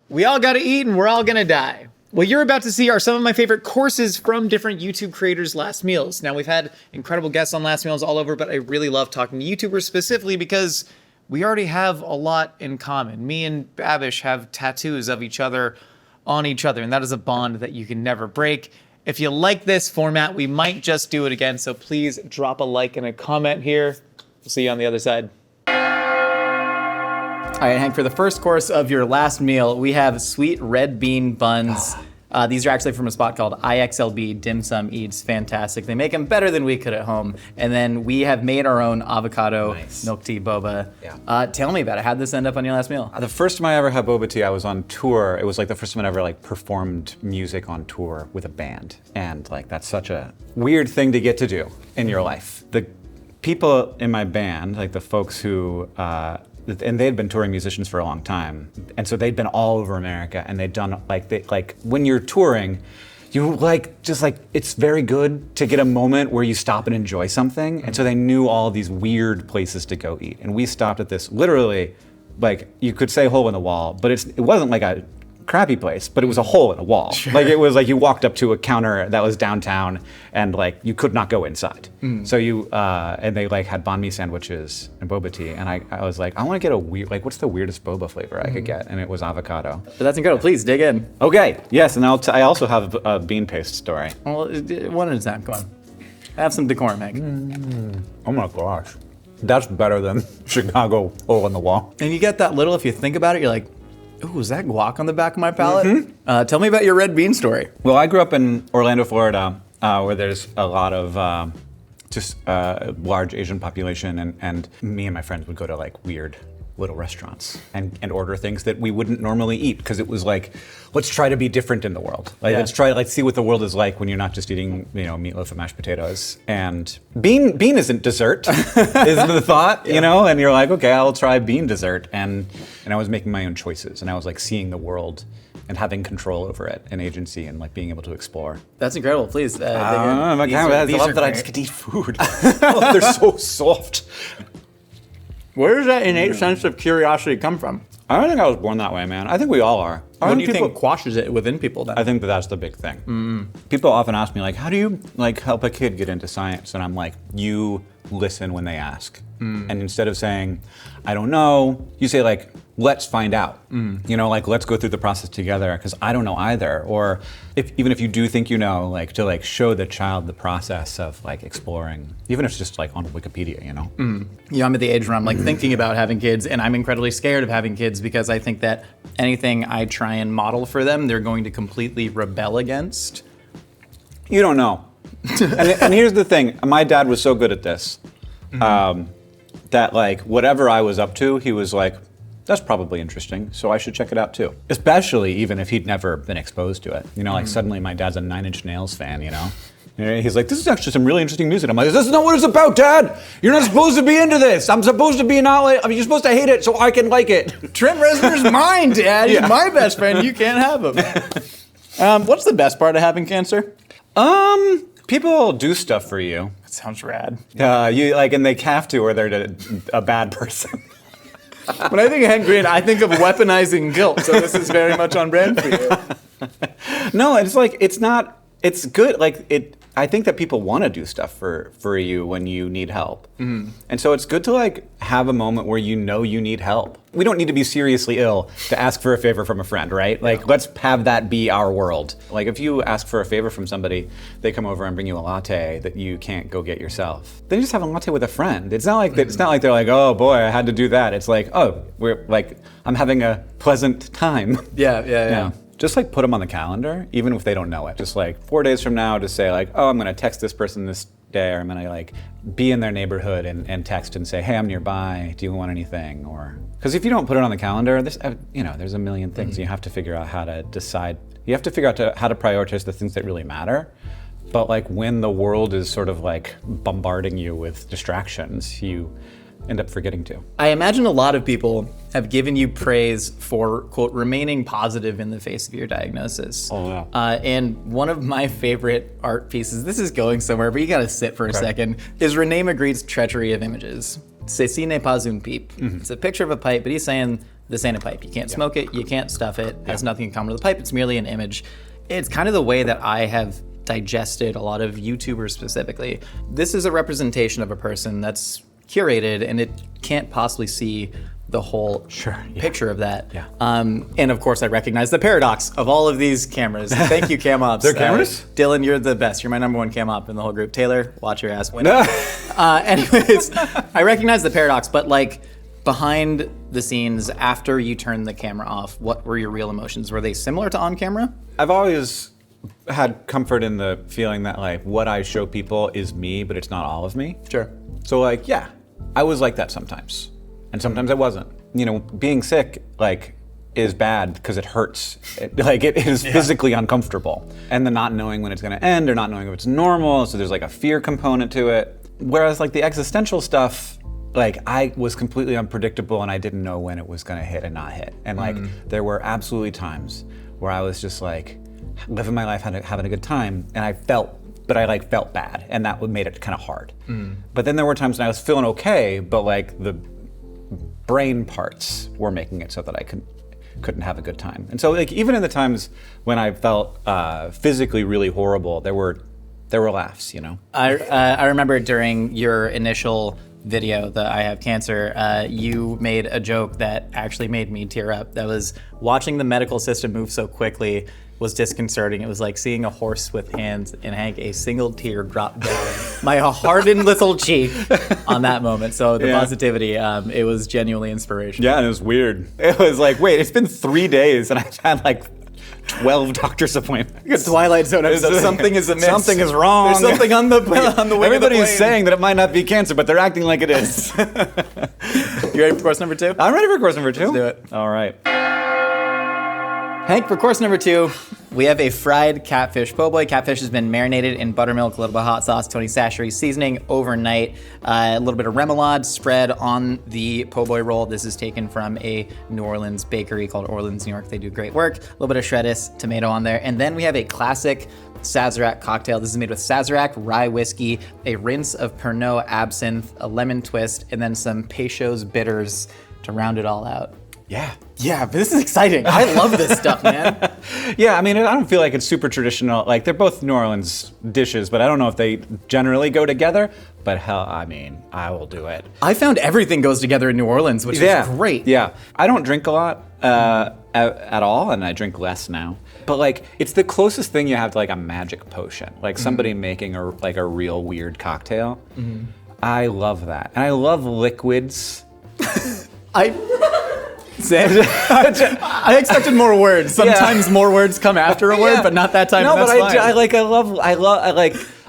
We all gotta eat and we're all gonna die. What you're about to see are some of my favorite courses from different YouTube creators' last meals. Now, we've had incredible guests on last meals all over, but I really love talking to YouTubers specifically because we already have a lot in common. Me and Babish have tattoos of each other on each other, and that is a bond that you can never break. If you like this format, we might just do it again, so please drop a like and a comment here. We'll see you on the other side. All right, Hank, for the first course of your last meal, we have sweet red bean buns. These are actually from a spot called IXLB Dim Sum Eats. Fantastic. They make them better than we could at home. And then we have made our own avocado milk tea boba. Yeah. Tell me about it. How'd this end up on your last meal? The first time I ever had boba tea, I was on tour. It was like the first time I ever like performed music on tour with a band. And like that's such a weird thing to get to do in your life. The people in my band, like the folks who, and they had been touring musicians for a long time, and so they'd been all over America, and they'd done like when you're touring, you just it's very good to get a moment where you stop and enjoy something, and so they knew all these weird places to go eat, and we stopped at this literally, like you could say hole in the wall, but it wasn't like a crappy place, but it was a hole in a wall. Sure. Like it was like you walked up to a counter that was downtown and like you could not go inside. So you, and they like had banh mi sandwiches and boba tea. And I was like, I want to get a weird, like what's the weirdest boba flavor I could get? And it was avocado. But that's incredible. Please dig in. Okay, yes, and I also have a bean paste story. Well, one at a time, go on. Have some decorum, Hank. Oh my gosh. That's better than Chicago hole in the wall. And you get that little, if you think about it, you're like, ooh, is that guac on the back of my palate? Tell me about your red bean story. Well, I grew up in Orlando, Florida, where there's a lot of large Asian population, and me and my friends would go to like weird little restaurants and order things that we wouldn't normally eat because it was like, let's try to be different in the world. Like let's try to see what the world is like when you're not just eating, meatloaf and mashed potatoes. And bean isn't dessert, is the thought, and you're like, okay, I'll try bean dessert. And I was making my own choices, and I was like seeing the world and having control over it, and agency, and like being able to explore. That's incredible. Please. I love that I just get to eat food. Oh, they're so soft. Where does that innate sense of curiosity come from? I don't think I was born that way, man. I think we all are. What do you think quashes it within people then? I think that's the big thing. People often ask me like, how do you like help a kid get into science? And I'm like, you listen when they ask. And instead of saying, I don't know, you say like, let's find out. Like let's go through the process together because I don't know either. Or even if you do think you know, like to like show the child the process of like exploring, even if it's just like on Wikipedia, I'm at the age where I'm like thinking about having kids, and I'm incredibly scared of having kids because I think that anything I try and model for them, they're going to completely rebel against. You don't know. and here's the thing, my dad was so good at this. That like whatever I was up to, he was like, that's probably interesting, so I should check it out too. Especially even if he'd never been exposed to it. Like suddenly my dad's a Nine Inch Nails fan, He's like, this is actually some really interesting music. I'm like, this is not what it's about, Dad! You're not supposed to be into this! I'm supposed to be you're supposed to hate it so I can like it! Trent Reznor's mine, Dad! He's my best friend, you can't have him. What's the best part of having cancer? People do stuff for you. That sounds rad. And they have to, or they're a bad person. When I think of Hank Green, I think of weaponizing guilt, so this is very much on brand for you. No, it's like, it's good. Like, I think that people want to do stuff for you when you need help. And so it's good to like have a moment where you need help. We don't need to be seriously ill to ask for a favor from a friend, right? Like, let's have that be our world. Like, if you ask for a favor from somebody, they come over and bring you a latte that you can't go get yourself. Then you just have a latte with a friend. It's not like they're like, oh boy, I had to do that. It's like, oh, I'm having a pleasant time. Yeah. Just like put them on the calendar, even if they don't know it. Just like 4 days from now, just say like, oh, I'm gonna text this person this day, or I'm gonna like be in their neighborhood and text and say, hey, I'm nearby, do you want anything? Or, because if you don't put it on the calendar, there's a million things. You have to figure out how to decide. You have to figure out how to prioritize the things that really matter. But like when the world is sort of like bombarding you with distractions, you end up forgetting to. I imagine a lot of people have given you praise for, quote, remaining positive in the face of your diagnosis. Oh, yeah. And one of my favorite art pieces, this is going somewhere, but you gotta sit for a second, is Rene Magritte's Treachery of Images. Ceci n'est pas une pipe. It's a picture of a pipe, but he's saying this ain't a pipe. You can't smoke it, you can't stuff it, it has nothing in common with a pipe, it's merely an image. It's kind of the way that I have digested a lot of YouTubers specifically. This is a representation of a person that's curated and it can't possibly see the whole picture of that. Yeah. And of course I recognize the paradox of all of these cameras. Thank you, cam ops. They're cameras? Dylan, you're the best. You're my number one cam op in the whole group. Taylor, watch your ass. Anyways, I recognize the paradox, but like behind the scenes, after you turned the camera off, what were your real emotions? Were they similar to on camera? I've always had comfort in the feeling that like what I show people is me, but it's not all of me. Sure. So like, yeah, I was like that sometimes. And sometimes I wasn't. You know, being sick, like, is bad because it hurts. It is physically uncomfortable. And the not knowing when it's gonna end or not knowing if it's normal, so there's like a fear component to it. Whereas like the existential stuff, like I was completely unpredictable and I didn't know when it was gonna hit and not hit. And like there were absolutely times where I was just like living my life, having a good time, and I felt bad, and that made it kind of hard. But then there were times when I was feeling okay, but like the brain parts were making it so that I couldn't have a good time. And so like even in the times when I felt physically really horrible, there were laughs, you know? I remember during your initial video, the I Have Cancer, you made a joke that actually made me tear up. That was watching the medical system move so quickly was disconcerting. It was like seeing a horse with hands, and Hank, a single tear dropped down my hardened little cheek on that moment. So the positivity, it was genuinely inspirational. Yeah, and it was weird. It was like, wait, it's been 3 days and I've had like 12 doctor's appointments. Twilight Zone episode. Something is amiss. Something is wrong. There's something on the wing Everybody of the is saying that it might not be cancer, but they're acting like it is. You ready for course number 2? I'm ready for course number 2. Let's do it. All right. Hank, for course number 2, we have a fried catfish po' boy. Catfish has been marinated in buttermilk, a little bit of hot sauce, Tony Chachere's seasoning overnight, a little bit of remoulade spread on the po' boy roll. This is taken from a New Orleans bakery called Orleans, New York. They do great work. A little bit of shredded tomato on there. And then we have a classic Sazerac cocktail. This is made with Sazerac, rye whiskey, a rinse of Pernod absinthe, a lemon twist, and then some Peychaud's bitters to round it all out. Yeah, but this is exciting. I love this stuff, man. Yeah, I mean, I don't feel like it's super traditional. Like, they're both New Orleans dishes, but I don't know if they generally go together. But hell, I mean, I will do it. I found everything goes together in New Orleans, which is great. Yeah, I don't drink a lot at all, and I drink less now. But like, it's the closest thing you have to like a magic potion, like somebody making a real weird cocktail. I love that, and I love liquids. I expected more words. Sometimes more words come after a word, but not that time. No, but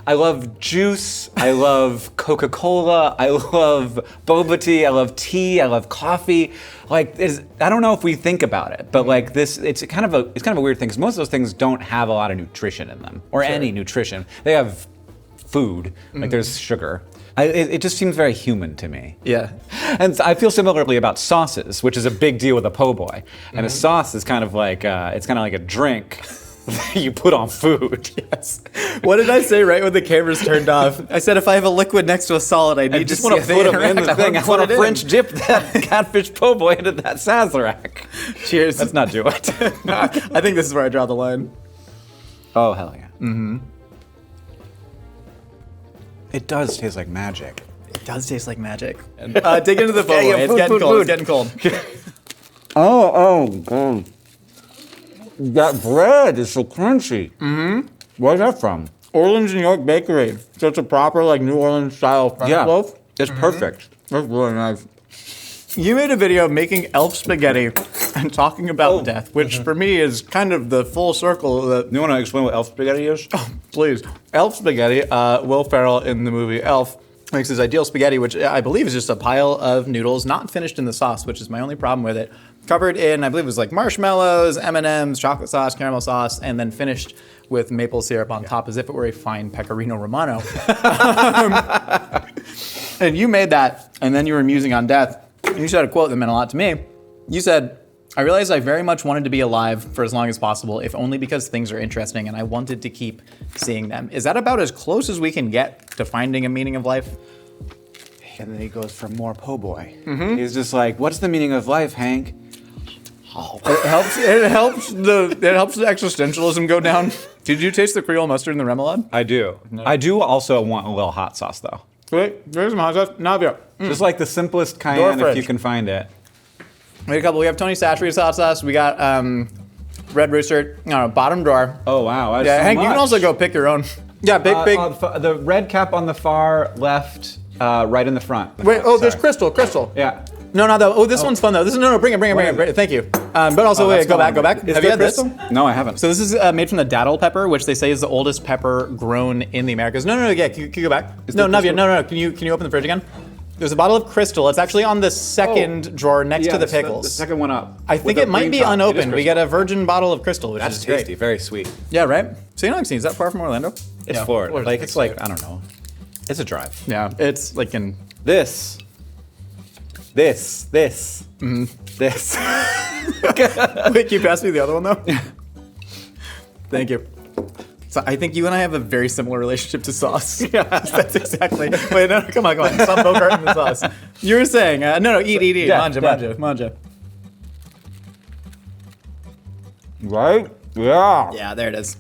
I love juice. I love Coca-Cola. I love boba tea. I love tea. I love coffee. Like, I don't know if we think about it, but like this, it's kind of a weird thing because most of those things don't have a lot of nutrition in them or any nutrition. They have food. Like there's sugar. It just seems very human to me. Yeah. And I feel similarly about sauces, which is a big deal with a po' boy. And a sauce is kind of like a drink that you put on food. Yes. What did I say right when the cameras turned off? I said if I have a liquid next to a solid, I need to just want to put them in the thing. I want to French dip that catfish po' boy into that Sazerac. Cheers. Let's not do it. I think this is where I draw the line. Oh, hell yeah. It does taste like magic. It does taste like magic. Dig into the po' boy. It's getting cold. It's getting cold. Oh. That bread is so crunchy. Where's that from? Orleans, New York bakery. So it's a proper like New Orleans style French loaf. It's perfect. That's really nice. You made a video making elf spaghetti and talking about death, which for me is kind of the full circle that... You want to explain what elf spaghetti is? Oh, please. Elf spaghetti, Will Ferrell in the movie Elf makes his ideal spaghetti, which I believe is just a pile of noodles, not finished in the sauce, which is my only problem with it. Covered in, I believe it was like marshmallows, M&Ms, chocolate sauce, caramel sauce, and then finished with maple syrup on top as if it were a fine pecorino romano. And you made that, and then you were musing on death. And you said a quote that meant a lot to me. You said, I realized I very much wanted to be alive for as long as possible, if only because things are interesting and I wanted to keep seeing them. Is that about as close as we can get to finding a meaning of life? And then he goes for more po' boy. He's just like, what's the meaning of life, Hank? It helps the existentialism go down. Did you taste the Creole mustard and the remoulade? I do. No. I do also want a little hot sauce though. Wait, there's some hot sauce. Navia. Just like the simplest cayenne if you can find it. Wait a couple. We have Tony Satchery's hot sauce. We got Red Rooster. No, bottom drawer. Oh wow. Yeah, so Hank, you can much. also go pick your own. Yeah, big. The red cap on the far left, right in the front. Wait, there's Crystal. Yeah. No. This one's fun though. Bring it. Thank you. But also, wait, go back. Have you had this? No, I haven't. So this is made from the datil pepper, which they say is the oldest pepper grown in the Americas. No. Yeah, can you go back? Navia. No. Can you open the fridge again? There's a bottle of Crystal. It's actually on the second drawer next to the pickles. The second one up. I think it might be unopened. We get a virgin bottle of Crystal, which is tasty, great. very sweet. Yeah, right? St. Augustine, is that far from Orlando? It's Florida. Like it's like, I don't know. It's a drive. Yeah, it's like in This. Mm-hmm. This. Wait, can you pass me the other one though? Thank you. So I think you and I have a very similar relationship to sauce. Yeah, that's exactly. Wait, no, come on. Stop go-karting the sauce. You were saying, eat. Yeah, Manja. Right? Yeah. Yeah, there it is.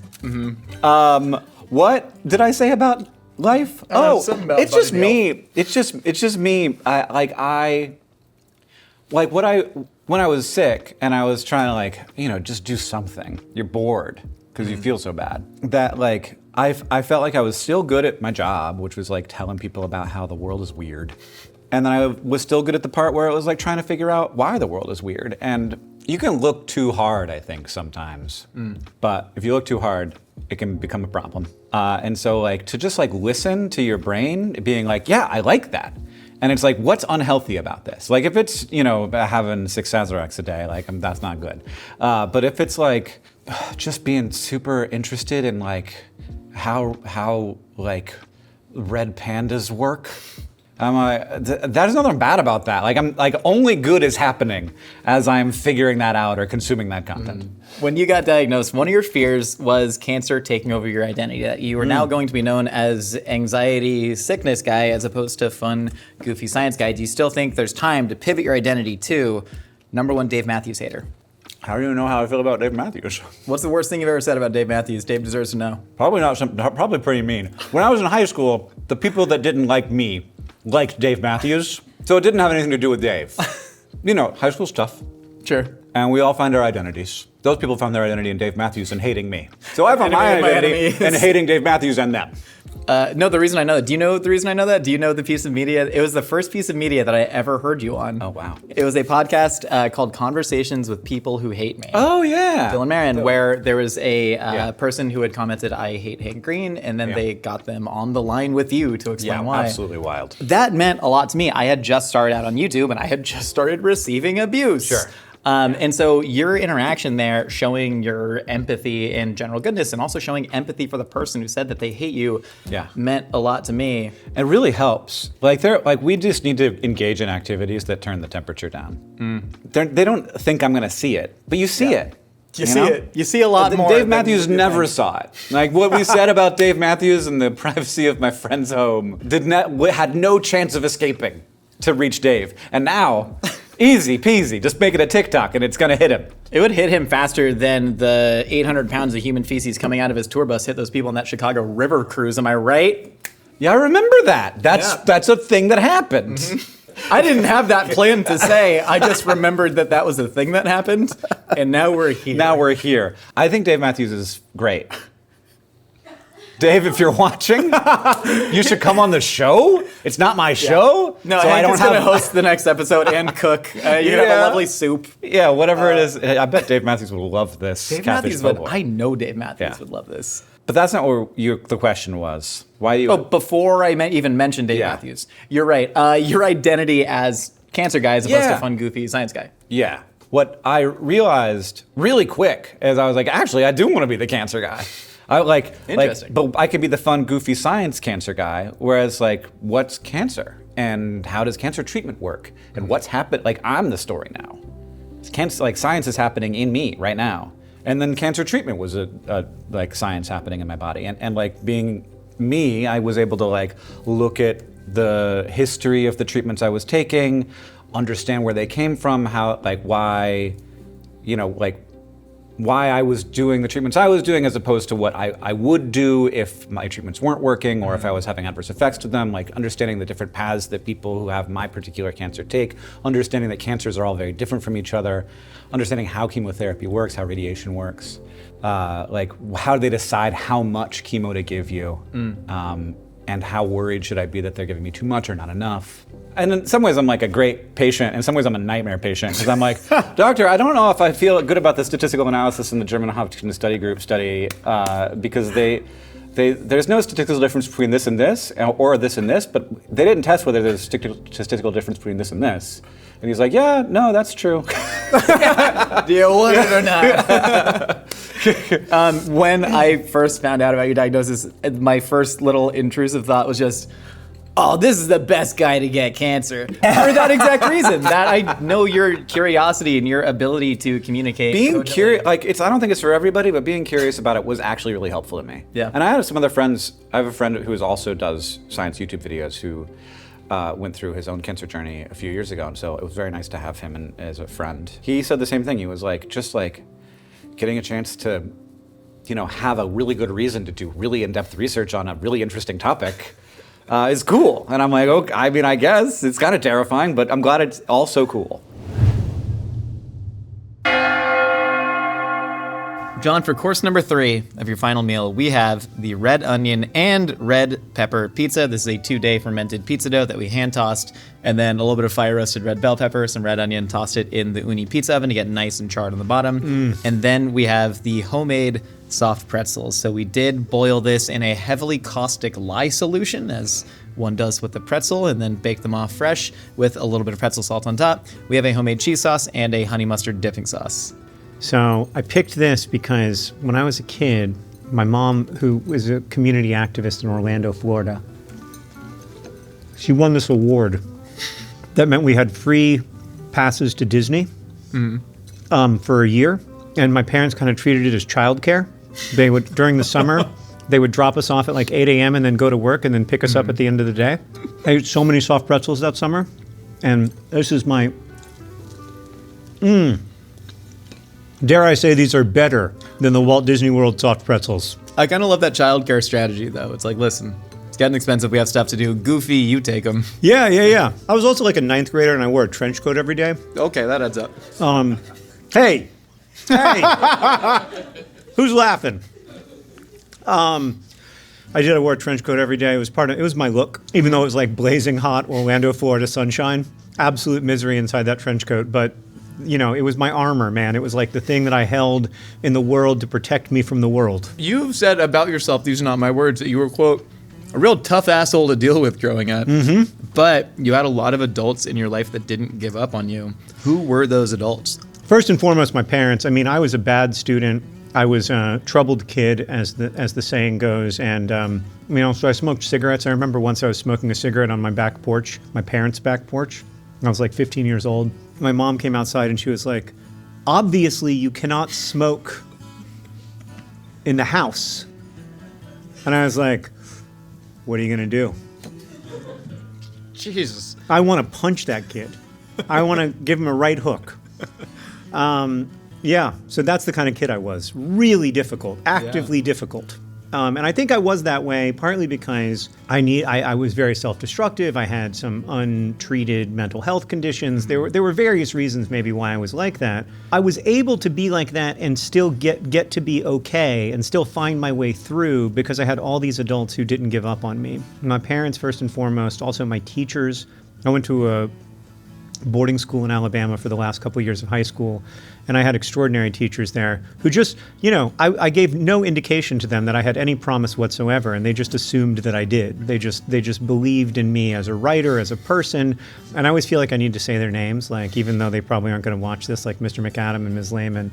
What did I say about life? Something about it's just Bunny me. It's just me. When I was sick and I was trying to just do something. You're bored because you feel so bad. That I felt like I was still good at my job, which was like telling people about how the world is weird. And then I was still good at the part where it was like trying to figure out why the world is weird. And you can look too hard, I think, sometimes. But if you look too hard, it can become a problem. And so to just listen to your brain being like, yeah, I like that. And it's like, what's unhealthy about this? Like if it's, having 6 Sazeracs a day, that's not good. But if it's just being super interested in how red pandas work, I'm like, there's nothing bad about that. I'm only good is happening as I'm figuring that out or consuming that content. When you got diagnosed, one of your fears was cancer taking over your identity, that you were now going to be known as anxiety sickness guy as opposed to fun, goofy science guy. Do you still think there's time to pivot your identity to #1 Dave Matthews hater? How do you know how I feel about Dave Matthews? What's the worst thing you've ever said about Dave Matthews? Dave deserves to know. Probably pretty mean. When I was in high school, the people that didn't like me liked Dave Matthews, so it didn't have anything to do with Dave. High school stuff. Sure. And we all find our identities. Those people found their identity in Dave Matthews and hating me. So I found my identity in hating Dave Matthews and them. No, the reason I know that. Do you know the reason I know that? Do you know the piece of media? It was the first piece of media that I ever heard you on. Oh, wow. It was a podcast called Conversations with People Who Hate Me. Oh, yeah. Dylan Marin, where there was a person who had commented, I hate Hank Green, and then they got them on the line with you to explain why. Absolutely wild. That meant a lot to me. I had just started out on YouTube, and I had just started receiving abuse. Sure. And so your interaction there, showing your empathy and general goodness, and also showing empathy for the person who said that they hate you, meant a lot to me. It really helps. We just need to engage in activities that turn the temperature down. They don't think I'm going to see it, but you see it. You see it. You see a lot more. Dave Matthews never saw it. What we said about Dave Matthews in the privacy of my friend's home had no chance of escaping to reach Dave. And now, easy peasy, just make it a TikTok and it's gonna hit him. It would hit him faster than the 800 pounds of human feces coming out of his tour bus hit those people on that Chicago River cruise. Am I right? Yeah, I remember that. That's a thing that happened. I didn't have that planned to say. I just remembered that was a thing that happened, and now we're here. I think Dave Matthews is great. Dave, if you're watching, you should come on the show. It's not my show. No, so Hank is going to host the next episode and cook. You're going to have a lovely soup. Yeah, whatever it is. I bet Dave Matthews would love this. I know Dave Matthews would love this. But that's not what the question was. Why do you? Before I even mentioned Dave Matthews. You're right. Your identity as cancer guy as opposed to fun, goofy science guy. Yeah. What I realized really quick is I was like, actually, I do want to be the cancer guy. Interesting. But I could be the fun, goofy science cancer guy. Whereas, what's cancer, and how does cancer treatment work, and what's happened? I'm the story now. Cancer, science is happening in me right now, and then cancer treatment was a science happening in my body, and being me, I was able to look at the history of the treatments I was taking, understand where they came from, how why like why I was doing the treatments I was doing as opposed to what I would do if my treatments weren't working or if I was having adverse effects to them, like understanding the different paths that people who have my particular cancer take, understanding that cancers are all very different from each other, understanding how chemotherapy works, how radiation works, like how do they decide how much chemo to give you, and how worried should I be that they're giving me too much or not enough. And in some ways I'm like a great patient, in some ways I'm a nightmare patient, because I'm like, doctor, I don't know if I feel good about the statistical analysis in the German Hopkins study group study, because there's no statistical difference between this and this, or this and this, but they didn't test whether there's a statistical difference between this and this. And he's like, yeah, no, that's true. Do you want it or not? When I first found out about your diagnosis, my first little intrusive thought was just, oh, this is the best guy to get cancer. For that exact reason, that I know your curiosity and your ability to communicate. Being curious, like I don't think it's for everybody, but being curious about it was actually really helpful to me. Yeah. And I had some other friends. I have a friend who also does science YouTube videos who went through his own cancer journey a few years ago, and so it was very nice to have him as a friend. He said the same thing. He was like, just like getting a chance to, have a really good reason to do really in-depth research on a really interesting topic. Is cool. And I'm like, okay, I mean, I guess it's kind of terrifying, but I'm glad it's also cool. John, for course number 3 of your final meal, we have the red onion and red pepper pizza. This is a 2-day fermented pizza dough that we hand tossed, and then a little bit of fire roasted red bell pepper, some red onion, tossed it in the uni pizza oven to get nice and charred on the bottom. And then we have the homemade soft pretzels. So we did boil this in a heavily caustic lye solution, as one does with the pretzel, and then bake them off fresh with a little bit of pretzel salt on top. We have a homemade cheese sauce and a honey mustard dipping sauce. So I picked this because when I was a kid, my mom, who was a community activist in Orlando, Florida, she won this award. That meant we had free passes to Disney for a year. And my parents kind of treated it as childcare. They would, during the summer, they would drop us off at like 8 a.m. and then go to work and then pick us up at the end of the day. I ate so many soft pretzels that summer. And this is my, dare I say these are better than the Walt Disney World soft pretzels. I kind of love that childcare strategy, though. It's like, listen, it's getting expensive. We have stuff to do. Goofy, you take them. Yeah. I was also like a 9th grader and I wore a trench coat every day. Okay, that adds up. Hey, who's laughing? I wore a trench coat every day. It was my look, even though it was like blazing hot Orlando, Florida sunshine. Absolute misery inside that trench coat, but it was my armor, man. It was like the thing that I held in the world to protect me from the world. You've said about yourself, these are not my words, that you were, quote, a real tough asshole to deal with growing up. But you had a lot of adults in your life that didn't give up on you. Who were those adults? First and foremost, my parents. I mean, I was a bad student. I was a troubled kid, as the saying goes. And, so I smoked cigarettes. I remember once I was smoking a cigarette on my back porch, my parents' back porch. I was like 15 years old. My mom came outside and she was like, obviously you cannot smoke in the house. And I was like, what are you going to do? Jesus. I want to punch that kid. I want to give him a right hook. So that's the kind of kid I was. Really difficult, actively difficult. And I think I was that way partly because I was very self-destructive. I had some untreated mental health conditions. There were various reasons maybe why I was like that. I was able to be like that and still get to be okay and still find my way through because I had all these adults who didn't give up on me. My parents, first and foremost, also my teachers. I went to a boarding school in Alabama for the last couple of years of high school, and I had extraordinary teachers there who just, I gave no indication to them that I had any promise whatsoever, and they just assumed that I did. They just believed in me as a writer, as a person, and I always feel like I need to say their names, like even though they probably aren't going to watch this, like Mr. McAdam and Ms. Lehman,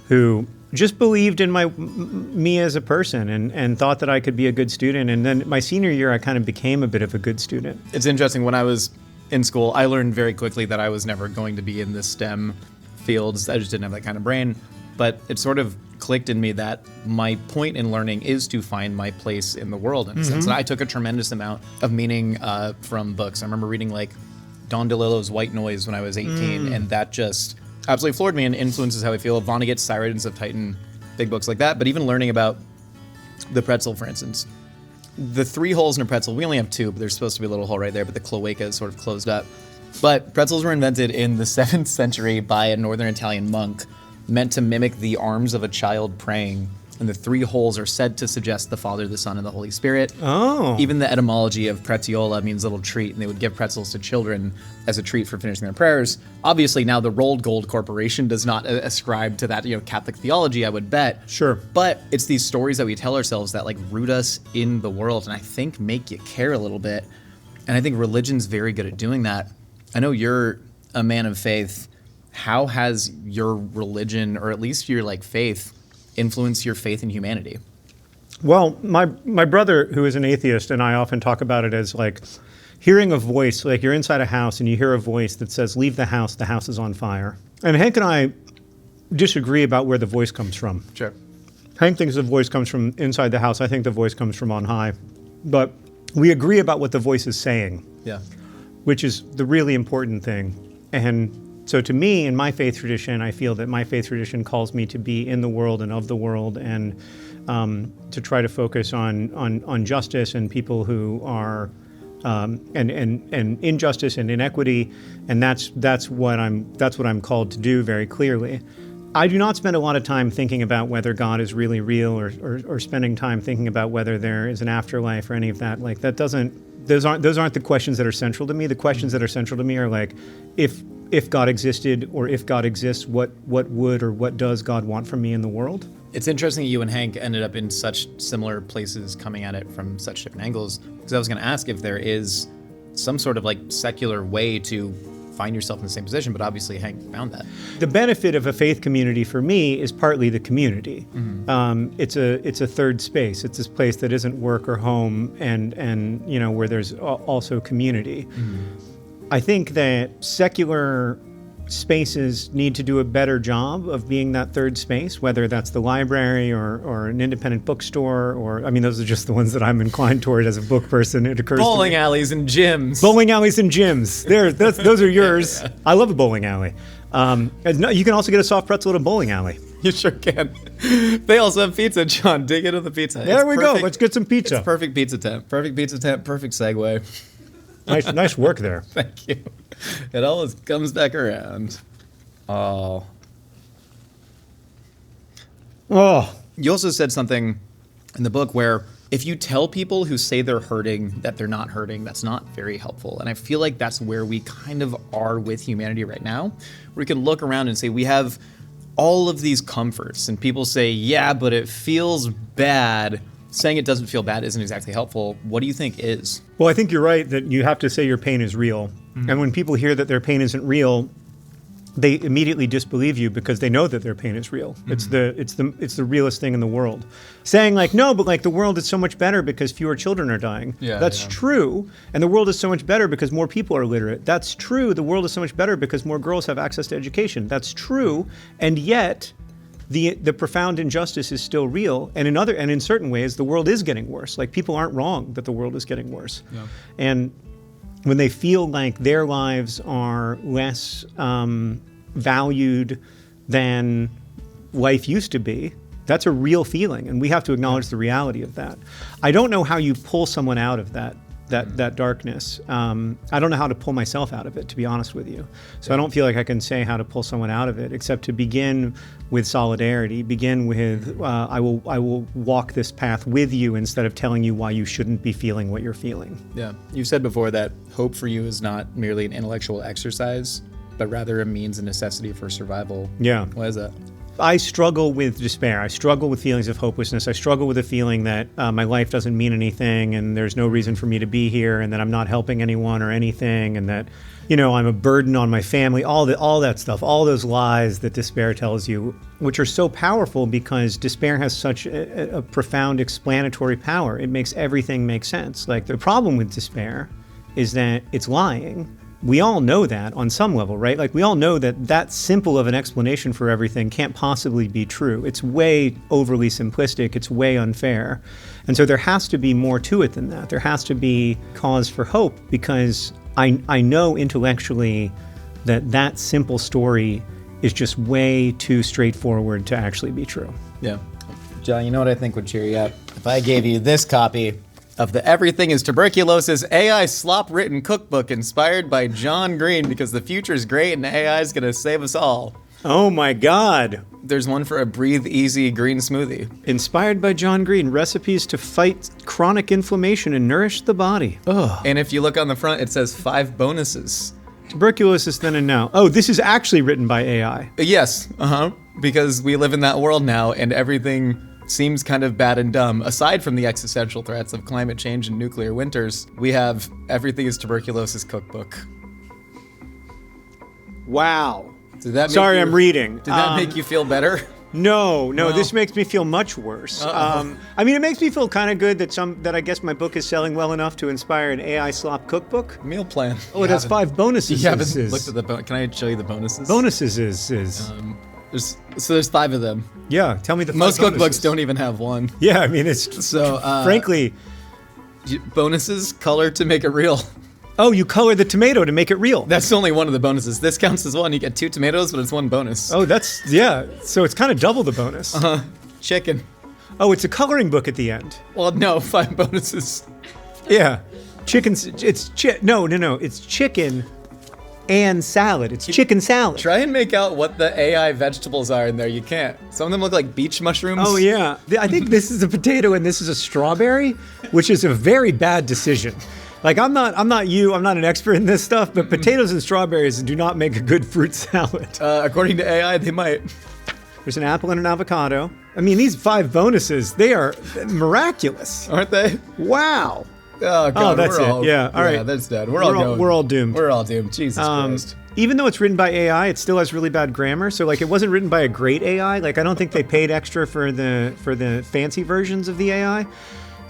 who just believed in me as a person and thought that I could be a good student. And then my senior year, I kind of became a bit of a good student. It's interesting. When I was in school, I learned very quickly that I was never going to be in the STEM fields. I just didn't have that kind of brain. But it sort of clicked in me that my point in learning is to find my place in the world, in a sense. And I took a tremendous amount of meaning from books. I remember reading like Don DeLillo's White Noise when I was 18, and that just absolutely floored me and influences how I feel. Vonnegut's Sirens of Titan, big books like that. But even learning about the pretzel, for instance. The 3 holes in a pretzel, we only have 2, but there's supposed to be a little hole right there, but the cloaca is sort of closed up. But pretzels were invented in the 7th century by a northern Italian monk, meant to mimic the arms of a child praying. And the 3 holes are said to suggest the Father, the Son, and the Holy Spirit. Oh. Even the etymology of prezziola means little treat, and they would give pretzels to children as a treat for finishing their prayers. Obviously, now the Rolled Gold Corporation does not ascribe to that, Catholic theology, I would bet. Sure. But it's these stories that we tell ourselves that root us in the world, and I think make you care a little bit. And I think religion's very good at doing that. I know you're a man of faith. How has your religion, or at least your faith, influence your faith in humanity? Well, my brother, who is an atheist, and I often talk about it as hearing a voice, you're inside a house and you hear a voice that says, leave the house is on fire. And Hank and I disagree about where the voice comes from. Sure. Hank thinks the voice comes from inside the house. I think the voice comes from on high. But we agree about what the voice is saying. Yeah. Which is the really important thing. And so to me, in my faith tradition, I feel that my faith tradition calls me to be in the world and of the world, and to try to focus on justice and people who are and injustice and inequity, and that's what I'm called to do very clearly. I do not spend a lot of time thinking about whether God is really real, or spending time thinking about whether there is an afterlife or any of that. Those aren't the questions that are central to me. The questions that are central to me are if God existed, or if God exists, what would or what does God want from me in the world? It's interesting that you and Hank ended up in such similar places, coming at it from such different angles, because I was going to ask if there is some sort of secular way to find yourself in the same position, but obviously Hank found that. The benefit of a faith community for me is partly the community. Mm-hmm. It's a third space. It's this place that isn't work or home, and where there's also community. Mm-hmm. I think that secular spaces need to do a better job of being that third space, whether that's the library or an independent bookstore, those are just the ones that I'm inclined toward as a book person. It occurs Bowling to me. alleys and gyms. Bowling alleys and gyms. Those are yours. I love a bowling alley. You can also get a soft pretzel at a bowling alley. You sure can. They also have pizza, John. Dig into the pizza. There we go. Let's get some pizza. It's perfect pizza temp. Perfect pizza temp. Perfect segue. Nice work there. Thank you. It always comes back around. Oh. You also said something in the book where if you tell people who say they're hurting that they're not hurting, that's not very helpful. And I feel like that's where we kind of are with humanity right now, where we can look around and say we have all of these comforts, and people say, yeah, but it feels bad. Saying it doesn't feel bad isn't exactly helpful. What do you think is? Well, I think you're right that you have to say your pain is real. Mm-hmm. And when people hear that their pain isn't real, they immediately disbelieve you because they know that their pain is real. Mm-hmm. It's the realest thing in the world. Saying no, but the world is so much better because fewer children are dying. Yeah, that's true. And the world is so much better because more people are literate. That's true. The world is so much better because more girls have access to education. That's true. And yet the profound injustice is still real, and in certain ways the world is getting worse. People aren't wrong that the world is getting worse. Yeah. And when they feel like their lives are less valued than life used to be, that's a real feeling, and we have to acknowledge the reality of that. I don't know how you pull someone out of that darkness. I don't know how to pull myself out of it, to be honest with you. So I don't feel like I can say how to pull someone out of it, except to begin with solidarity, begin with, I will walk this path with you instead of telling you why you shouldn't be feeling what you're feeling. Yeah. You've said before that hope for you is not merely an intellectual exercise, but rather a means and necessity for survival. Yeah. Why is that? I struggle with despair. I struggle with feelings of hopelessness. I struggle with the feeling that my life doesn't mean anything, and there's no reason for me to be here, and that I'm not helping anyone or anything, and that, I'm a burden on my family. All that stuff, all those lies that despair tells you, which are so powerful because despair has such a profound explanatory power. It makes everything make sense. The problem with despair is that it's lying. We all know that on some level, right? We all know that simple of an explanation for everything can't possibly be true. It's way overly simplistic. It's way unfair. And so there has to be more to it than that. There has to be cause for hope, because I know intellectually that simple story is just way too straightforward to actually be true. Yeah. John, you know what I think would cheer you up? If I gave you this copy of the Everything is Tuberculosis AI Slop Written Cookbook inspired by John Green, because the future is great and AI is going to save us all. Oh my God. There's one for a breathe easy green smoothie. Inspired by John Green, recipes to fight chronic inflammation and nourish the body. Ugh. And if you look on the front, it says 5 bonuses. Tuberculosis then and now. Oh, this is actually written by AI. Yes, because we live in that world now and everything seems kind of bad and dumb. Aside from the existential threats of climate change and nuclear winters, we have Everything is Tuberculosis Cookbook. Wow. Did that make Sorry, you- I'm reading. Did that make you feel better? No, Well. this makes me feel much worse. I mean, it makes me feel kind of good that I guess my book is selling well enough to inspire an AI slop cookbook. Meal plan. Oh, it has 5 bonuses. You haven't looked at the Can I show you the bonuses? Bonuses is There's 5 of them. yeah. Tell me the 5 Most bonuses. cookbooks don't even have one. Yeah, I mean it's So, frankly. bonuses, color to make it real. Oh, you color the tomato to make it real. That's only one of the bonuses. This counts as one. You get 2 tomatoes, but it's 1 bonus. Oh, that's yeah. So it's kind of double the bonus. Chicken. Oh, it's a coloring book at the end. Well, no, 5 bonuses. Yeah, chickens. No. It's chicken and salad. It's chicken salad. Try and make out what the AI vegetables are in there. You can't. Some of them look like beach mushrooms. Oh yeah, I think this is a potato and this is a strawberry, which is a very bad decision. Like I'm not an expert in this stuff, but potatoes and strawberries do not make a good fruit salad. According to AI, they might. There's an apple and an avocado. I mean, these 5 bonuses, they are miraculous. Aren't they? Wow. Oh, God. Oh, that's we're it. all, Yeah, all right. that's dead. We're all going. We're all doomed. We're all doomed. Jesus Christ. Even though it's written by AI, it still has really bad grammar. So like, it wasn't written by a great AI. Like, I don't think they paid extra for the fancy versions of the AI.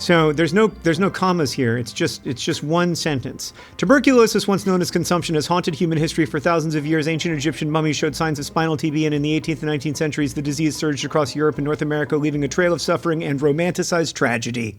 So there's no commas here. It's just one sentence. Tuberculosis, once known as consumption, has haunted human history for thousands of years. Ancient Egyptian mummies showed signs of spinal TB, and in the 18th and 19th centuries, the disease surged across Europe and North America, leaving a trail of suffering and romanticized tragedy.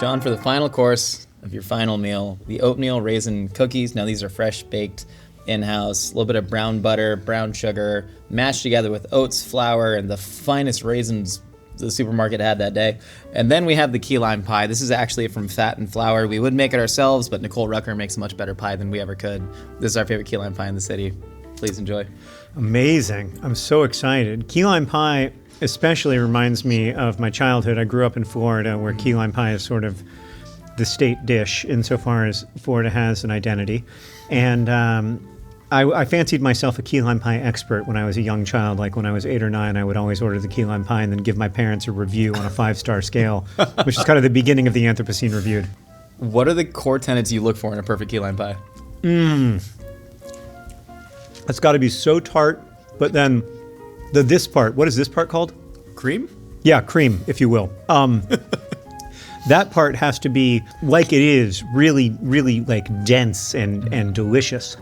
John, for the final course of your final meal, the oatmeal raisin cookies. Now these are fresh baked in-house, a little bit of brown butter, brown sugar, mashed together with oats, flour, and the finest raisins the supermarket had that day. And then we have the key lime pie. This is actually from fat and flour. We would make it ourselves, but Nicole Rucker makes a much better pie than we ever could. This is our favorite key lime pie in the city. Please enjoy. Amazing. I'm so excited. Key lime pie especially reminds me of my childhood. I grew up in Florida, where key lime pie is sort of the state dish insofar as Florida has an identity. And I fancied myself a key lime pie expert when I was a young child. Like when I was 8 or 9, I would always order the key lime pie and then give my parents a review on a 5-star scale, which is kind of the beginning of the Anthropocene Reviewed. What are the core tenets you look for in a perfect key lime pie? It's got to be so tart, but then this part, what is this part called? Cream? Yeah, cream, if you will. That part has to be, like it is, really, really like dense and delicious.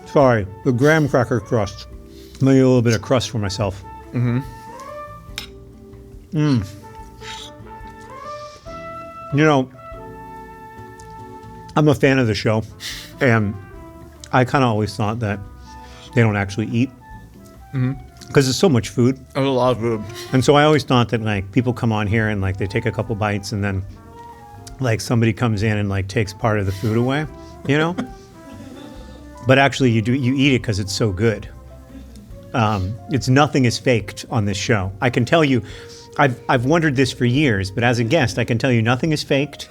Sorry, the graham cracker crust. Maybe a little bit of crust for myself. You know, I'm a fan of the show, and I kind of always thought that they don't actually eat because there's so much food. There's a lot of food. And so I always thought that like people come on here and like they take a couple bites and then like somebody comes in and like takes part of the food away, you know? But actually you eat it because it's so good. Nothing is faked on this show. I can tell you, I've wondered this for years, but as a guest, I can tell you nothing is faked.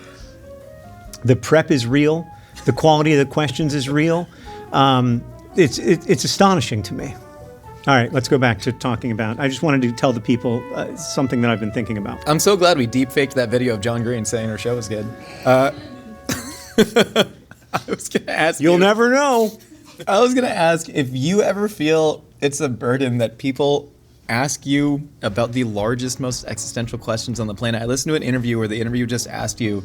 The prep is real. The quality of the questions is real. It's astonishing to me. All right, let's go back to talking about. I just wanted to tell the people something that I've been thinking about. I'm so glad we deep faked that video of John Green saying her show was good. I was gonna ask. You'll never know. I was gonna ask if you ever feel it's a burden that people ask you about the largest, most existential questions on the planet. I listened to an interview where the interviewer just asked you,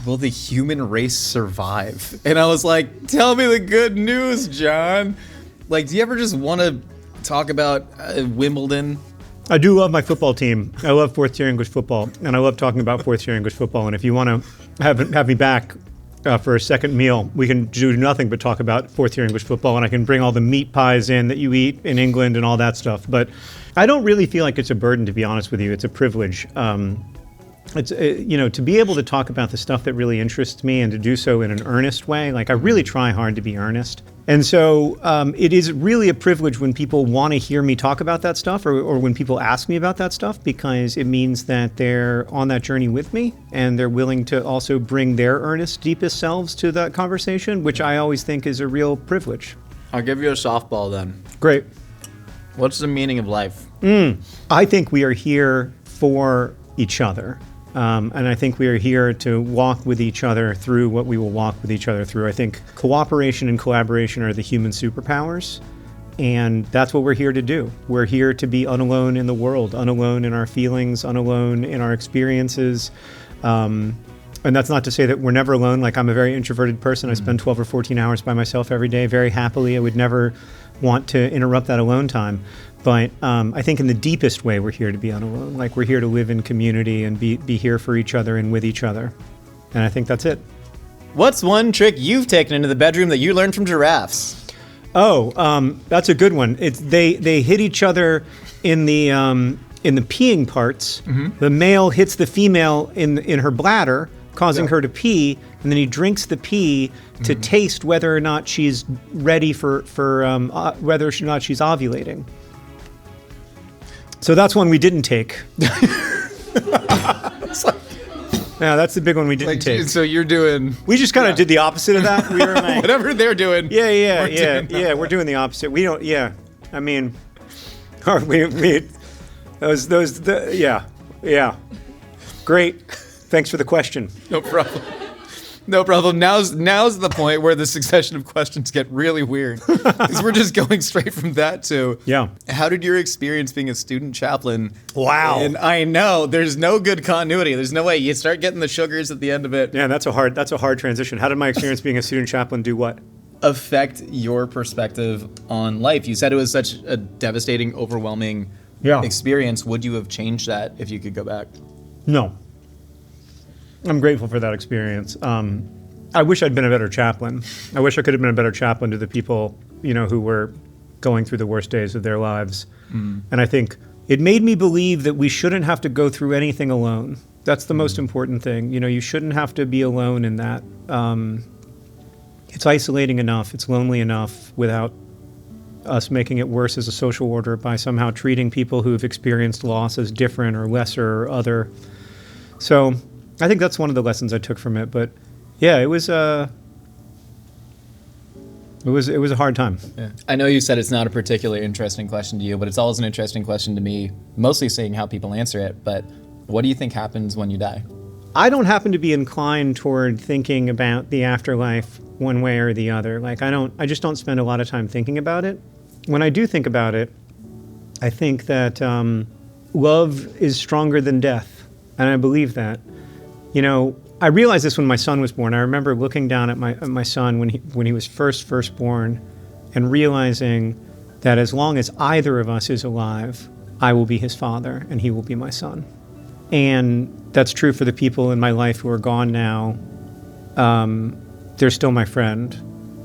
will the human race survive? And I was like, tell me the good news, John. Like, do you ever just want to talk about Wimbledon? I do love my football team. I love fourth tier English football, and I love talking about fourth tier English football. And if you want to have me back for a second meal, we can do nothing but talk about fourth-year English football, and I can bring all the meat pies in that you eat in England and all that stuff. But I don't really feel like it's a burden, to be honest with you. It's a privilege. To be able to talk about the stuff that really interests me and to do so in an earnest way. Like, I really try hard to be earnest. And so it is really a privilege when people want to hear me talk about that stuff, or when people ask me about that stuff, because it means that they're on that journey with me and they're willing to also bring their earnest, deepest selves to that conversation, which I always think is a real privilege. I'll give you a softball then. Great. What's the meaning of life? I think we are here for each other. And I think we are here to walk with each other through what we will walk with each other through. I think cooperation and collaboration are the human superpowers, and that's what we're here to do. We're here to be unalone in the world, unalone in our feelings, unalone in our experiences. And that's not to say that we're never alone. Like, I'm a very introverted person. I spend 12 or 14 hours by myself every day, very happily. I would never want to interrupt that alone time. But I think in the deepest way, we're here to be unalone. Like, we're here to live in community and be here for each other and with each other. And I think that's it. What's one trick you've taken into the bedroom that you learned from giraffes? Oh, that's a good one. They hit each other in the peeing parts. Mm-hmm. The male hits the female in her bladder, causing her to pee, and then he drinks the pee to taste whether or not she's ready for whether or not she's ovulating. So that's one we didn't take. Yeah, that's the big one we didn't take. So you're doing... We just kind of did the opposite of that. We were like, whatever they're doing. We're doing the opposite. We don't. Yeah, I mean, yeah. Great. Thanks for the question. No problem. No problem. Now's the point where the succession of questions get really weird, because we're just going straight from that to how did your experience being a student chaplain? Wow. And I know there's no good continuity. There's no way you start getting the sugars at the end of it. Yeah, that's a hard transition. How did my experience being a student chaplain do what? Affect your perspective on life. You said it was such a devastating, overwhelming experience. Would you have changed that if you could go back? No. I'm grateful for that experience. I wish I'd been a better chaplain. I wish I could have been a better chaplain to the people, who were going through the worst days of their lives. And I think it made me believe that we shouldn't have to go through anything alone. That's the most important thing. You shouldn't have to be alone in that. It's isolating enough. It's lonely enough without us making it worse as a social order by somehow treating people who've experienced loss as different or lesser or other. So I think that's one of the lessons I took from it. But yeah, it was a hard time. Yeah. I know you said it's not a particularly interesting question to you, but it's always an interesting question to me, mostly seeing how people answer it. But what do you think happens when you die? I don't happen to be inclined toward thinking about the afterlife one way or the other. Like, I just don't spend a lot of time thinking about it. When I do think about it, I think that love is stronger than death. And I believe that. I realized this when my son was born. I remember looking down at my son when he was first born, and realizing that as long as either of us is alive, I will be his father and he will be my son. And that's true for the people in my life who are gone now. They're still my friend.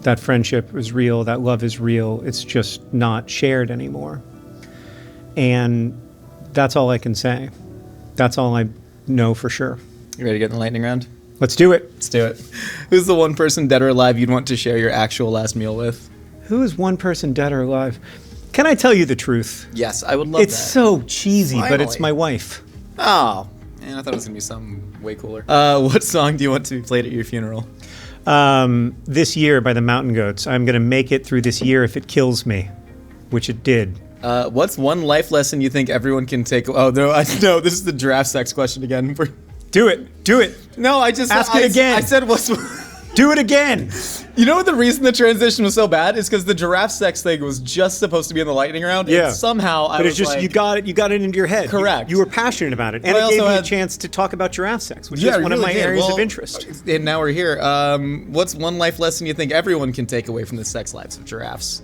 That friendship is real. That love is real. It's just not shared anymore. And that's all I can say. That's all I know for sure. You ready to get in the lightning round? Let's do it. Let's do it. Who's the one person, dead or alive, you'd want to share your actual last meal with? Who is one person, dead or alive? Can I tell you the truth? Yes, I would love It's that. so cheesy, but it's Finally. my wife. Oh, man, I thought it was going to be something way cooler. What song do you want to be played at your funeral? This Year by the Mountain Goats. I'm going to make it through this year if it kills me, which it did. What's one life lesson you think everyone can take? Oh, no, no, this is the giraffe sex question again. Do it. No, I just... Ask it again. I said what's... Do it again. You know what the reason the transition was so bad is because the giraffe sex thing was just supposed to be in the lightning round. Yeah. And somehow I But was it's just, like... you got it into your head. Correct. You were passionate about it. And But I it gave also me a had- chance to talk about giraffe sex, which Yeah, is one of really my did. areas of Well, interest. And now we're here. What's one life lesson you think everyone can take away from the sex lives of giraffes?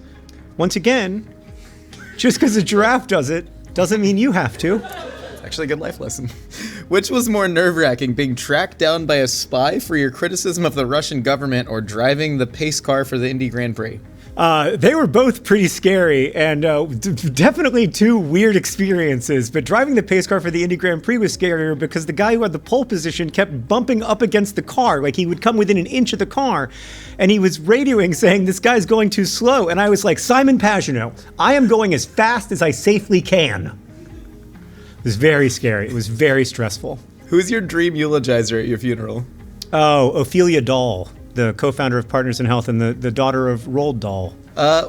Once again, just because a giraffe does it, doesn't mean you have to. It's actually a good life lesson. Which was more nerve-wracking, being tracked down by a spy for your criticism of the Russian government or driving the pace car for the Indy Grand Prix? They were both pretty scary and definitely two weird experiences. But driving the pace car for the Indy Grand Prix was scarier because the guy who had the pole position kept bumping up against the car. Like, he would come within an inch of the car, and he was radioing saying, "This guy's going too slow." And I was like, "Simon Pagino, I am going as fast as I safely can." It was very scary. It was very stressful. Who's your dream eulogizer at your funeral? Oh, Ophelia Dahl, the co-founder of Partners in Health and the daughter of Roald Dahl.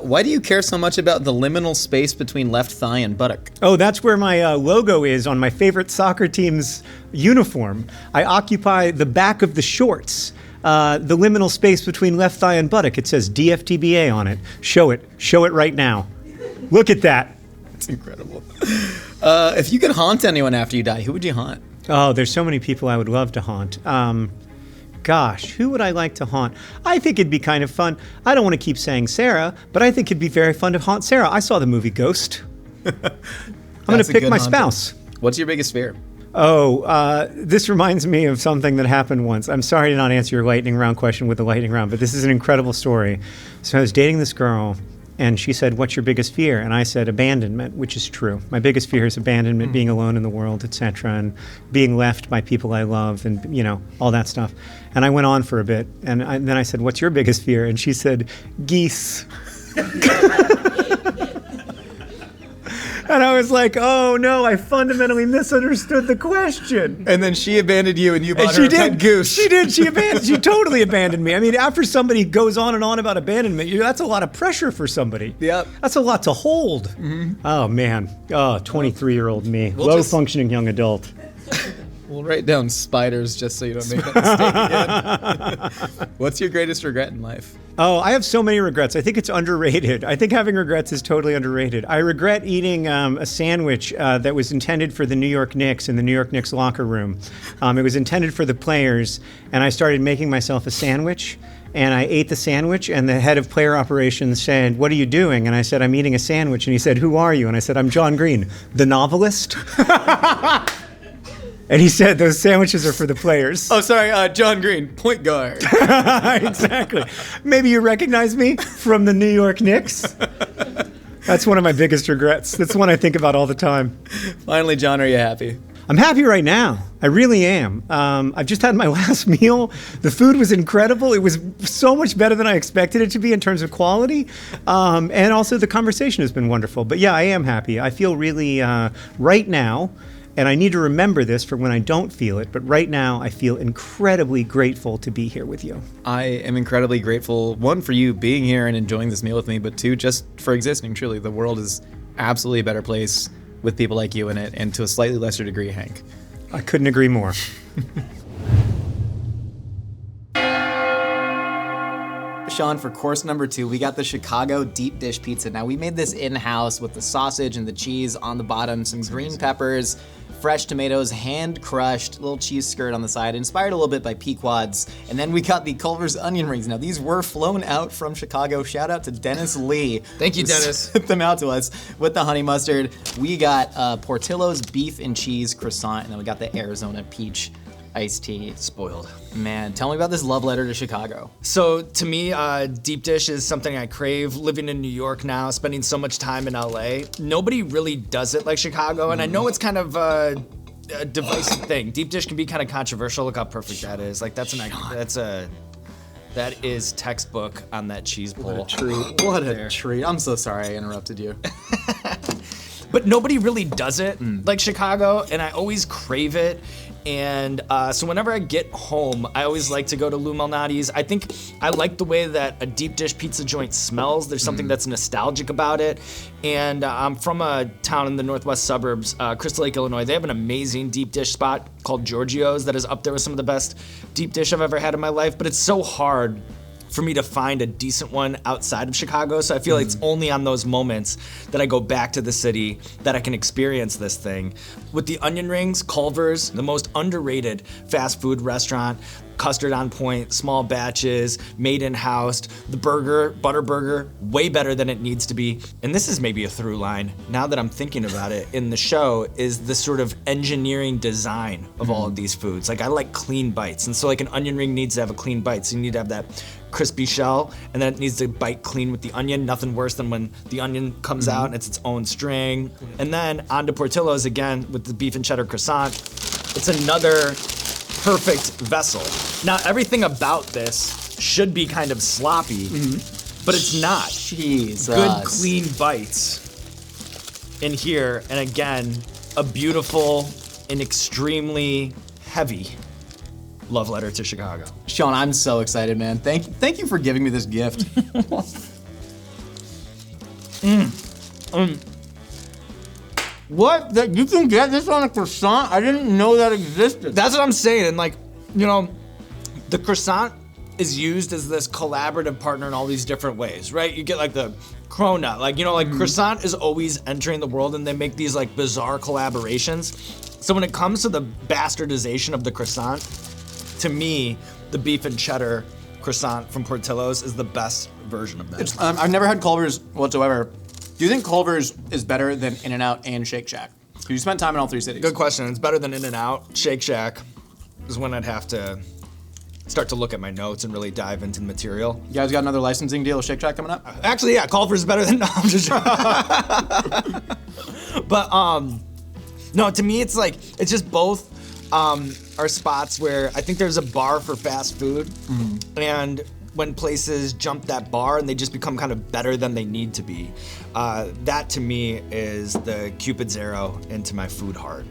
Why do you care so much about the liminal space between left thigh and buttock? Oh, that's where my logo is on my favorite soccer team's uniform. I occupy the back of the shorts, the liminal space between left thigh and buttock. It says DFTBA on it. Show it right now. Look at that. It's incredible. If you could haunt anyone after you die, who would you haunt? Oh, there's so many people I would love to haunt. Gosh, who would I like to haunt? I think it'd be kind of fun. I don't want to keep saying Sarah, but I think it'd be very fun to haunt Sarah. I saw the movie Ghost. I'm going to pick my spouse. What's your biggest fear? Oh, this reminds me of something that happened once. I'm sorry to not answer your lightning round question with a lightning round, but this is an incredible story. So I was dating this girl, and she said, "What's your biggest fear?" And I said, "Abandonment," which is true. My biggest fear is abandonment, being alone in the world, etc., and being left by people I love, and all that stuff. And I went on for a bit, and then I said, "What's your biggest fear?" And she said, "Geese." And I was like, "Oh no, I fundamentally misunderstood the question." And then she abandoned you, and you bought And her a pet goose. She did. She totally abandoned me. I mean, after somebody goes on and on about abandonment, that's a lot of pressure for somebody. Yep. That's a lot to hold. Mm-hmm. Oh man. Oh, 23-year-old me, We'll low-functioning young adult. We'll write down spiders just so you don't make that mistake again. What's your greatest regret in life? Oh, I have so many regrets. I think it's underrated. I think having regrets is totally underrated. I regret eating a sandwich that was intended for the New York Knicks in the New York Knicks locker room. It was intended for the players, and I started making myself a sandwich. And I ate the sandwich, and the head of player operations said, "What are you doing?" And I said, "I'm eating a sandwich." And he said, "Who are you?" And I said, "I'm John Green, the novelist." And he said, "Those sandwiches are for the players." Oh, sorry, John Green, point guard. Exactly. Maybe you recognize me from the New York Knicks. That's one of my biggest regrets. That's one I think about all the time. Finally, John, are you happy? I'm happy right now. I really am. I've just had my last meal. The food was incredible. It was so much better than I expected it to be in terms of quality. And also the conversation has been wonderful. But yeah, I am happy. I feel really, right now, and I need to remember this for when I don't feel it, but right now I feel incredibly grateful to be here with you. I am incredibly grateful, one, for you being here and enjoying this meal with me, but two, just for existing. Truly, the world is absolutely a better place with people like you in it, and to a slightly lesser degree, Hank. I couldn't agree more. Sean, for course number 2, we got the Chicago deep dish pizza. Now, we made this in-house with the sausage and the cheese on the bottom, some green peppers, fresh tomatoes, hand-crushed, little cheese skirt on the side, inspired a little bit by Pequod's. And then we got the Culver's onion rings. Now, these were flown out from Chicago. Shout out to Dennis Lee. Thank you, who Dennis. sent them out to us with the honey mustard. We got Portillo's beef and cheese croissant, and then we got the Arizona peach iced tea. Spoiled. Man, tell me about this love letter to Chicago. So to me, deep dish is something I crave. Living in New York now, spending so much time in LA, nobody really does it like Chicago. And I know it's kind of a divisive thing. Deep dish can be kind of controversial. Look how perfect that is. Like that is textbook on that cheese bowl. What a treat. I'm so sorry I interrupted you. But nobody really does it like Chicago, and I always crave it. And so whenever I get home, I always like to go to Lou Malnati's. I think I like the way that a deep dish pizza joint smells. There's something that's nostalgic about it. And I'm from a town in the northwest suburbs, Crystal Lake, Illinois. They have an amazing deep dish spot called Giorgio's that is up there with some of the best deep dish I've ever had in my life. But it's so hard for me to find a decent one outside of Chicago. So I feel like it's only on those moments that I go back to the city that I can experience this thing. With the onion rings, Culver's, the most underrated fast food restaurant. Custard on point, small batches, made in-house. The burger, butter burger, way better than it needs to be. And this is maybe a through line, now that I'm thinking about it, in the show, is the sort of engineering design of all of these foods. Like, I like clean bites. And so like an onion ring needs to have a clean bite. So you need to have that crispy shell, and then it needs to bite clean with the onion. Nothing worse than when the onion comes out and it's its own string. And then on to Portillo's again with the beef and cheddar croissant. It's another perfect vessel. Now, everything about this should be kind of sloppy, but it's not. Jesus. Good, clean bites in here, and again, a beautiful and extremely heavy love letter to Chicago. Sean, I'm so excited, man. Thank you for giving me this gift. What? That you can get this on a croissant? I didn't know that existed. That's what I'm saying, and like, you know, the croissant is used as this collaborative partner in all these different ways, right? You get like the cronut, like, you know, like croissant is always entering the world, and they make these like bizarre collaborations. So when it comes to the bastardization of the croissant, to me, the beef and cheddar croissant from Portillo's is the best version of that. I've never had Culver's whatsoever. Do you think Culver's is better than In-N-Out and Shake Shack? You spent time in all three cities. Good question. It's better than In-N-Out. Shake Shack is when I'd have to start to look at my notes and really dive into the material. You guys got another licensing deal with Shake Shack coming up? Actually, yeah, Culver's is better than no, I'm just But no, to me it's like it's just both are spots where I think there's a bar for fast food, and when places jump that bar and they just become kind of better than they need to be, that to me is the Cupid's arrow into my food heart.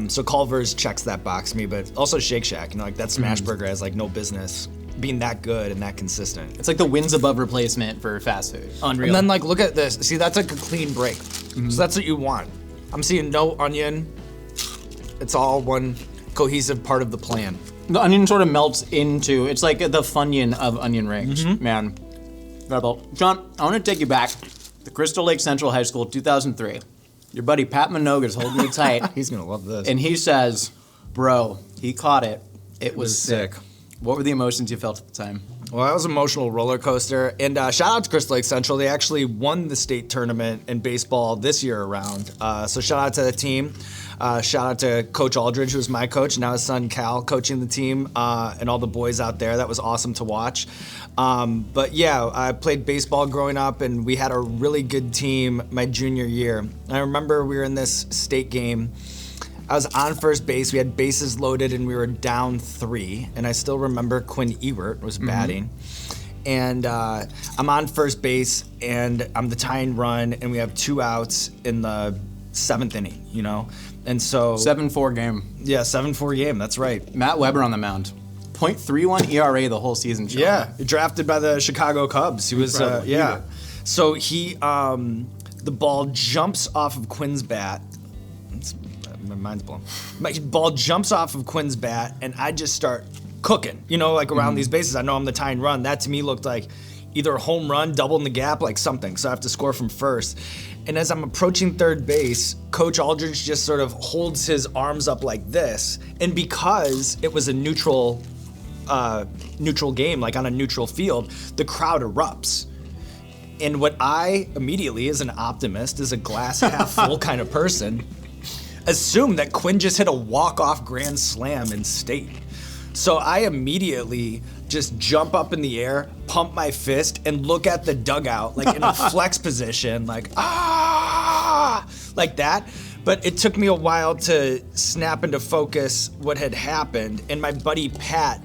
So Culver's checks that box for me, but also Shake Shack, you know, like that smash burger has like no business being that good and that consistent. It's like the wins above replacement for fast food. Unreal. And then like, look at this. See, that's like a clean break. So that's what you want. I'm seeing no onion. It's all one cohesive part of the plan. The onion sort of melts into, it's like the Funyun of onion rings, man. Incredible. John, I want to take you back to Crystal Lake Central High School, 2003. Your buddy Pat Minogue is holding you tight. He's gonna love this. And he says, bro, he caught it. It was sick. What were the emotions you felt at the time? Well, that was an emotional roller coaster. And shout out to Crystal Lake Central. They actually won the state tournament in baseball this year around. So shout out to the team. Shout out to Coach Aldridge, who was my coach, and now his son Cal coaching the team, and all the boys out there. That was awesome to watch. But yeah, I played baseball growing up, and we had a really good team my junior year. I remember we were in this state game. I was on first base. We had bases loaded, and we were down 3. And I still remember Quinn Ewert was batting. And I'm on first base, and I'm the tying run, and we have 2 outs in the 7th inning, you know? And so 7-4 game. Yeah, 7-4 game. That's right. Matt Weber on the mound. .31 ERA the whole season. Sean. Yeah, drafted by the Chicago Cubs. He was yeah. So he the ball jumps off of Quinn's bat. My mind's blown. My ball jumps off of Quinn's bat, and I just start cooking. You know, like around these bases. I know I'm the tying run. That to me looked like either a home run, double in the gap, like something. So I have to score from first. And as I'm approaching third base, Coach Aldridge just sort of holds his arms up like this. And because it was a neutral game, like on a neutral field, the crowd erupts. And what I immediately, as an optimist, as a glass half full kind of person, assume that Quinn just hit a walk-off grand slam in state. So I immediately just jump up in the air, pump my fist, and look at the dugout, like in a flex position, like, ah, like that. But it took me a while to snap into focus what had happened. And my buddy Pat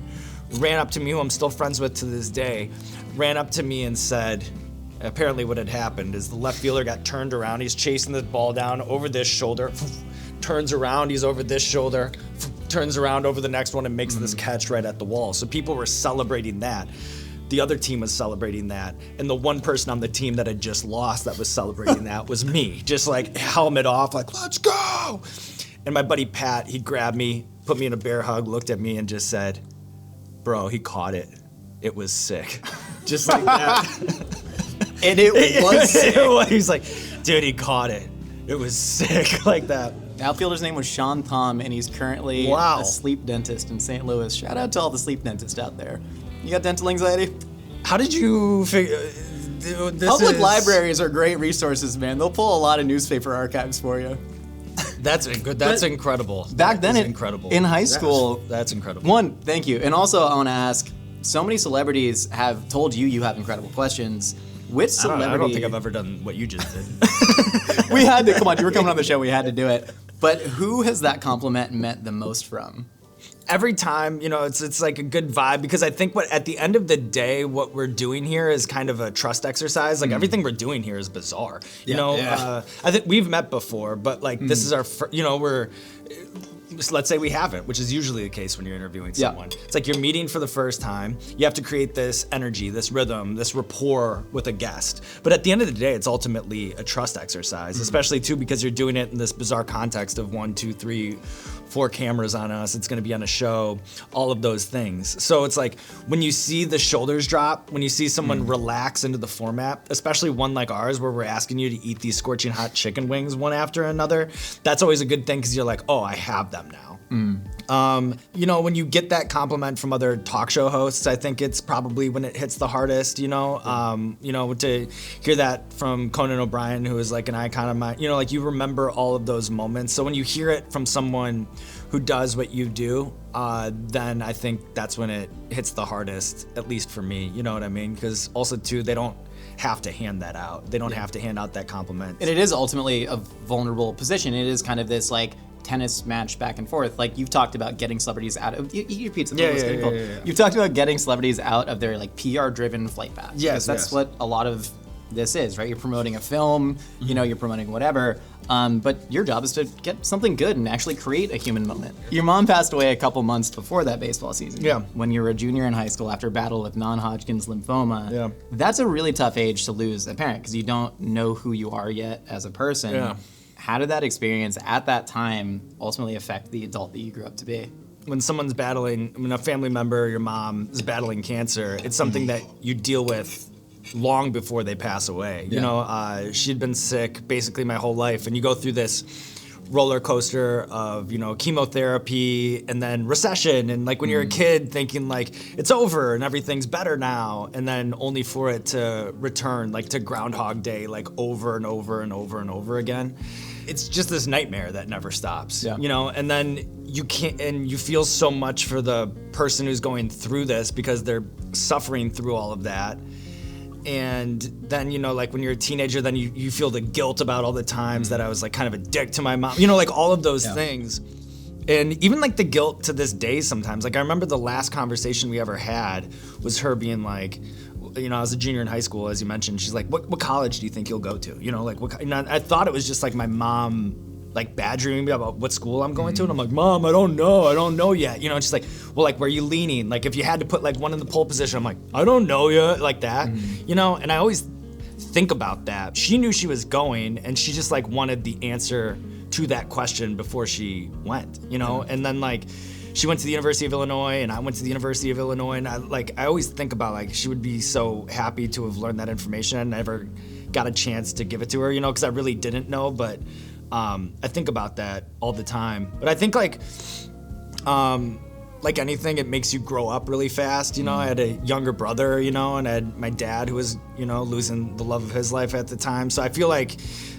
ran up to me, who I'm still friends with to this day, ran up to me and said, apparently what had happened is the left fielder got turned around. He's chasing the ball down over this shoulder, turns around, he's over this shoulder, turns around over the next one and makes this catch right at the wall. So people were celebrating that. The other team was celebrating that. And the one person on the team that had just lost that was celebrating that was me. Just like helmet off, like, let's go. And my buddy Pat, he grabbed me, put me in a bear hug, looked at me and just said, bro, he caught it. It was sick. just like that. And it was sick. He's like, dude, he caught it. It was sick like that. The outfielder's name was Sean Thom, and he's currently Wow. a sleep dentist in St. Louis. Shout out to all the sleep dentists out there. You got dental anxiety? How did you figure? Public libraries are great resources, man. They'll pull a lot of newspaper archives for you. That's good. That's incredible. Back then, incredible. in high school, That's incredible. One, thank you. And also, I want to ask, so many celebrities have told you have incredible questions. Which celebrity? I don't think I've ever done what you just did. We had to, come on, you were coming on the show, we had to do it. But who has that compliment meant the most from? Every time, it's like a good vibe, because I think at the end of the day, what we're doing here is kind of a trust exercise. Like everything we're doing here is bizarre. I think we've met before, but like this is our, let's say we haven't, which is usually the case when you're interviewing someone. It's like you're meeting for the first time. You have to create this energy, this rhythm, this rapport with a guest. But at the end of the day, it's ultimately a trust exercise, especially too because you're doing it in this bizarre context of 1, 2, 3, 4 cameras on us. It's going to be on a show, all of those things. So it's like when you see the shoulders drop, when you see someone relax into the format, especially one like ours where we're asking you to eat these scorching hot chicken wings one after another, that's always a good thing because you're like, oh, I have them now. When you get that compliment from other talk show hosts, I think it's probably when it hits the hardest, to hear that from Conan O'Brien, who is like an icon of mine, like you remember all of those moments. So when you hear it from someone who does what you do, then I think that's when it hits the hardest, at least for me, you know what I mean? Because also too, they don't have to hand that out. They don't have to hand out that compliment. And it is ultimately a vulnerable position. It is kind of this like tennis match back and forth. Like you've talked about getting celebrities out of eat your pizza. Yeah. You've talked about getting celebrities out of their like PR driven flight paths. Yes, that's what a lot of this is, right? You're promoting a film, you're promoting whatever. But your job is to get something good and actually create a human moment. Your mom passed away a couple months before that baseball season. Yeah. When you were a junior in high school after a battle with non-Hodgkin's lymphoma. Yeah. That's a really tough age to lose a parent because you don't know who you are yet as a person. Yeah. How did that experience at that time ultimately affect the adult that you grew up to be? When someone's battling, a family member, your mom is battling cancer, it's something that you deal with long before they pass away. She'd been sick basically my whole life, and you go through this roller coaster of, chemotherapy and then recession, and like when you're a kid thinking like it's over and everything's better now, and then only for it to return like to Groundhog Day, like over and over and over and over again. It's just this nightmare that never stops, and then you can't, and you feel so much for the person who's going through this because they're suffering through all of that. And then, like when you're a teenager, then you feel the guilt about all the times that I was like kind of a dick to my mom, like all of those things. And even like the guilt to this day sometimes. Like I remember the last conversation we ever had was her being like, I was a junior in high school, as you mentioned. She's like, what college do you think you'll go to? I thought it was just like my mom like badgering me about what school I'm going to, and I'm like, Mom, I don't know yet. And she's like, well, like, where are you leaning? Like, if you had to put like one in the pole position, I'm like, I don't know yet, like that, And I always think about that. She knew she was going, and she just like wanted the answer to that question before she went, And then like, she went to the University of Illinois, and I went to the University of Illinois, and I always think about like she would be so happy to have learned that information. I never got a chance to give it to her, because I really didn't know, but. I think about that all the time, but I think like anything, it makes you grow up really fast. I had a younger brother, and I had my dad who was, losing the love of his life at the time. So I feel like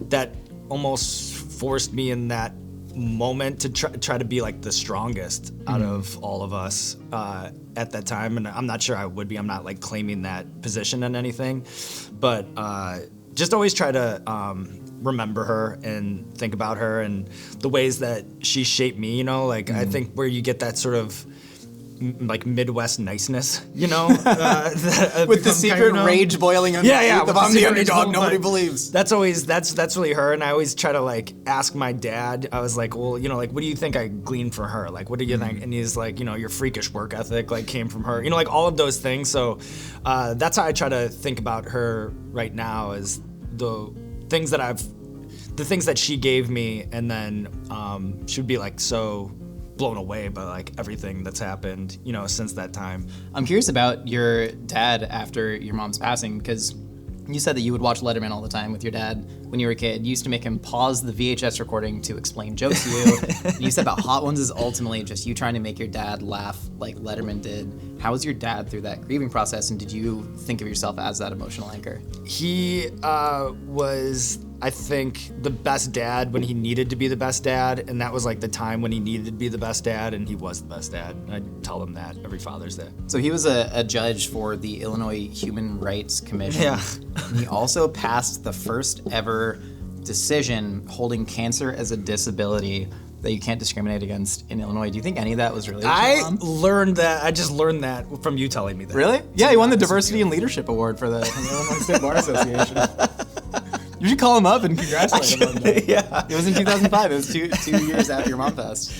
that almost forced me in that moment to try to be like the strongest out of all of us at that time. And I'm not sure I would be. I'm not like claiming that position in anything, but just always try to remember her and think about her and the ways that she shaped me, I think where you get that sort of like Midwest niceness, with the secret rage boiling under. I'm the underdog, nobody believes. That's really her, and I always try to like ask my dad. I was like, well, like, what do you think I gleaned from her? Like, what do you think? And he's like, your freakish work ethic like came from her, like all of those things. So that's how I try to think about her right now, is the things that she gave me, and then she would be like so blown away by like everything that's happened, you know, since that time. I'm curious about your dad after your mom's passing, because you said that you would watch Letterman all the time with your dad when you were a kid. You used to make him pause the VHS recording to explain jokes to you. And you said about Hot Ones is ultimately just you trying to make your dad laugh like Letterman did. How was your dad through that grieving process, and did you think of yourself as that emotional anchor? He was, I think, the best dad when he needed to be the best dad, and that was like the time when he needed to be the best dad, and he was the best dad. I tell him that every Father's Day. So he was a judge for the Illinois Human Rights Commission. Yeah. And he also passed the first ever decision holding cancer as a disability that you can't discriminate against in Illinois. Do you think any of that was related to your I mom? learned that. I just learned that from you telling me that. Really? Yeah, he won the Diversity and Leadership Award from the Illinois State Bar Association. You should call him up and congratulate him on that. Yeah. It was in 2005. It was two years after your mom passed.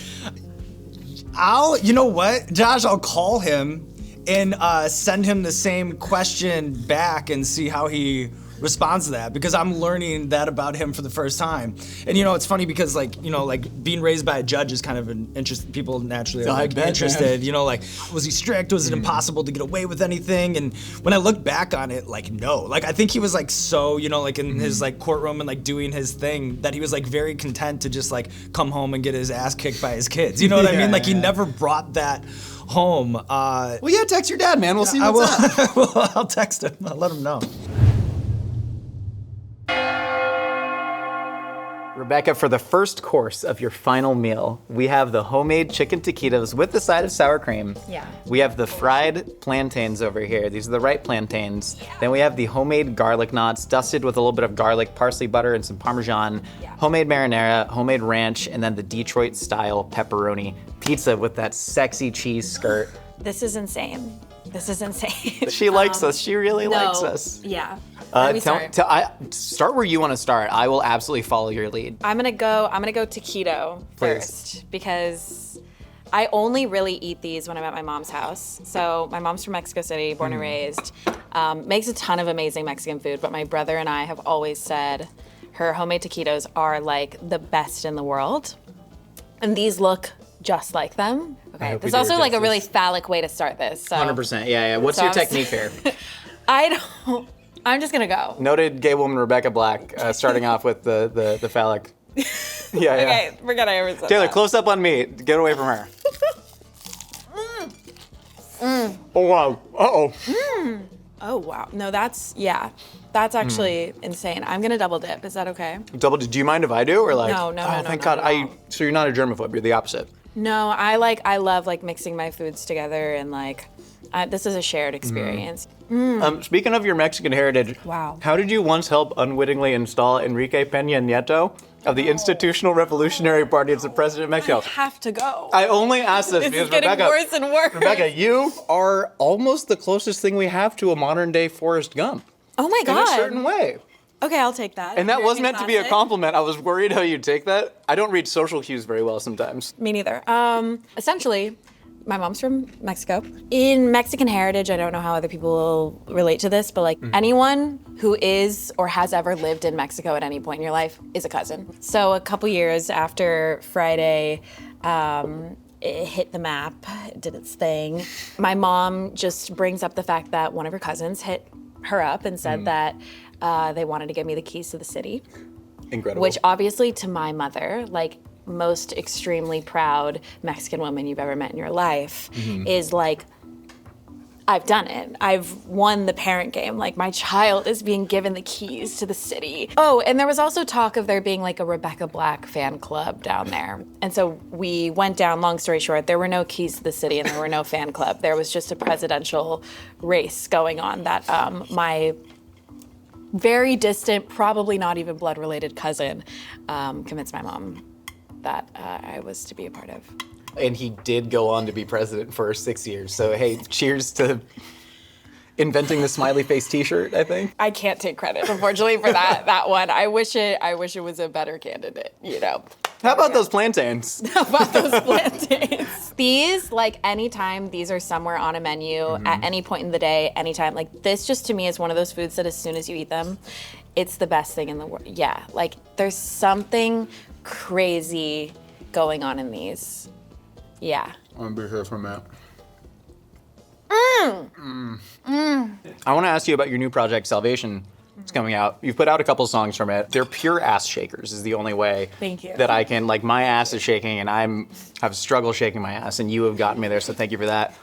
You know what, Josh? I'll call him and send him the same question back and see how he responds to that, because I'm learning that about him for the first time. And you know, it's funny because like, you know, like being raised by a judge is kind of an interest. People naturally are like interested. You know, like, was he strict? Was it impossible to get away with anything? And when I look back on it, like, no. Like, I think he was like so, you know, like in his like courtroom and like doing his thing, that he was like very content to just like come home and get his ass kicked by his kids. You know what I mean? Like, he never brought that home. Well, yeah, text your dad, man. We'll see what's up. Well, I'll text him. I'll let him know. Rebecca, for the first course of your final meal, we have the homemade chicken taquitos with the side of sour cream. Yeah. We have the fried plantains over here. These are the right plantains. Yeah. Then we have the homemade garlic knots, dusted with a little bit of garlic, parsley butter, and some Parmesan. Yeah. Homemade marinara, homemade ranch, and then the Detroit-style pepperoni pizza with that sexy cheese skirt. This is insane. This is insane. She likes us. She really likes us. Yeah. Start where you want to start. I will absolutely follow your lead. I'm gonna go taquito first, because I only really eat these when I'm at my mom's house. So my mom's from Mexico City, born and raised. Makes a ton of amazing Mexican food, but my brother and I have always said her homemade taquitos are like the best in the world. And these look just like them. Okay, there's also like a really phallic way to start this. So. 100%, yeah. What's your technique here? I'm just gonna go. Noted gay woman Rebecca Black, starting off with the phallic. Yeah. Okay, forget I ever said Taylor, that. close up on me. Get away from her. Oh wow. Uh-oh. Oh wow. No, that's actually insane. I'm gonna double dip. Is that okay? Double dip. Do you mind if I do, or like? No, Oh, thank not God. at all. So you're not a germaphobe. You're the opposite. No, I love like mixing my foods together, and like this is a shared experience. Speaking of your Mexican heritage, Wow. How did you once help unwittingly install Enrique Peña Nieto of the Institutional Revolutionary Party as the president of Mexico? I have to go. I only asked this This because is getting Rebecca, worse and worse. Rebecca, you are almost the closest thing we have to a modern day Forrest Gump. Oh my In a God. certain way. Okay, I'll take that. And that was American meant to be a classic. compliment. I was worried how you'd take that. I don't read social cues very well sometimes. Me neither. Essentially, my mom's from Mexico. In Mexican heritage, I don't know how other people will relate to this, but like anyone who is or has ever lived in Mexico at any point in your life is a cousin. So a couple years after Friday, it hit the map, it did its thing. My mom just brings up the fact that one of her cousins hit her up and said that they wanted to give me the keys to the city. Incredible. Which obviously to my mother, like most extremely proud Mexican woman you've ever met in your life, is like, I've done it. I've won the parent game. Like, my child is being given the keys to the city. Oh, and there was also talk of there being like a Rebecca Black fan club down there. And so we went down, long story short, there were no keys to the city and there were no fan club. There was just a presidential race going on that my very distant, probably not even blood-related cousin convinced my mom that I was to be a part of. And he did go on to be president for 6 years. So hey, cheers to inventing the smiley face T-shirt, I think. I can't take credit, unfortunately, for that one. I wish it was a better candidate, you know. How about those plantains? How about those plantains? These, like, anytime these are somewhere on a menu, at any point in the day, anytime, like, this just to me is one of those foods that as soon as you eat them, it's the best thing in the world. Yeah, like, there's something crazy going on in these. Yeah. I'm gonna be here for a minute. I want to ask you about your new project, Salvation. It's coming out. You've put out a couple songs from it. They're pure ass shakers is the only way Thank you. that I can, like, my ass is shaking and have struggled shaking my ass, and you have gotten me there, so thank you for that.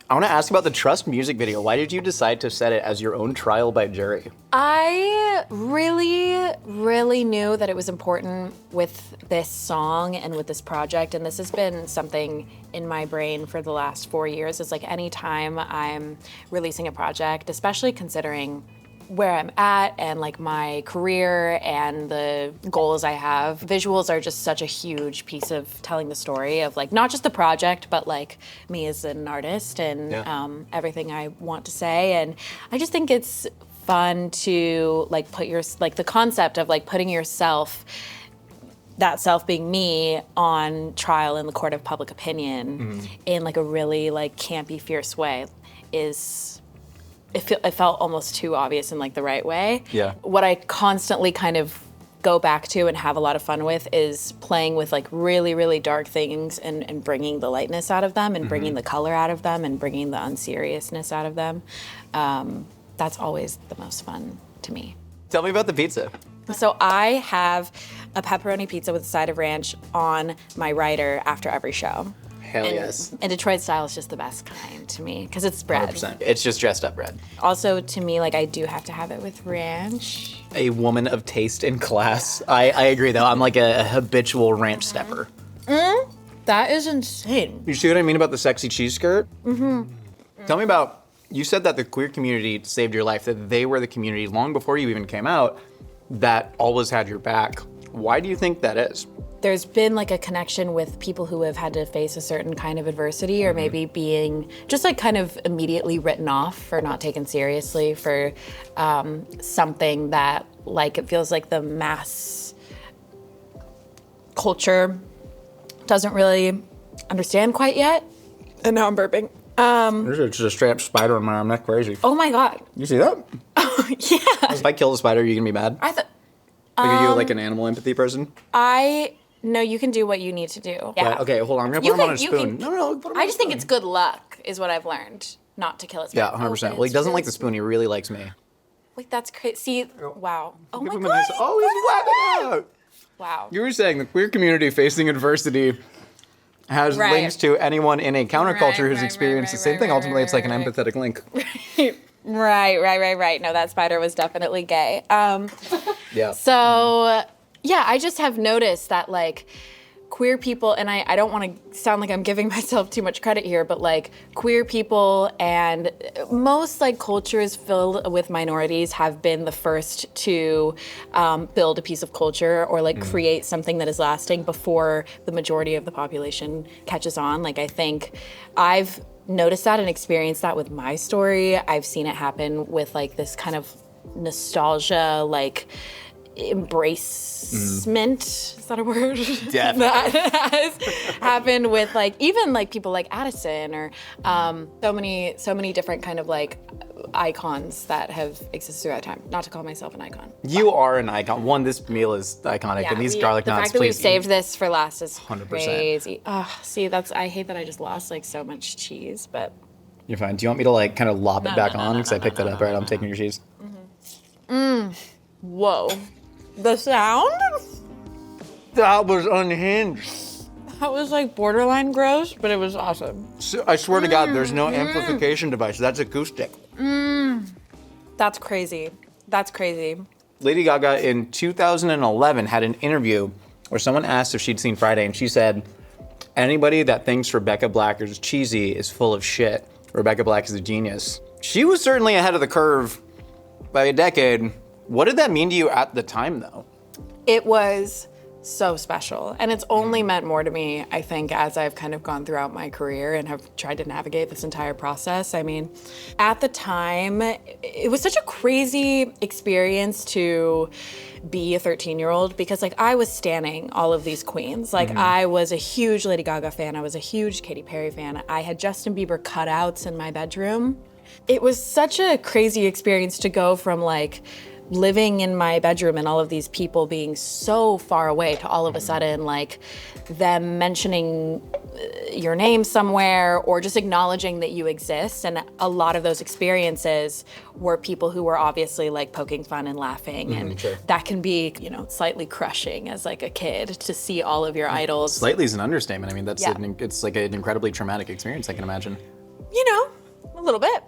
I want to ask about the Trust music video. Why did you decide to set it as your own trial by jury? I really knew that it was important with this song and with this project, and this has been something in my brain for the last 4 years. It's like anytime I'm releasing a project, especially considering where I'm at and like my career and the goals I have, visuals are just such a huge piece of telling the story of like not just the project, but like me as an artist and everything I want to say. And I just think it's fun to like put the concept of like putting yourself, that self being me, on trial in the court of public opinion in like a really like campy, fierce way it felt almost too obvious in like the right way. Yeah. What I constantly kind of go back to and have a lot of fun with is playing with like really, really dark things and bringing the lightness out of them and bringing the color out of them and bringing the unseriousness out of them. That's always the most fun to me. Tell me about the pizza. So I have a pepperoni pizza with a side of ranch on my rider after every show. Hell yes. And Detroit style is just the best kind to me because it's bread. 100%. It's just dressed up bread. Also, to me, like I do have to have it with ranch. A woman of taste and class. I agree, though. I'm like a habitual ranch stepper. That is insane. You see what I mean about the sexy cheese skirt? Tell me about, you said that the queer community saved your life, that they were the community long before you even came out that always had your back. Why do you think that is? There's been like a connection with people who have had to face a certain kind of adversity or maybe being just like kind of immediately written off for not taken seriously for something that like it feels like the mass culture doesn't really understand quite yet. And now I'm burping. There's just a straight up spider on my arm. That's crazy. Oh my God. You see that? Yeah. If I kill the spider, are you gonna be mad? I thought, Like, are you like an animal empathy person? no, you can do what you need to do. Yeah. Right, okay, hold on. I'm gonna You put him on a can- you spoon. can- No, put him on I a just think spoon. it's good luck is what I've learned. Not to kill it. Yeah, 100%. Well, he doesn't like the spoon. He really likes me. Like that's crazy. See, wow. Oh my Give him God. a nice- oh, he's whacking out. Wow. You were saying the queer community facing adversity has Right. links to anyone in a counterculture who's right, experienced right, the same right, thing. right, Ultimately, it's like an right. empathetic link. Right. No, that spider was definitely gay. Yeah. So, yeah, I just have noticed that, like, queer people, and I don't want to sound like I'm giving myself too much credit here, but, like, queer people and most, like, cultures filled with minorities have been the first to build a piece of culture or, like, create something that is lasting before the majority of the population catches on. Like, I think I've noticed that and experienced that with my story. I've seen it happen with, like, this kind of nostalgia, like, embracement, is that a word? Definitely. That has happened with like even like people like Addison or so many different kind of like icons that have existed throughout time. Not to call myself an icon. You are an icon. One, this meal is iconic, and these garlic the knots, fact that we've please saved eat. this for last is 100%. crazy. See, I hate that I just lost like so much cheese, but You're fine. Do you want me to like kind of lop it back on? Because I picked it up. All right, I'm taking your cheese. whoa. The sound? That was unhinged. That was like borderline gross, but it was awesome. So, I swear to God, there's no amplification device. That's acoustic. That's crazy. That's crazy. Lady Gaga in 2011 had an interview where someone asked if she'd seen Friday, and she said, anybody that thinks Rebecca Black is cheesy is full of shit. Rebecca Black is a genius. She was certainly ahead of the curve by a decade. What did that mean to you at the time, though? It was so special. And it's only meant more to me, I think, as I've kind of gone throughout my career and have tried to navigate this entire process. I mean, at the time, it was such a crazy experience to be a 13-year-old because like I was standing all of these queens. Like I was a huge Lady Gaga fan. I was a huge Katy Perry fan. I had Justin Bieber cutouts in my bedroom. It was such a crazy experience to go from like living in my bedroom and all of these people being so far away to all of a sudden, like, them mentioning your name somewhere or just acknowledging that you exist. And a lot of those experiences were people who were obviously like poking fun and laughing. And that can be, you know, slightly crushing as like a kid to see all of your idols. Slightly is an understatement. I mean, that's Yeah. it's like an incredibly traumatic experience, I can imagine. You know, a little bit.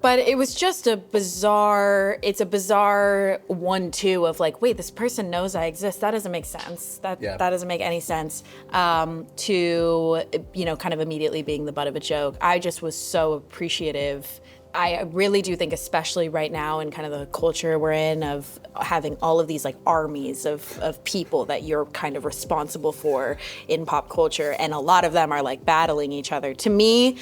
But it was just it's a bizarre 1-2 of like, wait, this person knows I exist. That doesn't make sense. That doesn't make any sense. To, you know, kind of immediately being the butt of a joke. I just was so appreciative. I really do think, especially right now in kind of the culture we're in, of having all of these like armies of people that you're kind of responsible for in pop culture, and a lot of them are like battling each other. To me,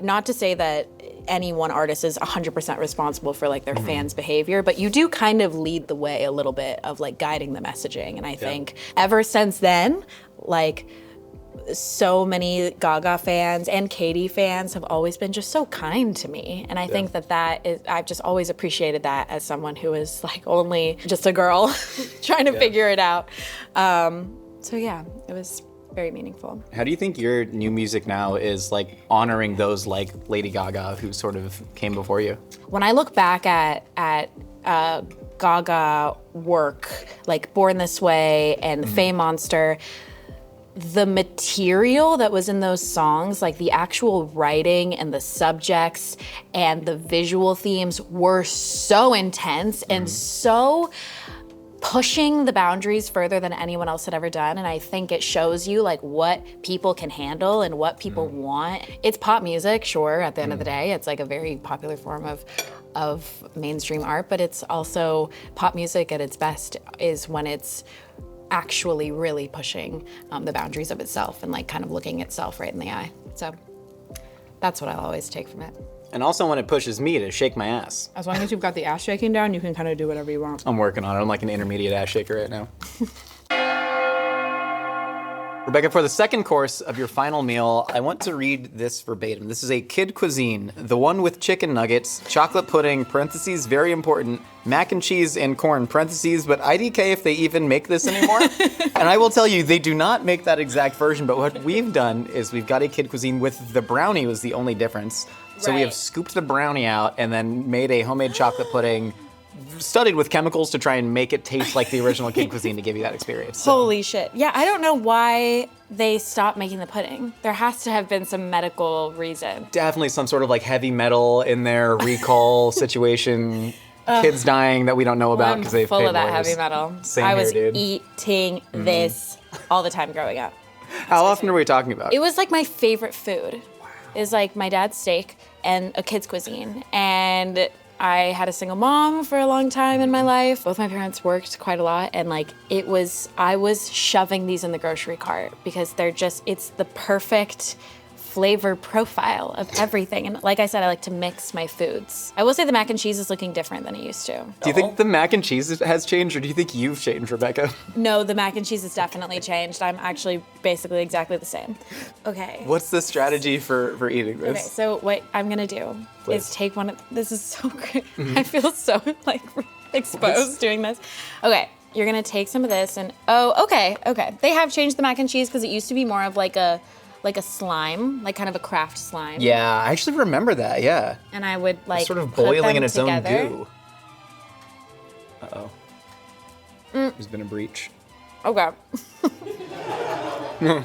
not to say that any one artist is 100% responsible for like their fans' behavior, but you do kind of lead the way a little bit of like guiding the messaging. And I think ever since then, like, so many Gaga fans and Katy fans have always been just so kind to me. And I think that is, I've just always appreciated that as someone who is like only just a girl trying to figure it out. So yeah, it was very meaningful. How do you think your new music now is like honoring those like Lady Gaga who sort of came before you? When I look back at Gaga work, like Born This Way and Fame Monster, the material that was in those songs, like the actual writing and the subjects and the visual themes were so intense and so pushing the boundaries further than anyone else had ever done. And I think it shows you like what people can handle and what people want. It's pop music, sure, at the end of the day. It's like a very popular form of mainstream art, but it's also pop music at its best is when it's actually really pushing the boundaries of itself and like kind of looking itself right in the eye. So that's what I'll always take from it. And also when it pushes me to shake my ass. As long as you've got the ass shaking down, you can kind of do whatever you want. I'm working on it. I'm like an intermediate ass shaker right now. Rebecca, for the second course of your final meal, I want to read this verbatim. This is a kid cuisine, the one with chicken nuggets, chocolate pudding, parentheses, very important, mac and cheese and corn, parentheses, but IDK if they even make this anymore. And I will tell you, they do not make that exact version, but what we've done is we've got a kid cuisine with the brownie was the only difference. So we have Right. scooped the brownie out and then made a homemade chocolate pudding studied with chemicals to try and make it taste like the original kid cuisine to give you that experience. So. Holy shit. Yeah, I don't know why they stopped making the pudding. There has to have been some medical reason. Definitely some sort of like heavy metal in their recall situation. Kids dying that we don't know about I'm because they've full paid of that lawyers. heavy metal. Same I here, was dude. eating this all the time growing up. How often are we talking about? It was like my favorite food. Is like my dad's steak and a kid's cuisine. And I had a single mom for a long time in my life. Both my parents worked quite a lot, and like I was shoving these in the grocery cart because it's the perfect flavor profile of everything. And like I said, I like to mix my foods. I will say the mac and cheese is looking different than it used to. Do you think the mac and cheese has changed, or do you think you've changed, Rebecca? No, the mac and cheese has definitely changed. I'm actually basically exactly the same. Okay. What's the strategy for eating this? Okay, so what I'm gonna do Please. is take one of, this is so great. I feel so like exposed doing this. Okay, you're gonna take some of this and, okay. They have changed the mac and cheese because it used to be more of like a slime, like kind of a craft slime. Yeah, I actually remember that, yeah. And I would like Sort of put boiling them in its together. own goo. Uh-oh. There's been a breach. Okay. The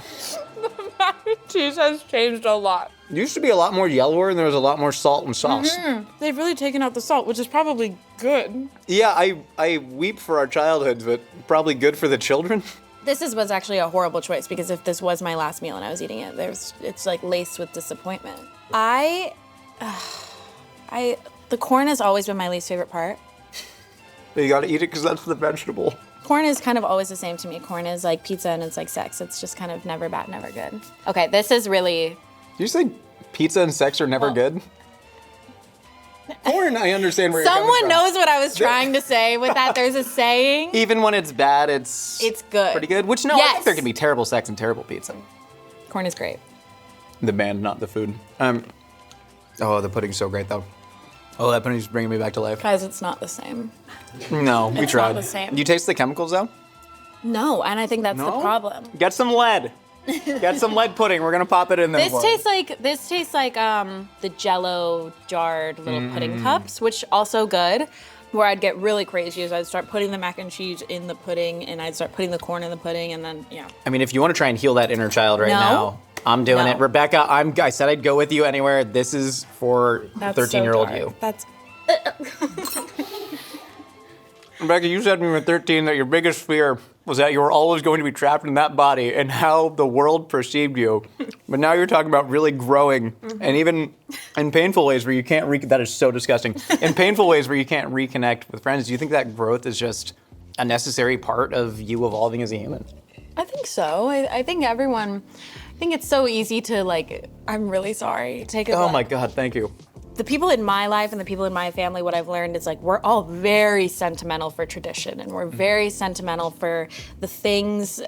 mac and cheese has changed a lot. It used to be a lot more yellower and there was a lot more salt and sauce. They've really taken out the salt, which is probably good. Yeah, I weep for our childhoods, but probably good for the children. This was actually a horrible choice because if this was my last meal and I was eating it, it's like laced with disappointment. The corn has always been my least favorite part. But you gotta eat it because that's the vegetable. Corn is kind of always the same to me. Corn is like pizza and it's like sex. It's just kind of never bad, never good. Okay, this is really... Did you say pizza and sex are never Well- good? Corn, I understand where you're coming Someone from. knows what I was trying to say with that. There's a saying. Even when it's bad, it's good. pretty good. Which, no, I Yes. think there can be terrible sex and terrible pizza. Corn is great. The band, not the food. Oh, the pudding's so great, though. Oh, that penny's bringing me back to life. Guys, it's not the same. No, we It's tried. not the same. You taste the chemicals though? No, and I think that's the problem. Get some lead. Get some lead pudding. We're gonna pop it in there. This tastes like the Jello jarred little pudding cups, which also good. Where I'd get really crazy is I'd start putting the mac and cheese in the pudding, and I'd start putting the corn in the pudding, and then I mean, if you want to try and heal that inner child right No. now, I'm doing No. it. Rebecca, I said I'd go with you anywhere. This is for That's 13-year-old so dark. you. That's Rebecca, you said when you were 13 that your biggest fear was that you were always going to be trapped in that body and how the world perceived you. But now you're talking about really growing, and even in painful ways where you can't that is so disgusting. In painful ways where you can't reconnect with friends. Do you think that growth is just a necessary part of you evolving as a human? I think so. I think everyone. I think it's so easy to like. I'm really sorry. Take it. Oh back. my God, thank you. The people in my life and the people in my family, what I've learned is like we're all very sentimental for tradition, and we're very sentimental for the things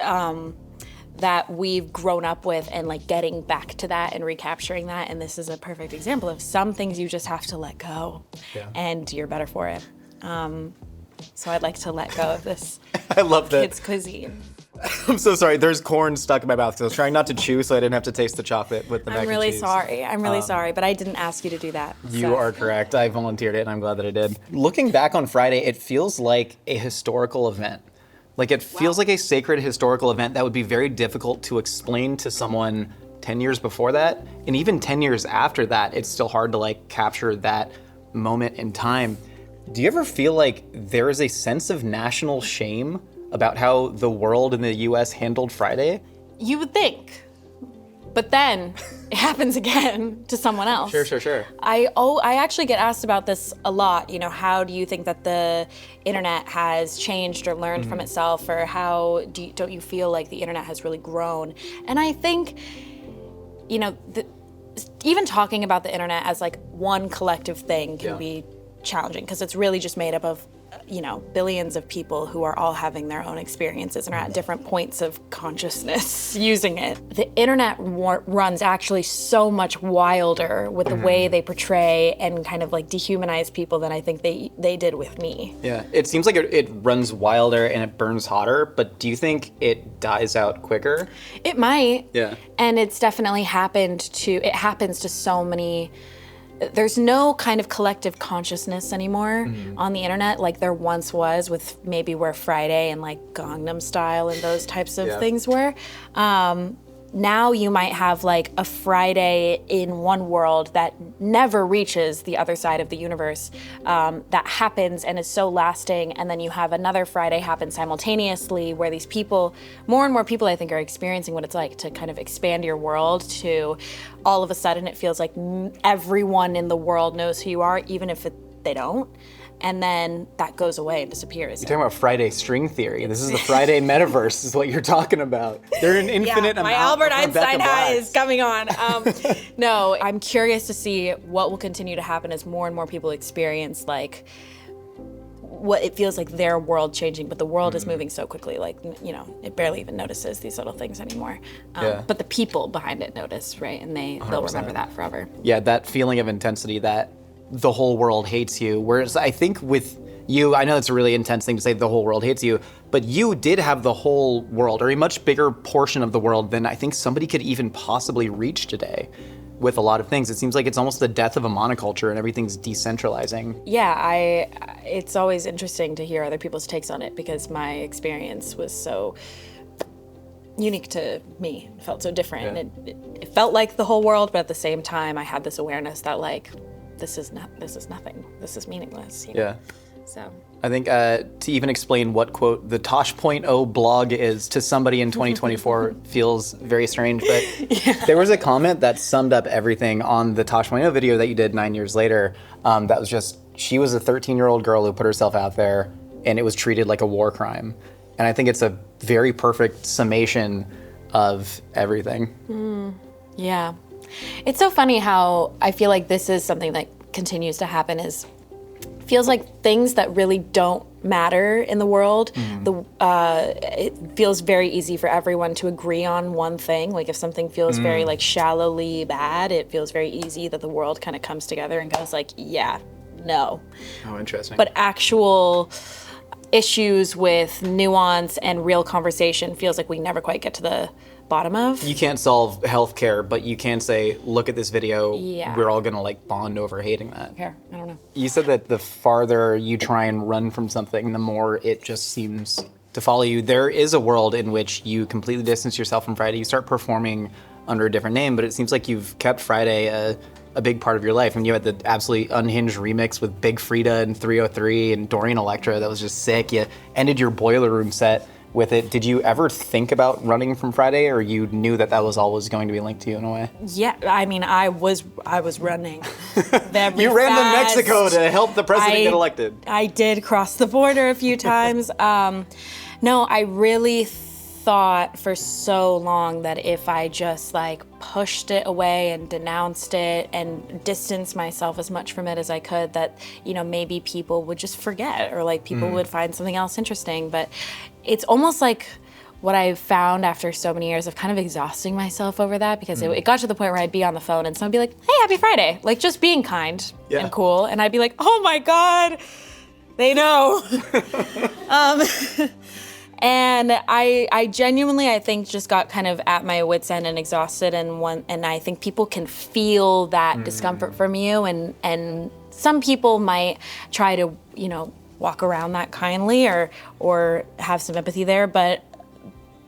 that we've grown up with, and like getting back to that and recapturing that. And this is a perfect example of some things you just have to let go, and you're better for it. So I'd like to let go of this I love that. kids' cuisine. I'm so sorry. There's corn stuck in my mouth, so I was trying not to chew so I didn't have to taste the chocolate with the mac I'm and really cheese. sorry. I'm really sorry, but I didn't ask you to do that. You so. are correct. I volunteered it, and I'm glad that I did. Looking back on Friday, it feels like a historical event. Like it feels like a sacred historical event that would be very difficult to explain to someone 10 years before that, and even 10 years after that, it's still hard to like capture that moment in time. Do you ever feel like there is a sense of national shame about how the world and the US handled Friday? You would think, but then it happens again to someone else. Sure. I actually get asked about this a lot. You know, how do you think that the internet has changed or learned from itself, or how don't you feel like the internet has really grown? And I think, you know, even talking about the internet as like one collective thing can be challenging, because it's really just made up of billions of people who are all having their own experiences and are at different points of consciousness using it. The internet runs actually so much wilder with the way they portray and kind of like dehumanize people than I think they did with me. Yeah, it seems like it runs wilder and it burns hotter, but do you think it dies out quicker? It might. Yeah. And it's definitely happens to so many. There's no kind of collective consciousness anymore on the internet like there once was with maybe where Friday and like Gangnam Style and those types of things were. Now you might have like a Friday in one world that never reaches the other side of the universe, that happens and is so lasting, and then you have another Friday happen simultaneously where these people, more and more people I think are experiencing what it's like to kind of expand your world to all of a sudden it feels like everyone in the world knows who you are, even if they don't. And then that goes away and disappears. You're talking about Friday string theory. This is the Friday metaverse is what you're talking about. They're an infinite amount my Albert of Einstein Rebecca high Blacks. is coming on. No, I'm curious to see what will continue to happen as more and more people experience like what it feels like their world changing, but the world is moving so quickly, like, it barely even notices these little things anymore. But the people behind it notice, right? And they'll remember that forever. Yeah, that feeling of intensity that the whole world hates you. Whereas I think with you, I know it's a really intense thing to say the whole world hates you, but you did have the whole world, or a much bigger portion of the world than I think somebody could even possibly reach today with a lot of things. It seems like it's almost the death of a monoculture and everything's decentralizing. Yeah, it's always interesting to hear other people's takes on it because my experience was so unique to me. It felt so different. Yeah. It felt like the whole world, but at the same time, I had this awareness that like, this is nothing. This is meaningless. Yeah. So. I think to even explain what, quote, the Tosh.0 blog is to somebody in 2024 feels very strange. But there was a comment that summed up everything on the Tosh.0 video that you did 9 years later. That was just, she was a 13-year-old girl who put herself out there and it was treated like a war crime. And I think it's a very perfect summation of everything. Yeah. It's so funny how I feel like this is something that continues to happen is feels like things that really don't matter in the world. It feels very easy for everyone to agree on one thing. Like if something feels very like shallowly bad, it feels very easy that the world kind of comes together and goes like, yeah, no. Oh, interesting. But actual issues with nuance and real conversation feels like we never quite get to the bottom of. you can't solve healthcare, but you can say, look at this video. Yeah. We're all gonna like bond over hating that. Here, I don't know. You said that the farther you try and run from something, the more it just seems to follow you. There is a world in which you completely distance yourself from Friday. You start performing under a different name, but it seems like you've kept Friday a big part of your life. And you had the absolutely unhinged remix with Big Frida and 303 and Dorian Electra that was just sick. You ended your Boiler Room set with it. Did you ever think about running from Friday, or you knew that that was always going to be linked to you in a way? Yeah, I mean, I was running. Very You ran to fast. Mexico to help the president get elected. I did cross the border a few times. No, I really thought for so long that if I just like pushed it away and denounced it and distanced myself as much from it as I could, that, you know, maybe people would just forget, or like people would find something else interesting. But it's almost like what I found after so many years of kind of exhausting myself over that, because it got to the point where I'd be on the phone and someone would be like, hey, happy Friday. Like just being kind and cool. And I'd be like, oh my God, they know. And I genuinely, I think, just got kind of at my wit's end and exhausted, and I think people can feel that discomfort from you, and some people might try to, you know, walk around that kindly or have some empathy there, but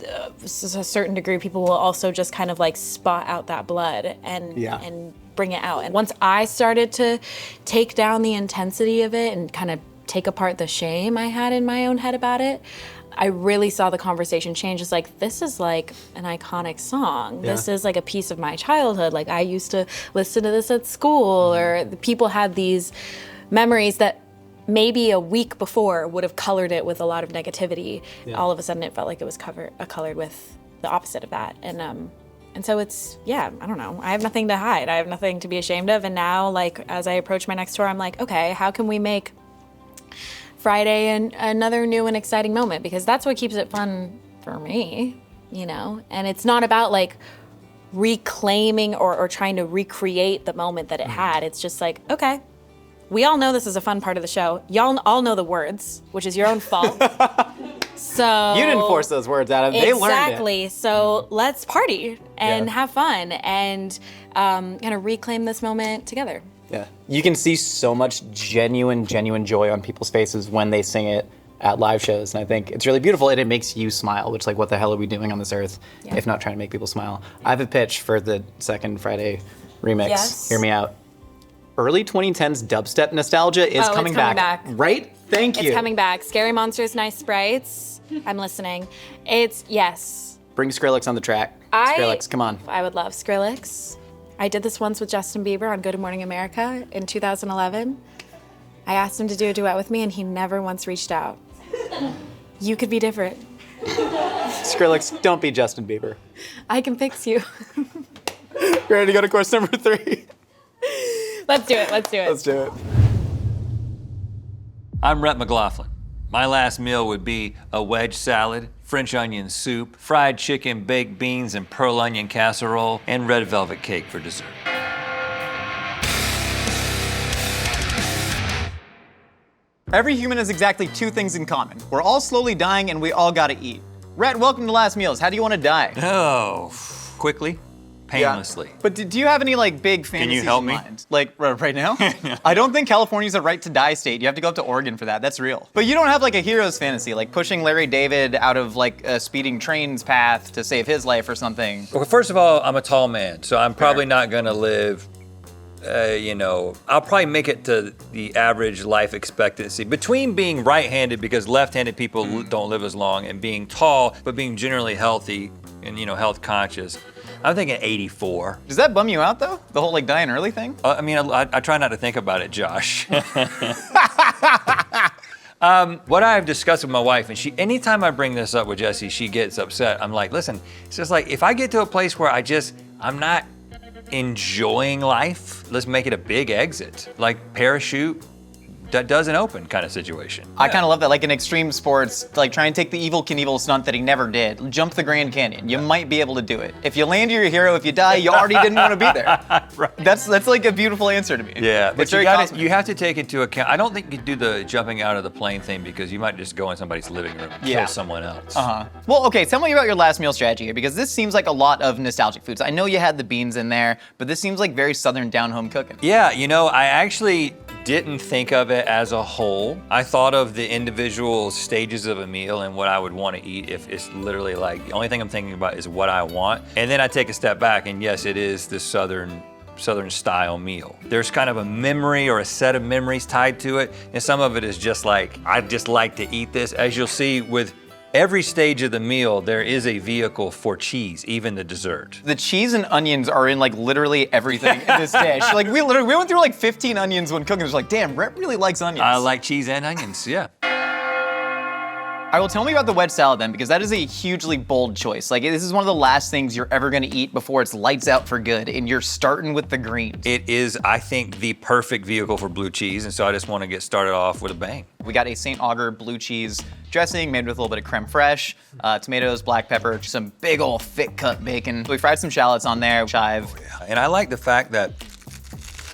to a certain degree, people will also just kind of like spot out that blood and bring it out. And once I started to take down the intensity of it and kind of take apart the shame I had in my own head about it, I really saw the conversation change. It's like, this is like an iconic song. This is like a piece of my childhood. Like I used to listen to this at school, or the people had these memories that maybe a week before would have colored it with a lot of negativity. All of a sudden it felt like it was colored with the opposite of that. And so it's, I don't know. I have nothing to hide. I have nothing to be ashamed of. And now, like, as I approach my next tour, I'm like, okay, how can we make Friday and another new and exciting moment? Because that's what keeps it fun for me, you know? And it's not about like reclaiming or trying to recreate the moment that it had. It's just like, okay, we all know this is a fun part of the show. Y'all all know the words, which is your own fault. So You didn't force those words out of them. They learned it. Exactly. So let's party and have fun and kind of reclaim this moment together. Yeah. You can see so much genuine joy on people's faces when they sing it at live shows. And I think it's really beautiful, and it makes you smile, which, like, what the hell are we doing on this earth if not trying to make people smile? I have a pitch for the second Friday remix. Yes. Hear me out. Early 2010s dubstep nostalgia is coming back. Right? Thank you. It's coming back. Scary Monsters, Nice Sprites. I'm listening. Yes. Bring Skrillex on the track. Skrillex, come on. I would love Skrillex. I did this once with Justin Bieber on Good Morning America in 2011. I asked him to do a duet with me, and he never once reached out. You could be different. Skrillex, don't be Justin Bieber. I can fix you. You ready to go to course number 3? Let's do it. Let's do it. I'm Rhett McLaughlin. My last meal would be a wedge salad, French onion soup, fried chicken, baked beans, and pearl onion casserole, and red velvet cake for dessert. Every human has exactly 2 things in common. We're all slowly dying, and we all gotta eat. Rhett, welcome to Last Meals. How do you want to die? Oh, quickly, painlessly. But do you have any like big fantasies help in me? mind? Like right now? I don't think California's a right to die state. You have to go up to Oregon for that. That's real. But you don't have like a hero's fantasy, like pushing Larry David out of like a speeding train's path to save his life or something. Well, first of all, I'm a tall man, so I'm probably not gonna live, I'll probably make it to the average life expectancy. Between being right-handed, because left-handed people don't live as long, and being tall, but being generally healthy and, health conscious, I'm thinking 84. Does that bum you out though? The whole like dying early thing? I try not to think about it, Josh. What I've discussed with my wife, and anytime I bring this up with Jessie, she gets upset. I'm like, listen, it's just like, if I get to a place where I'm not enjoying life, let's make it a big exit. Like parachute that doesn't open kind of situation. I kind of love that. Like in extreme sports, like try and take the Evil Knievel stunt that he never did. Jump the Grand Canyon. You might be able to do it. If you land, you're a hero. If you die, you already didn't want to be there. Right. That's like a beautiful answer to me. Yeah, It's but very cosmic. you have to take into account. I don't think you do the jumping out of the plane thing because you might just go in somebody's living room and Yeah. kill someone else. Well, okay, tell me about your last meal strategy here, because this seems like a lot of nostalgic foods. I know you had the beans in there, but this seems like very Southern down-home cooking. Yeah, I actually didn't think of it as a whole. I thought of the individual stages of a meal and what I would want to eat if it's literally like, the only thing I'm thinking about is what I want. And then I take a step back and yes, it is the Southern style meal. There's kind of a memory or a set of memories tied to it. And some of it is just like, I just like to eat this. As you'll see with every stage of the meal, there is a vehicle for cheese, even the dessert. The cheese and onions are in like literally everything in this dish. Like we went through like 15 onions when cooking. It's like, damn, Rhett really likes onions. I like cheese and onions, yeah. All right, well, tell me about the wedge salad then, because that is a hugely bold choice. Like, this is one of the last things you're ever gonna eat before it's lights out for good, and you're starting with the greens. It is, I think, the perfect vehicle for blue cheese, and so I just want to get started off with a bang. We got a St. Auger blue cheese dressing made with a little bit of creme fraiche, tomatoes, black pepper, some big old thick cut bacon. We fried some shallots on there, chive. And I like the fact that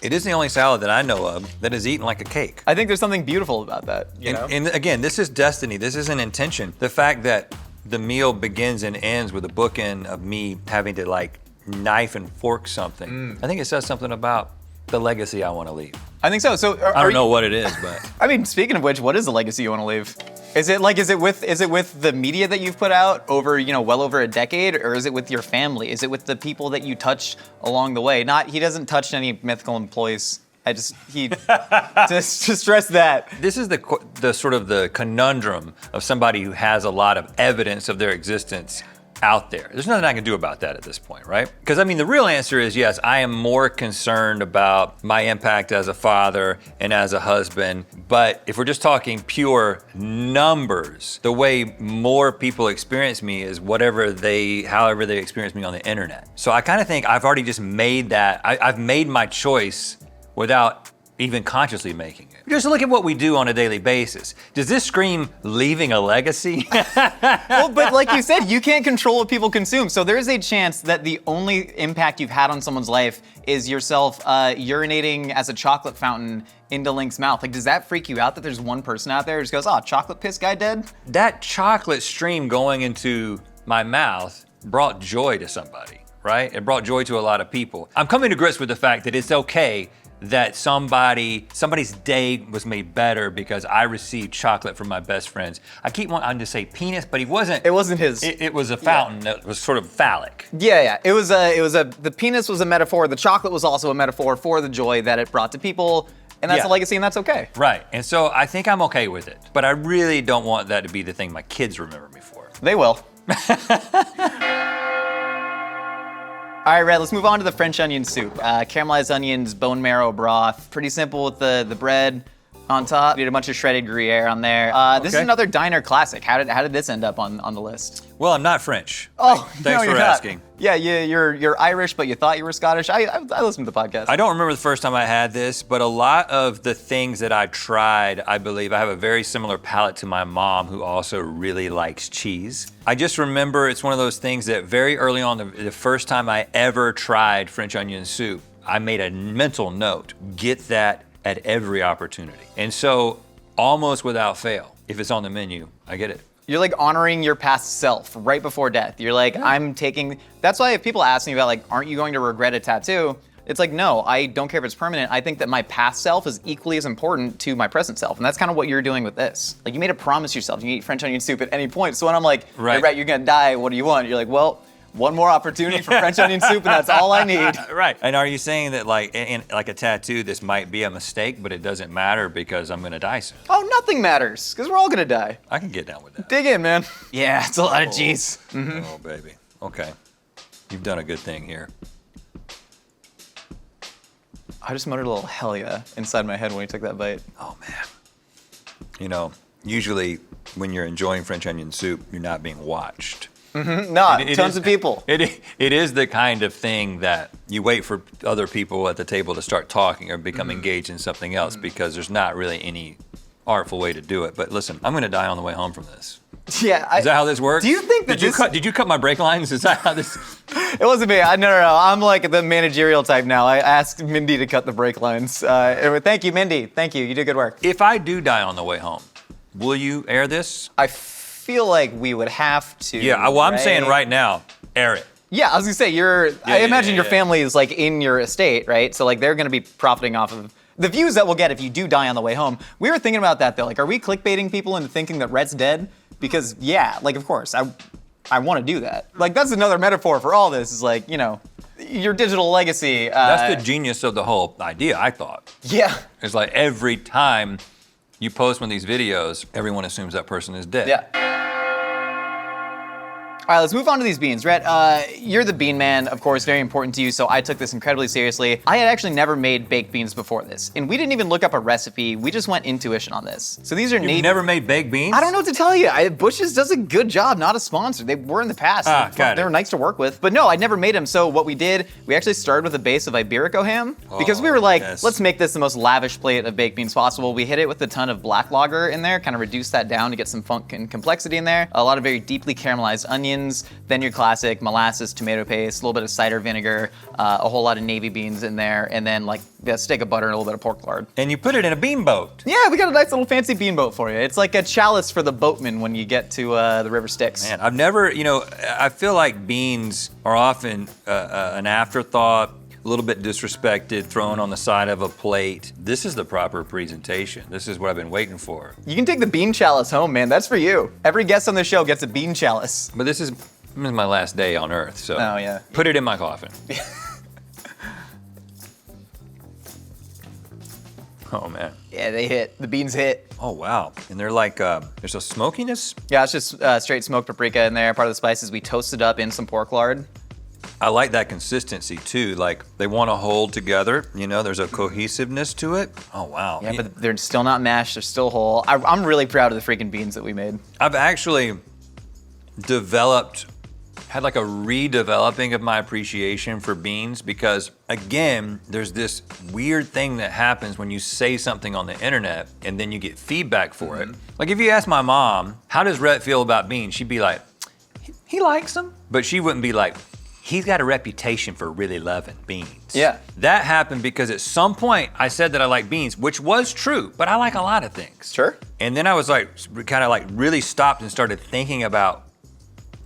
it is the only salad that I know of that is eaten like a cake. I think there's something beautiful about that. You know? And again, this is destiny. This isn't intention. The fact that the meal begins and ends with a bookend of me having to like knife and fork something. I think it says something about the legacy I want to leave. I think so. So I don't know what it is, but I mean, speaking of which, what is the legacy you want to leave? Is it with the media that you've put out over, well over a decade, or is it with your family? Is it with the people that you touched along the way? He doesn't touch any Mythical employees. Just to stress that. this is the sort of the conundrum of somebody who has a lot of evidence of their existence out there. There's nothing I can do about that at this point, right? Because I mean, the real answer is yes, I am more concerned about my impact as a father and as a husband. But if we're just talking pure numbers, the way more people experience me is however they experience me on the internet. So I kind of think I've already just made that, I've made my choice without even consciously making it. Just look at what we do on a daily basis. Does this scream leaving a legacy? Well, but like you said, you can't control what people consume. So there is a chance that the only impact you've had on someone's life is yourself urinating as a chocolate fountain into Link's mouth. Like, does that freak you out that there's one person out there who just goes, oh, chocolate piss guy dead? That chocolate stream going into my mouth brought joy to somebody, right? It brought joy to a lot of people. I'm coming to grips with the fact that it's okay that somebody's day was made better because I received chocolate from my best friends. I keep wanting to say penis, but he wasn't. It wasn't his. It was a fountain that was sort of phallic. Yeah. The penis was a metaphor. The chocolate was also a metaphor for the joy that it brought to people. And that's Yeah. a legacy, and that's okay. Right, and so I think I'm okay with it. But I really don't want that to be the thing my kids remember me for. They will. All right, Red, let's move on to the French onion soup. Caramelized onions, bone marrow broth. Pretty simple with the bread on top. You did a bunch of shredded Gruyere on there. This is Okay. another diner classic. How did this end up on the list? Well, I'm not French. Oh, Thanks no, for you're not. asking. Yeah, you're Irish, but you thought you were Scottish. I listened to the podcast. I don't remember the first time I had this, but a lot of the things that I tried, I believe I have a very similar palate to my mom, who also really likes cheese. I just remember it's one of those things that very early on, the first time I ever tried French onion soup, I made a mental note, get that at every opportunity. And so almost without fail, if it's on the menu, I get it. You're like honoring your past self right before death. You're like, that's why if people ask me about like, aren't you going to regret a tattoo? It's like, no, I don't care if it's permanent. I think that my past self is equally as important to my present self. And that's kind of what you're doing with this. Like, you made a promise yourself. You can eat French onion soup at any point. So when I'm like, Right. hey, Rhett, you're gonna die, what do you want? You're like, well, one more opportunity for French onion soup, and that's all I need. Right. And are you saying that like in like a tattoo, this might be a mistake, but it doesn't matter because I'm gonna die soon? Oh, nothing matters, because we're all gonna die. I can get down with that. Dig in, man. Yeah, it's a lot of cheese. Oh, baby. Okay. You've done a good thing here. I just muttered a little hell yeah inside my head when you took that bite. Oh, man. Usually when you're enjoying French onion soup, you're not being watched. No, It tons is- of people. It is the kind of thing that you wait for other people at the table to start talking or become engaged in something else because there's not really any artful way to do it. But listen, I'm going to die on the way home from this. Yeah. Is that how this works? Do you think that Did you cut my brake lines? Is that how this? It wasn't me. No. I'm like the managerial type now. I asked Mindy to cut the brake lines. Thank you, Mindy. Thank you. You did good work. If I do die on the way home, will you air this? I feel like we would have to. Yeah. Well, I'm saying right now, air it. Yeah, I was gonna say I imagine your yeah. family is like in your estate, right? So like they're gonna be profiting off of the views that we'll get if you do die on the way home. We were thinking about that though. Like, are we clickbaiting people into thinking that Rhett's dead? Because yeah, like of course I want to do that. Like that's another metaphor for all this. Is like your digital legacy. That's the genius of the whole idea, I thought. Yeah. It's like every time you post one of these videos, everyone assumes that person is dead. Yeah. All right, let's move on to these beans. Rhett, you're the bean man, of course, very important to you, so I took this incredibly seriously. I had actually never made baked beans before this, and we didn't even look up a recipe. We just went intuition on this. So these are You've never made baked beans? I don't know what to tell you. Bush's does a good job, not a sponsor. They were in the past. Got They were it. nice to work with. But no, I'd never made them. So what we did, we actually started with a base of Iberico ham because we were like, yes. let's make this the most lavish plate of baked beans possible. We hit it with a ton of black lager in there, kind of reduce that down to get some funk and complexity in there. A lot of very deeply caramelized onions, then your classic molasses, tomato paste, a little bit of cider vinegar, a whole lot of navy beans in there, and then like a stick of butter and a little bit of pork lard. And you put it in a bean boat. Yeah, we got a nice little fancy bean boat for you. It's like a chalice for the boatman when you get to the River Styx. Man, I've never, I feel like beans are often an afterthought, a little bit disrespected, thrown on the side of a plate. This is the proper presentation. This is what I've been waiting for. You can take the bean chalice home, man. That's for you. Every guest on the show gets a bean chalice. But this is my last day on Earth, so Oh, yeah. put it in my coffin. Oh, man. Yeah, they hit. The beans hit. Oh, wow. And they're like, there's a smokiness. Yeah, it's just straight smoked paprika in there. Part of the spices we toasted up in some pork lard. I like that consistency, too. Like, they want to hold together. There's a cohesiveness to it. Oh, wow. Yeah, but they're still not mashed. They're still whole. I'm really proud of the freaking beans that we made. I've actually had like a redeveloping of my appreciation for beans because, again, there's this weird thing that happens when you say something on the internet and then you get feedback for it. Like if you ask my mom, how does Rhett feel about beans? She'd be like, he likes them. But she wouldn't be like, he's got a reputation for really loving beans. Yeah. That happened because at some point I said that I like beans, which was true, but I like a lot of things. Sure. And then I was like, kind of like really stopped and started thinking about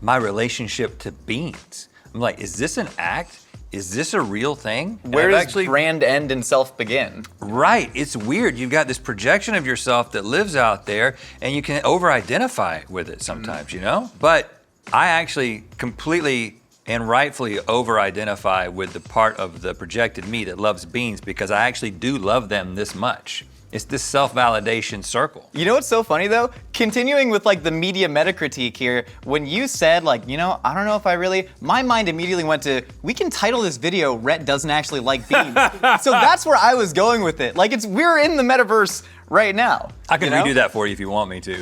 my relationship to beans. I'm like, is this an act? Is this a real thing? And Where I've does brand end and self begin? Right, it's weird. You've got this projection of yourself that lives out there and you can over-identify with it sometimes, But I actually completely and rightfully over-identify with the part of the projected me that loves beans because I actually do love them this much. It's this self-validation circle. You know what's so funny though? Continuing with like the media metacritique here, when you said like, I don't know if I really, my mind immediately went to, we can title this video, Rhett doesn't actually like beans. So that's where I was going with it. Like we're in the metaverse right now. I can redo that for you if you want me to.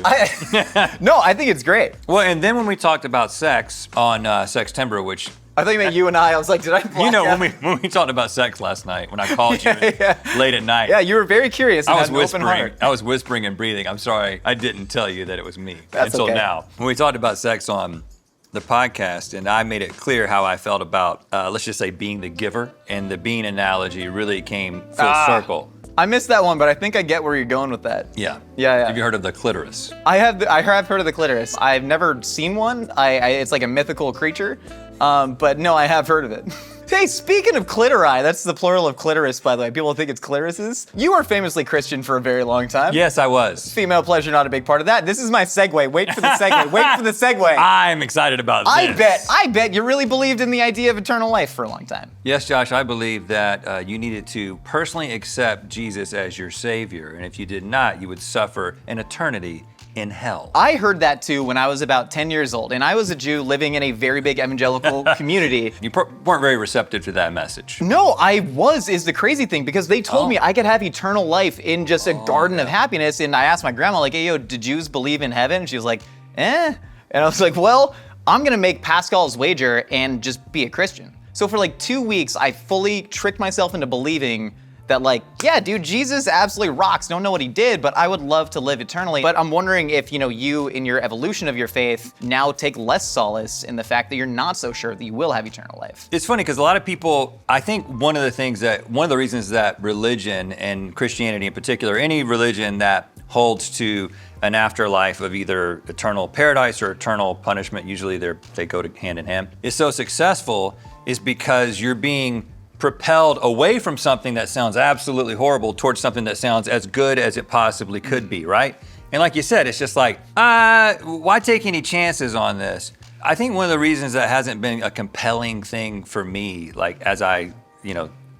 No, I think it's great. Well, and then when we talked about sex on Sextember, which I thought you meant you and I was like, did I black out? when we talked about sex last night, when I called you late at night. Yeah, you were very curious and I was had an open whispering. heart. I was whispering and breathing. I'm sorry, I didn't tell you that it was me That's until okay. now. When we talked about sex on the podcast, and I made it clear how I felt about, let's just say, being the giver, and the bean analogy really came full circle. I missed that one, but I think I get where you're going with that. Yeah. Yeah. Have you heard of the clitoris? I have heard of the clitoris. I've never seen one. It's like a mythical creature, but no, I have heard of it. Hey, speaking of clitori, that's the plural of clitoris, by the way. People think it's clitorises. You were famously Christian for a very long time. Yes, I was. Female pleasure, not a big part of that. This is my segue. Wait for the segue. Wait for the segue. I'm excited about this. I bet you really believed in the idea of eternal life for a long time. Yes, Josh, I believe that you needed to personally accept Jesus as your Savior, and if you did not, you would suffer an eternity in hell. I heard that too when I was about 10 years old, and I was a Jew living in a very big evangelical community. You weren't very receptive to that message. No, I was, is the crazy thing, because they told me I could have eternal life in just a garden of happiness, and I asked my grandma, like, hey, yo, do Jews believe in heaven? And she was like, eh. And I was like, well, I'm gonna make Pascal's wager and just be a Christian. So for like 2 weeks, I fully tricked myself into believing that like, yeah, dude, Jesus absolutely rocks. Don't know what he did, but I would love to live eternally. But I'm wondering if, you in your evolution of your faith now take less solace in the fact that you're not so sure that you will have eternal life. It's funny because a lot of people, I think one of the reasons that religion and Christianity in particular, any religion that holds to an afterlife of either eternal paradise or eternal punishment, usually they go hand in hand, is so successful is because you're being propelled away from something that sounds absolutely horrible towards something that sounds as good as it possibly could be, right? And like you said, it's just like, why take any chances on this? I think one of the reasons that hasn't been a compelling thing for me, like as I,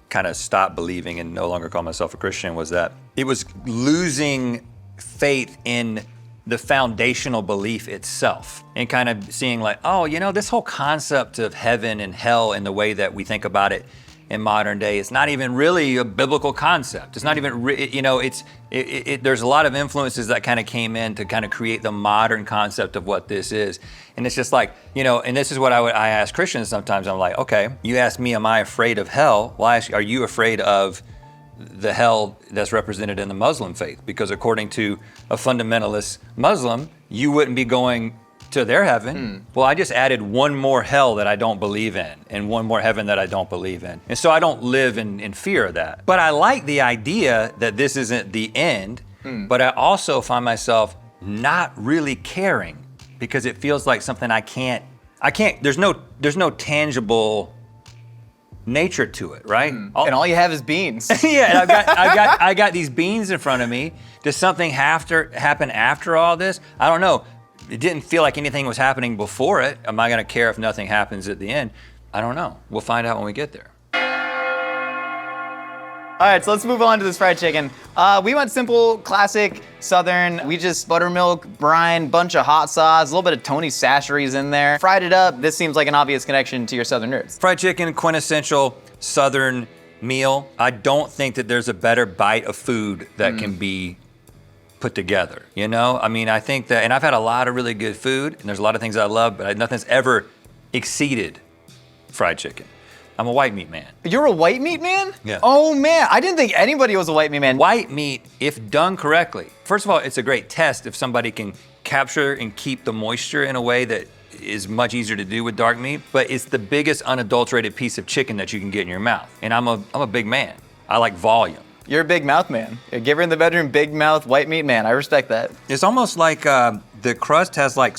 kind of stopped believing and no longer call myself a Christian, was that it was losing faith in the foundational belief itself and kind of seeing like, this whole concept of heaven and hell and the way that we think about it in modern day, it's not even really a biblical concept. It's not even, there's a lot of influences that kind of came in to kind of create the modern concept of what this is. And it's just like, and this is what I ask Christians sometimes. I'm like, okay, you ask me, am I afraid of hell? Well, are you afraid of the hell that's represented in the Muslim faith? Because according to a fundamentalist Muslim, you wouldn't be going to their heaven. Well, I just added one more hell that I don't believe in and one more heaven that I don't believe in. And so I don't live in fear of that. But I like the idea that this isn't the end, but I also find myself not really caring because it feels like something I can't, there's no tangible nature to it, right? And all you have is beans. Yeah, and I got these beans in front of me. Does something happen after all this? I don't know. It didn't feel like anything was happening before it. Am I gonna care if nothing happens at the end? I don't know. We'll find out when we get there. All right, so let's move on to this fried chicken. We went simple, classic, Southern. We just buttermilk, brine, bunch of hot sauce, a little bit of Tony Chachere's in there. Fried it up. This seems like an obvious connection to your Southern roots. Fried chicken, quintessential Southern meal. I don't think that there's a better bite of food that can be put together, I mean, I think that, and I've had a lot of really good food, and there's a lot of things I love, but nothing's ever exceeded fried chicken. I'm a white meat man. You're a white meat man? Yeah. Oh man, I didn't think anybody was a white meat man. White meat, if done correctly, first of all, it's a great test if somebody can capture and keep the moisture in a way that is much easier to do with dark meat, but it's the biggest unadulterated piece of chicken that you can get in your mouth. And I'm a big man. I like volume. You're a big mouth man. A giver in the bedroom, big mouth, white meat man. I respect that. It's almost like the crust has like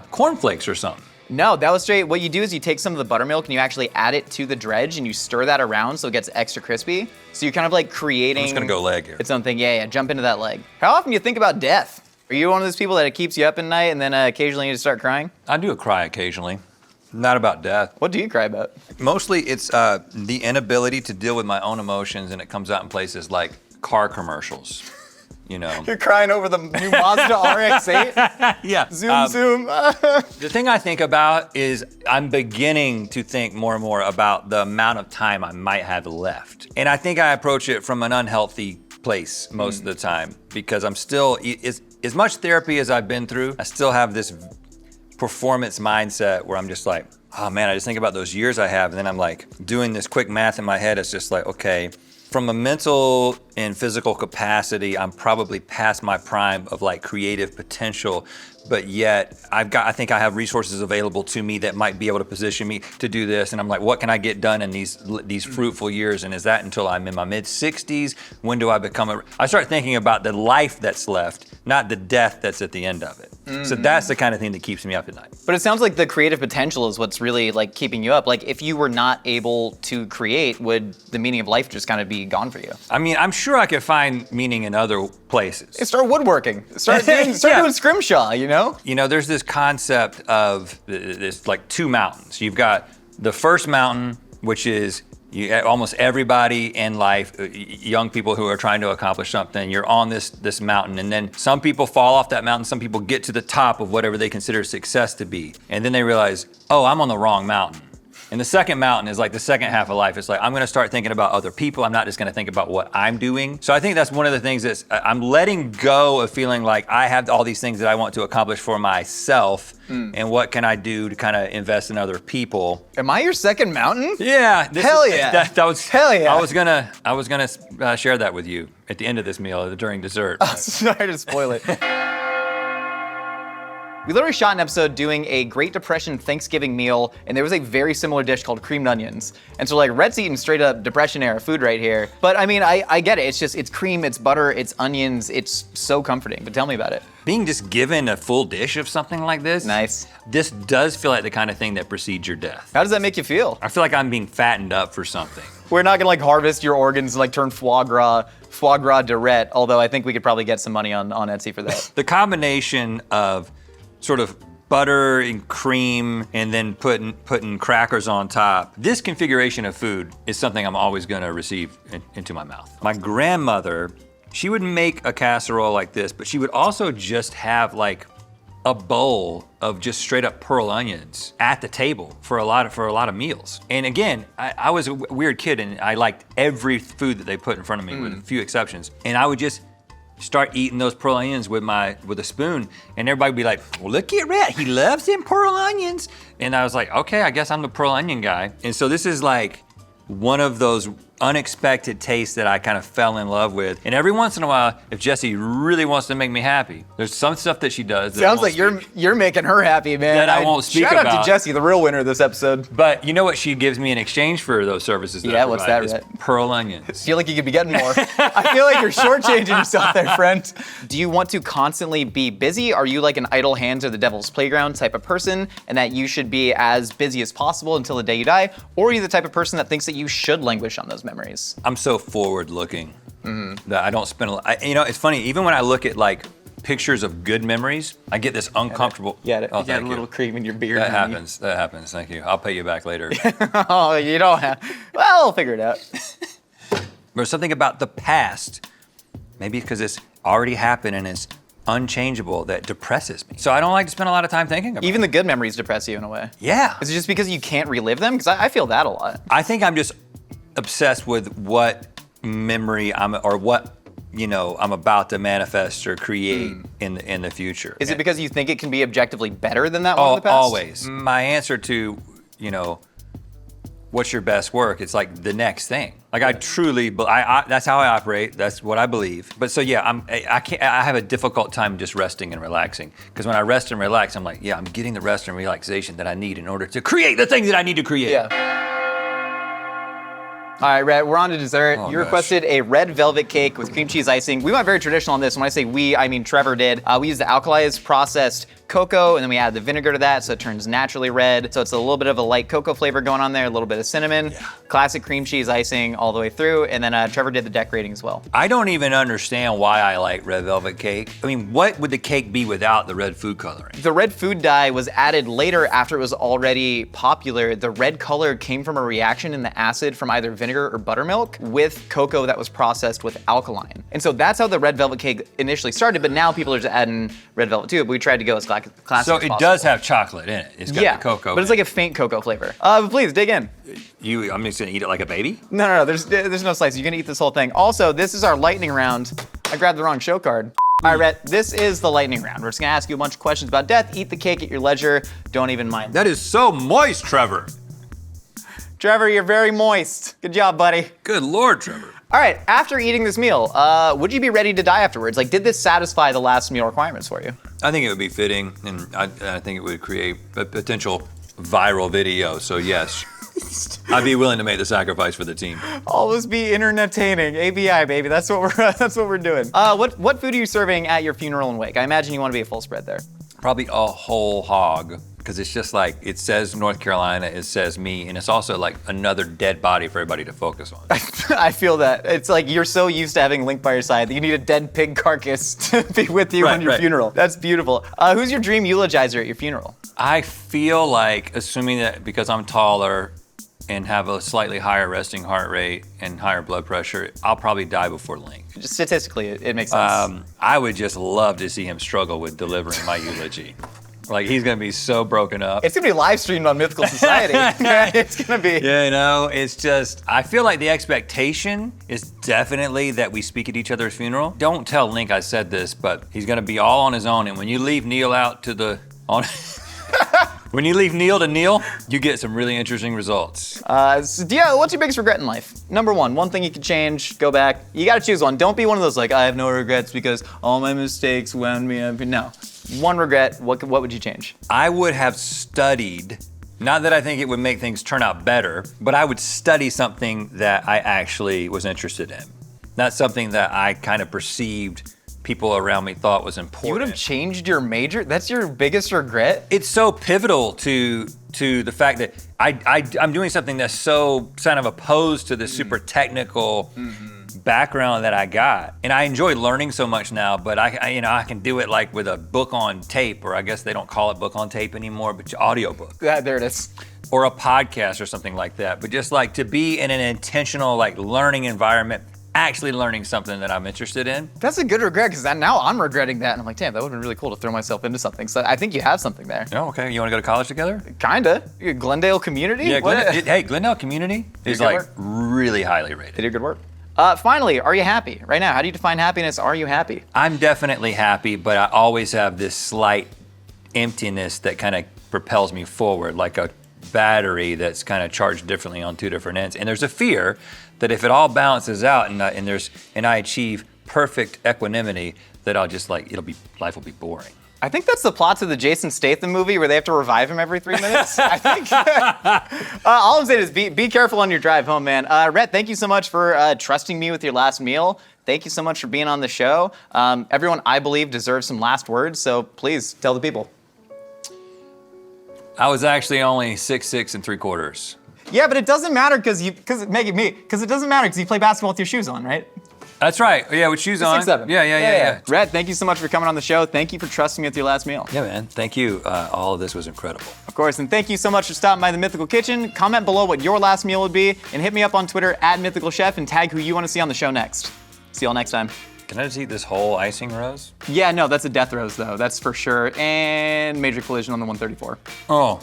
cornflakes or something. No, that was straight. What you do is you take some of the buttermilk and you actually add it to the dredge and you stir that around so it gets extra crispy. So you're kind of like creating. I'm just gonna go leg here. Its own thing. Yeah, jump into that leg. How often do you think about death? Are you one of those people that it keeps you up at night and then occasionally you just start crying? I do cry occasionally. Not about death. What do you cry about? Mostly it's the inability to deal with my own emotions, and it comes out in places like car commercials. You're crying over the new Mazda RX-8? Yeah. Zoom. The thing I think about is I'm beginning to think more and more about the amount of time I might have left. And I think I approach it from an unhealthy place most of the time because I'm still, as much therapy as I've been through, I still have this performance mindset where I'm just like, oh man, I just think about those years I have, and then I'm like doing this quick math in my head. It's just like, okay, from a mental and physical capacity, I'm probably past my prime of like creative potential, but yet I think I have resources available to me that might be able to position me to do this. And I'm like, what can I get done in these fruitful years? And is that until I'm in my mid 60s? When do I become I start thinking about the life that's left, not the death that's at the end of it. So that's the kind of thing that keeps me up at night. But it sounds like the creative potential is what's really like keeping you up. Like if you were not able to create, would the meaning of life just kind of be gone for you? I mean, I'm sure I could find meaning in other places. Start woodworking. Start doing scrimshaw, There's this concept of this like two mountains. You've got the first mountain, which is almost everybody in life, young people who are trying to accomplish something, you're on this mountain, and then some people fall off that mountain, some people get to the top of whatever they consider success to be, and then they realize, oh, I'm on the wrong mountain. And the second mountain is like the second half of life. It's like, I'm gonna start thinking about other people. I'm not just gonna think about what I'm doing. So I think that's one of the things that's, I'm letting go of feeling like I have all these things that I want to accomplish for myself. And what can I do to kind of invest in other people? Am I your second mountain? Yeah. Hell yeah. That was, Hell yeah. I was gonna share that with you at the end of this meal during dessert. Sorry to spoil it. We literally shot an episode doing a Great Depression Thanksgiving meal, and there was a very similar dish called creamed onions. And so like Rhett's eating straight up Depression era food right here. But I mean, I get it. It's just, it's cream, it's butter, it's onions. It's so comforting, but tell me about it. Being just given a full dish of something like this. Nice. This does feel like the kind of thing that precedes your death. How does that make you feel? I feel like I'm being fattened up for something. We're not gonna like harvest your organs and like turn foie gras de Rhett, although I think we could probably get some money on Etsy for that. The combination of sort of butter and cream and then putting crackers on top. This configuration of food is something I'm always gonna receive into my mouth. My grandmother, she would make a casserole like this, but she would also just have like a bowl of just straight up pearl onions at the table for a lot of meals. And again, I was a weird kid and I liked every food that they put in front of me with a few exceptions. And I would just start eating those pearl onions with a spoon, and everybody would be like, well, look at Rhett, he loves them pearl onions. And I was like, okay, I guess I'm the pearl onion guy. And so this is like one of those unexpected tastes that I kind of fell in love with. And every once in a while, if Jessie really wants to make me happy, there's some stuff that she does that Sounds like you're making her happy, man. That I won't speak Shout out about. to Jessie, the real winner of this episode. But you know what she gives me in exchange for those services that Yeah, I what's provide? that, Is Rhett? pearl onions. I feel like you could be getting more. I feel like you're shortchanging yourself there, friend. Do you want to constantly be busy? Are you like an idle hands are the devil's playground type of person, and that you should be as busy as possible until the day you die? Or are you the type of person that thinks that you should languish on those memories? I'm so forward-looking that I don't spend a lot. You know, it's funny, even when I look at like pictures of good memories, I get this uncomfortable. Yeah, Oh, you got thank a you. little cream in your beard. That honey. happens. That happens. Thank you. I'll pay you back later. Oh, you don't have. Well, we'll figure it out. There's something about the past, maybe because it's already happened and it's unchangeable, that depresses me. So I don't like to spend a lot of time thinking about Even it. the good memories depress you in a way. Yeah. Is it just because you can't relive them? Because I feel that a lot. I think I'm just obsessed with what memory I'm about to manifest or create in the future. Is it because you think it can be objectively better than that one in the past? Always. My answer to, what's your best work? It's like the next thing. Like I truly, that's how I operate. That's what I believe. But so yeah, I have a difficult time just resting and relaxing. Because when I rest and relax, I'm like, yeah, I'm getting the rest and relaxation that I need in order to create the things that I need to create. Yeah. All right, Rhett, we're on to dessert. Oh, You gosh. requested a red velvet cake with cream cheese icing. We went very traditional on this. When I say we, I mean Trevor did. We used the alkalized processed cocoa, and then we added the vinegar to that, so it turns naturally red. So it's a little bit of a light cocoa flavor going on there, a little bit of cinnamon, classic cream cheese icing all the way through, and then Trevor did the decorating as well. I don't even understand why I like red velvet cake. I mean, what would the cake be without the red food coloring? The red food dye was added later after it was already popular. The red color came from a reaction in the acid from either vinegar or buttermilk with cocoa that was processed with alkaline. And so that's how the red velvet cake initially started, but now people are just adding red velvet to it, but we tried to go as classic So as it possible. does have chocolate in it. It's got Yeah, the cocoa. but it's in like a faint cocoa flavor. But please, dig in. it. I'm just gonna eat it like a baby? No, there's no slice. You're gonna eat this whole thing. Also, this is our lightning round. I grabbed the wrong show card. All right, Rhett, this is the lightning round. We're just gonna ask you a bunch of questions about death. Eat the cake at your leisure. Don't even mind. That is so moist, Trevor. Trevor, you're very moist. Good job, buddy. Good Lord, Trevor. All right, after eating this meal, would you be ready to die afterwards? Like, did this satisfy the last meal requirements for you? I think it would be fitting, and I think it would create a potential viral video. So yes, I'd be willing to make the sacrifice for the team. Always be entertaining. ABI, baby. That's what we're doing. What food are you serving at your funeral and wake? I imagine you want to be a full spread there. Probably a whole hog, because it's just like, it says North Carolina, it says me, and it's also like another dead body for everybody to focus on. I feel that. It's like you're so used to having Link by your side that you need a dead pig carcass to be with you on your Right. funeral. That's beautiful. Who's your dream eulogizer at your funeral? I feel like, assuming that because I'm taller and have a slightly higher resting heart rate and higher blood pressure, I'll probably die before Link. Just statistically, it makes sense. I would just love to see him struggle with delivering my eulogy. Like he's gonna be so broken up. It's gonna be live streamed on Mythical Society. It's gonna be. Yeah, you know, it's just, I feel like the expectation is definitely that we speak at each other's funeral. Don't tell Link I said this, but he's gonna be all on his own. And when you leave Neil out to the, when you leave Neil to Neil, you get some really interesting results. So, yeah, what's your biggest regret in life? Number one thing you could change, go back. You gotta choose one. Don't be one of those like, I have no regrets because all my mistakes wound me up. No. One regret, what would you change? I would have studied, not that I think it would make things turn out better, but I would study something that I actually was interested in. Not something that I kind of perceived people around me thought was important. You would have changed your major? That's your biggest regret? It's so pivotal to the fact that I'm doing something that's so kind of opposed to the super technical background that I got. And I enjoy learning so much now, but I can do it like with a book on tape, or I guess they don't call it book on tape anymore, but audiobook. There it is. Or a podcast or something like that. But just like to be in an intentional like learning environment, actually learning something that I'm interested in. That's a good regret, because now I'm regretting that. And I'm like, damn, that would have been really cool to throw myself into something. So I think you have something there. Oh, okay. You want to go to college together? Kinda. Glendale Community? Yeah, What? hey, Glendale Community is good like work. really highly They rated. did good work. Finally, are you happy? Right now, how do you define happiness? Are you happy? I'm definitely happy, but I always have this slight emptiness that kind of propels me forward, like a battery that's kind of charged differently on two different ends. And there's a fear that if it all balances out and I achieve perfect equanimity, that I'll just like life will be boring. I think that's the plot to the Jason Statham movie where they have to revive him every 3 minutes. I think. All I'm saying is be careful on your drive home, man. Rhett, thank you so much for trusting me with your last meal. Thank you so much for being on the show. Everyone, I believe, deserves some last words, so please tell the people. I was actually only 6'6"3/4. Yeah, but it doesn't matter because it doesn't matter because you play basketball with your shoes on, right? That's right. Yeah, with shoes on. 6'7". Yeah. Rhett, thank you so much for coming on the show. Thank you for trusting me with your last meal. Yeah, man. Thank you. All of this was incredible. Of course, and thank you so much for stopping by the Mythical Kitchen. Comment below what your last meal would be, and hit me up on Twitter @MythicalChef and tag who you want to see on the show next. See y'all next time. Can I just eat this whole icing rose? Yeah, no, that's a death rose though. That's for sure. And major collision on the 134. Oh.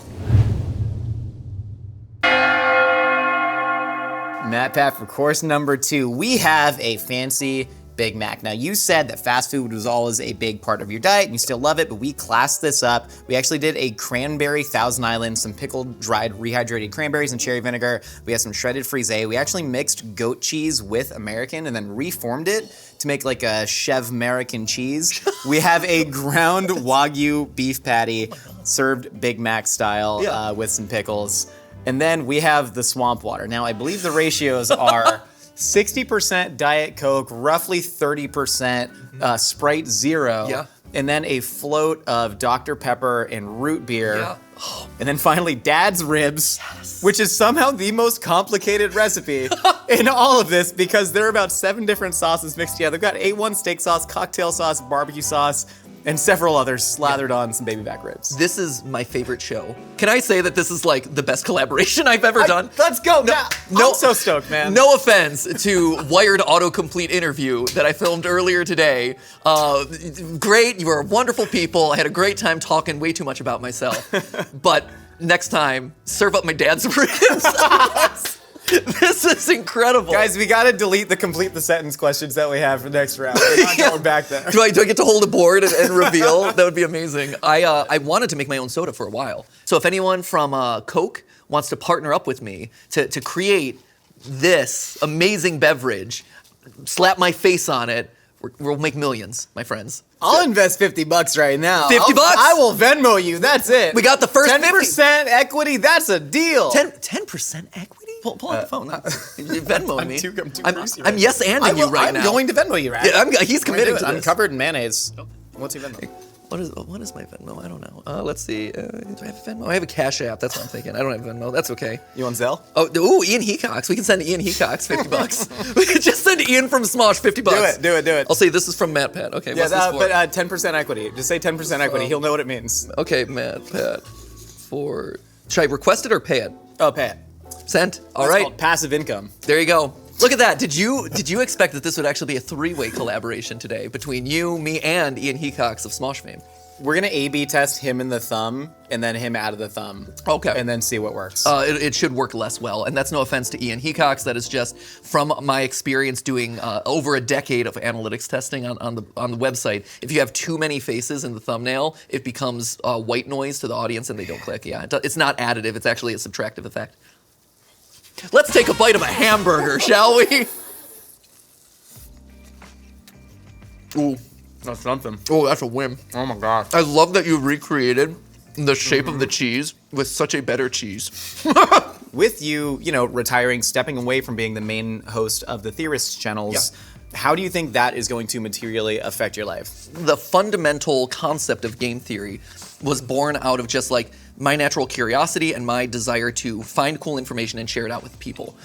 Matt Pat for course number 2. We have a fancy Big Mac. Now, you said that fast food was always a big part of your diet and you still love it, but we classed this up. We actually did a cranberry Thousand Island, some pickled, dried, rehydrated cranberries and cherry vinegar. We have some shredded frisée. We actually mixed goat cheese with American and then reformed it to make like a Chev American cheese. We have a ground Wagyu beef patty served Big Mac style with some pickles. And then we have the swamp water. Now, I believe the ratios are 60% Diet Coke, roughly 30% Sprite Zero, and then a float of Dr. Pepper and root beer. And then finally, Dad's Ribs, which is somehow the most complicated recipe in all of this because there are about 7 different sauces mixed together. We've got A1 steak sauce, cocktail sauce, barbecue sauce, and several others slathered on some baby back ribs. This is my favorite show. Can I say that this is like the best collaboration I've ever done? Let's go. I'm so stoked, man. No offense to Wired Autocomplete interview that I filmed earlier today. Great, you are wonderful people. I had a great time talking way too much about myself. But next time, serve up my dad's ribs. This is incredible. Guys, we gotta delete the complete the sentence questions that we have for the next round. We're not going back there. Do I get to hold a board and reveal? That would be amazing. I wanted to make my own soda for a while. So if anyone from Coke wants to partner up with me to create this amazing beverage, slap my face on it, we'll make millions, my friends. I'll invest $50 right now. $50? I will Venmo you. That's it. We got the first 10% equity. That's a deal. 10% equity? Pull out the phone. You're Venmoing me. I'm too greasy I'm right yes-anding you right now. I'm going to Venmo you, right? Yeah, he's committed to I'm this. covered in mayonnaise. What's your Venmo? What is my Venmo? I don't know. Let's see. Do I have a Venmo? I have a Cash App. That's what I'm thinking. I don't have Venmo. That's okay. You want Zelle? Oh, ooh, Ian Hecox. We can send Ian Hecox $50. We can just send Ian from Smosh $50. Do it. I'll say this is from Matt Pat. Okay, what's this for? But 10% equity. Just say 10% equity. He'll know what it means. Okay, Matt Pat. Should I request it or pay it? Oh, pay it. Sent. All That's right. called passive income. There you go. Look at that. Did you expect that this would actually be a 3-way collaboration today between you, me, and Ian Hecox of Smosh fame? We're gonna A/B test him in the thumb, and then him out of the thumb. Okay. And then see what works. It should work less well, and that's no offense to Ian Hecox. That is just from my experience doing over a decade of analytics testing on the website. If you have too many faces in the thumbnail, it becomes white noise to the audience, and they don't click. Yeah, it's not additive; it's actually a subtractive effect. Let's take a bite of a hamburger, shall we? Ooh, That's something. oh, that's a win. Oh my gosh. I love that you recreated the shape of the cheese with such a better cheese. With you, retiring, stepping away from being the main host of the Theorists channels, how do you think that is going to materially affect your life? The fundamental concept of game theory was born out of just like my natural curiosity and my desire to find cool information and share it out with people.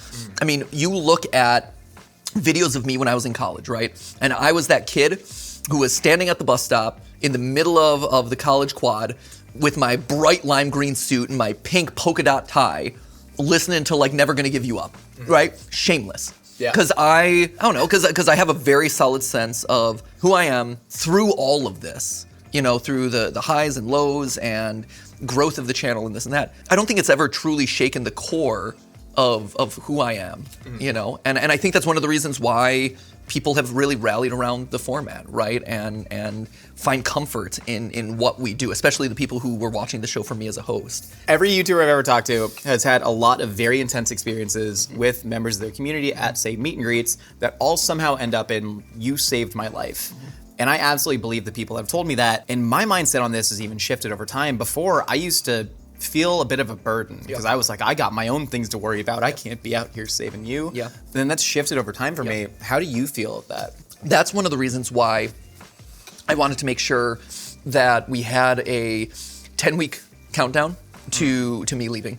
I mean, you look at videos of me when I was in college, right? And I was that kid who was standing at the bus stop in the middle of the college quad with my bright lime green suit and my pink polka dot tie, listening to like Never Gonna Give You Up, right? Shameless. Yeah. Because I don't know, because I have a very solid sense of who I am through all of this, through the highs and lows and growth of the channel and this and that. I don't think it's ever truly shaken the core of who I am, and I think that's one of the reasons why people have really rallied around the format, right? And find comfort in what we do, especially the people who were watching the show for me as a host. Every YouTuber I've ever talked to has had a lot of very intense experiences with members of their community at, say, meet and greets that all somehow end up in, you saved my life. And I absolutely believe the people have told me that. And my mindset on this has even shifted over time. Before, I used to feel a bit of a burden because I was like, I got my own things to worry about. I can't be out here saving you. Yeah. Then that's shifted over time for me. How do you feel of that? That's one of the reasons why I wanted to make sure that we had a 10-week countdown to me leaving.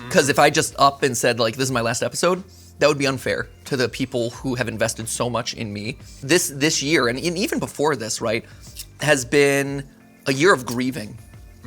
Because if I just up and said, like, this is my last episode, that would be unfair to the people who have invested so much in me. This year, and even before this, right, has been a year of grieving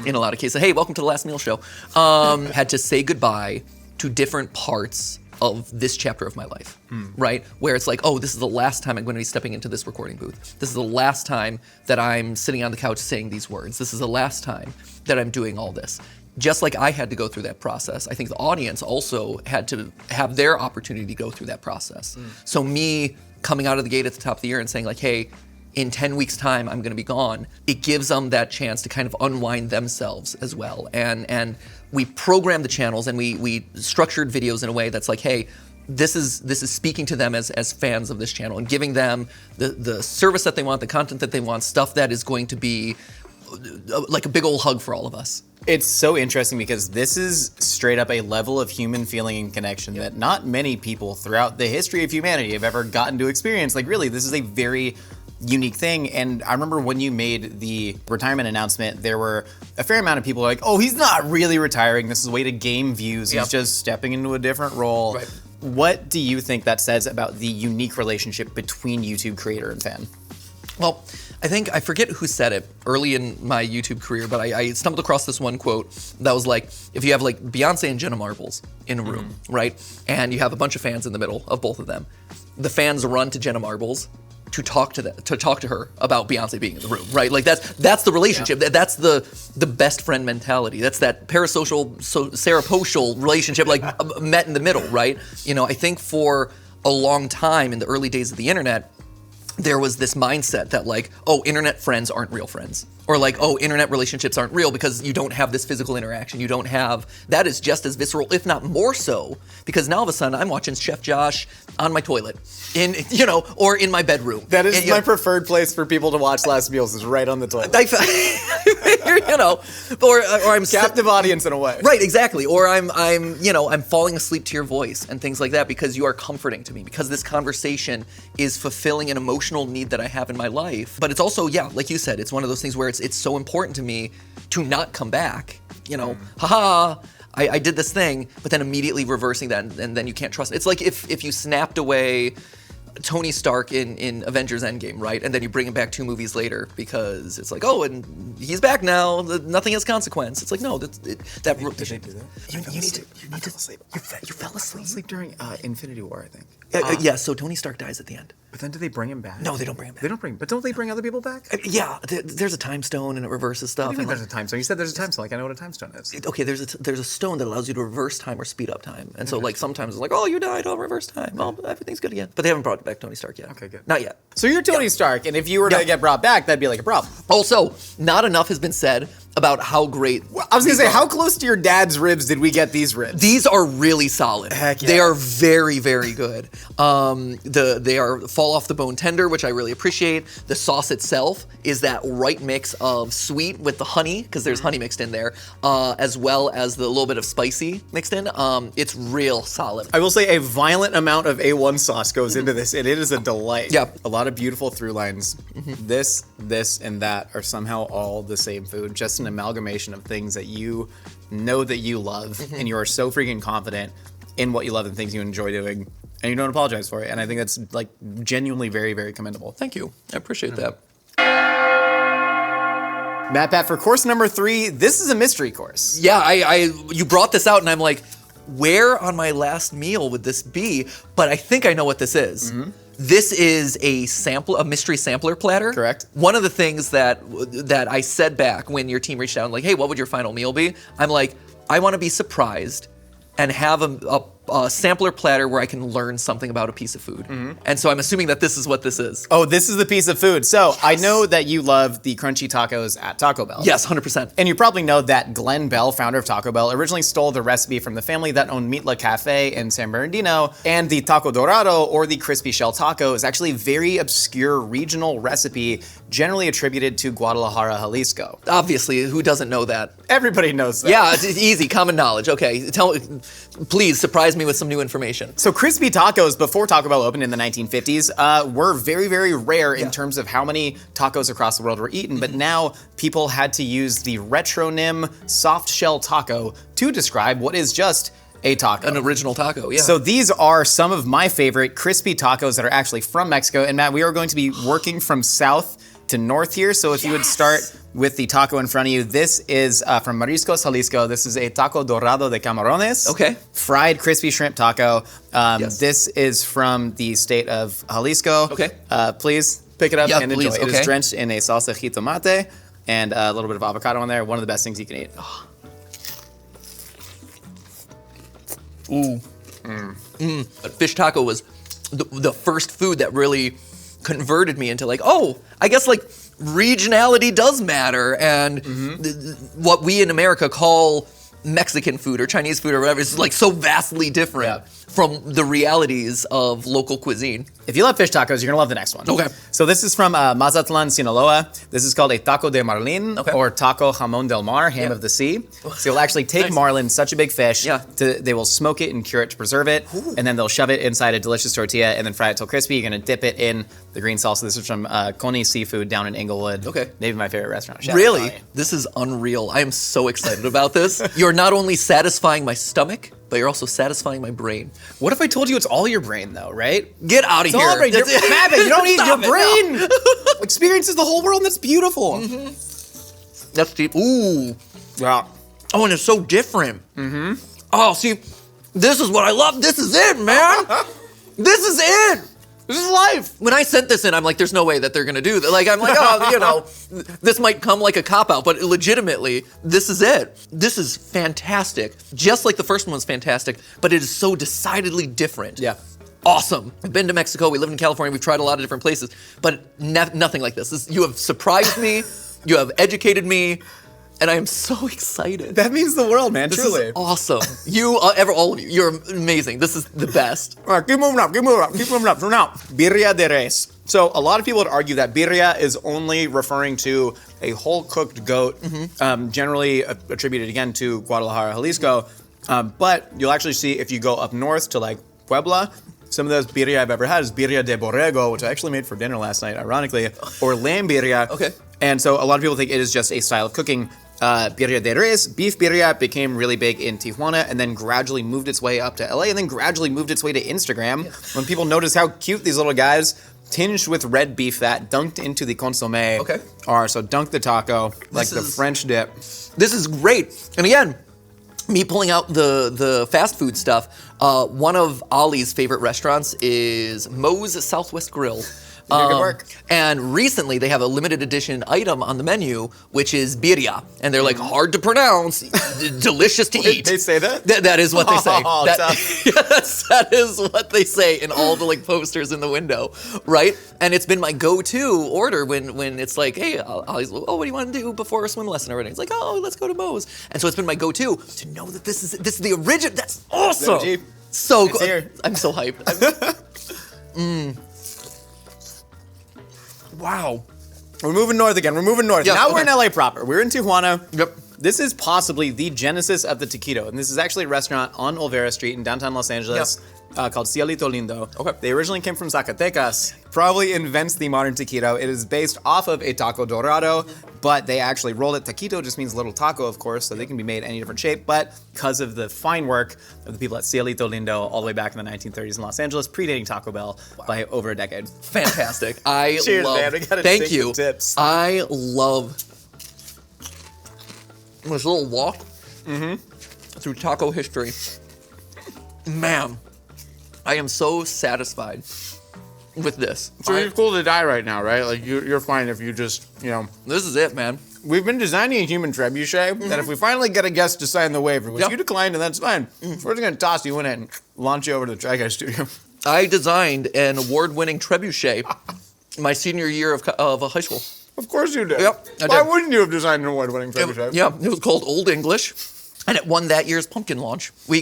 in a lot of cases. Hey, welcome to the Last Meal Show. Had to say goodbye to different parts of this chapter of my life, right? Where it's like, oh, this is the last time I'm going to be stepping into this recording booth. This is the last time that I'm sitting on the couch saying these words. This is the last time that I'm doing all this. Just like I had to go through that process, I think the audience also had to have their opportunity to go through that process. So me coming out of the gate at the top of the year and saying like, hey, in 10 weeks' time, I'm gonna be gone, it gives them that chance to kind of unwind themselves as well. And we programmed the channels and we structured videos in a way that's like, hey, this is speaking to them as fans of this channel and giving them the service that they want, the content that they want, stuff that is going to be like a big old hug for all of us. It's so interesting because this is straight up a level of human feeling and connection that not many people throughout the history of humanity have ever gotten to experience. Like, really, this is a very unique thing. And I remember when you made the retirement announcement, there were a fair amount of people like, oh, he's not really retiring. This is a way to game views. He's just stepping into a different role. Right. What do you think that says about the unique relationship between YouTube creator and fan? Well, I forget who said it early in my YouTube career, but I stumbled across this one quote that was like, if you have like Beyonce and Jenna Marbles in a room, right? And you have a bunch of fans in the middle of both of them. The fans run to Jenna Marbles to talk to her about Beyonce being in the room, right? Like that's the relationship. Yeah. That's the best friend mentality. That's that parasocial, seroposial relationship, like met in the middle, right? I think for a long time in the early days of the internet, there was this mindset that like, oh, internet friends aren't real friends. Or like, oh, internet relationships aren't real because you don't have this physical interaction. You don't have, that is just as visceral, if not more so, because now all of a sudden I'm watching Chef Josh on my toilet, or in my bedroom. That is my preferred place for people to watch Last Meals, is right on the toilet. Or I'm captive audience in a way. Right, exactly. Or I'm falling asleep to your voice and things like that because you are comforting to me, because this conversation is fulfilling an emotional need that I have in my life. But it's also, like you said, it's one of those things where it's so important to me to not come back. Haha, I did this thing, but then immediately reversing that, and then you can't trust it. It's like if you snapped away Tony Stark in Avengers Endgame, right? And then you bring him back 2 movies later because it's like, oh, and he's back now. Nothing has consequence. It's like, no, Did they do that? You fell asleep. I fell asleep during Infinity War, I think. Yeah, so Tony Stark dies at the end. But then do they bring him back? No, they don't bring him back. They don't bring. But don't they bring other people back? Yeah, there's a time stone and it reverses stuff. What do you mean and there's a time stone? You said there's a time stone. Like I know what a time stone is. okay, there's a stone that allows you to reverse time or speed up time. And so like sometimes it's like, oh, you died, I'll reverse time. Oh, everything's good again. But they haven't brought back Tony Stark yet. Okay, good. Not yet. So you're Tony Stark, and if you were to get brought back, that'd be like a problem. Also, not enough has been said about how great. I was gonna say, how close to your dad's ribs did we get these ribs? These are really solid. Heck yeah. They are very, very good. They are fall off the bone tender, which I really appreciate. The sauce itself is that right mix of sweet with the honey, because there's honey mixed in there, as well as the little bit of spicy mixed in. It's real solid. I will say a violent amount of A1 sauce goes into this, and it is a delight. Yep. A lot of beautiful through lines. This, and that are somehow all the same food, just an amalgamation of things that you know that you love, and you are so freaking confident in what you love and things you enjoy doing, and you don't apologize for it. And I think that's like genuinely very, very commendable. Thank you. I appreciate that. Matt Pat, for course number 3, this is a mystery course. Yeah, you brought this out, and I'm like, where on my last meal would this be? But I think I know what this is. This is a mystery sampler platter. Correct. One of the things that I said back when your team reached out and like, hey, what would your final meal be? I'm like, I want to be surprised and have a sampler platter where I can learn something about a piece of food. And so I'm assuming that this is what this is. Oh, this is the piece of food. So I know that you love the crunchy tacos at Taco Bell. Yes, 100%. And you probably know that Glenn Bell, founder of Taco Bell, originally stole the recipe from the family that owned Mitla Cafe in San Bernardino. And the taco dorado, or the crispy shell taco, is actually a very obscure regional recipe generally attributed to Guadalajara, Jalisco. Obviously, who doesn't know that? Everybody knows that. Yeah, it's easy, common knowledge. Okay, please surprise me with some new information. So crispy tacos, before Taco Bell opened in the 1950s, were very, very rare in terms of how many tacos across the world were eaten. But now people had to use the retronym soft shell taco to describe what is just a taco. An original taco, yeah. So these are some of my favorite crispy tacos that are actually from Mexico. And Matt, we are going to be working from south to north here. So if you would start with the taco in front of you, this is from Mariscos, Jalisco. This is a taco dorado de camarones. Okay. Fried crispy shrimp taco. Yes. This is from the state of Jalisco. Okay. Please pick it up Yeah, and enjoy. please, It is okay. drenched in a salsa jitomate and a little bit of avocado on there. One of the best things you can eat. But fish taco was the first food that really converted me into like, oh, I guess like regionality does matter, and what we in America call Mexican food or Chinese food or whatever is like so vastly different from the realities of local cuisine. If you love fish tacos, you're gonna love the next one. Okay. So this is from Mazatlan, Sinaloa. This is called a taco de marlin, or taco jamón del mar, ham of the sea. So you'll actually take marlin, such a big fish, they will smoke it and cure it to preserve it, and then they'll shove it inside a delicious tortilla and then fry it till crispy. You're gonna dip it in the green salsa. This is from Coney Seafood down in Inglewood. Okay. Maybe my favorite restaurant. Shout out Really? Coney. This is unreal. I am so excited about this. You're not only satisfying my stomach, but you're also satisfying my brain. What if I told you it's all your brain though, right? Get out of It's here. all your brain. You don't need your Stop it, no. brain. Experiences the whole world, and that's beautiful. That's deep. Ooh. Yeah. Oh, and it's so different. Oh, see, this is what I love. This is it, man. This is it. This is life. When I sent this in, I'm like, there's no way that they're gonna do that. Like, I'm like, oh, you know, this might come like a cop-out, but legitimately, this is it. This is fantastic. Just like the first one was fantastic, but it is so decidedly different. Yeah. Awesome. I've been to Mexico, we live in California, we've tried a lot of different places, but nothing like this. You have surprised me, you have educated me, and I am so excited. That means the world, man. This Truly. is awesome. You, all of you, you're amazing. This is the best. All right, keep moving up. So now, birria de res. So a lot of people would argue that birria is only referring to a whole cooked goat, generally attributed again to Guadalajara, Jalisco. But you'll actually see if you go up north to like Puebla, some of those birria I've ever had is birria de borrego, which I actually made for dinner last night, ironically, or lamb birria. Okay. And so a lot of people think it is just a style of cooking. Birria de res, beef birria, became really big in Tijuana and then gradually moved its way up to LA and then gradually moved its way to Instagram when people noticed how cute these little guys, tinged with red beef fat, dunked into the consommé are. So dunk the taco like the French dip. This is great. And again, me pulling out the fast food stuff, one of Ollie's favorite restaurants is Moe's Southwest Grill. Good work. And recently they have a limited edition item on the menu, which is birria. And they're like hard to pronounce, delicious to eat. They say that? That is what they say. Oh, Yes, that is what they say in all the like posters in the window, right? And it's been my go-to order when it's like, hey, Ollie's, oh, what do you want to do before a swim lesson or anything? It's like, oh, let's go to Moe's. And so it's been my go-to to know that this is the original. That's awesome. OG. So It's here. good. I'm so hyped. Wow. We're moving north again. We're moving north. Yeah, Now we're okay. in LA proper. We're in Tijuana. Yep. This is possibly the genesis of the taquito. And this is actually a restaurant on Olvera Street in downtown Los Angeles called Cielito Lindo. Okay. They originally came from Zacatecas. Probably invents the modern taquito. It is based off of a taco dorado, but they actually rolled it. Taquito just means little taco, of course, so they can be made any different shape. But because of the fine work of the people at Cielito Lindo all the way back in the 1930s in Los Angeles, predating Taco Bell by over a decade. Fantastic. I Cheers, love. man. We gotta Thank take you. the tips. I love this little walk through taco history. Man, I am so satisfied with this. So it's cool to die right now, right? Like you're fine if you just, This is it, man. We've been designing a human trebuchet that if we finally get a guest to sign the waiver, which Yep. you declined, and that's fine, we're just gonna toss you in it and launch you over to the Try Guy studio. I designed an award-winning trebuchet my senior year of high school. Of course you did. Yep, I Why did. wouldn't you have designed an award-winning trebuchet? Yeah, it was called Old English, and it won that year's pumpkin launch. We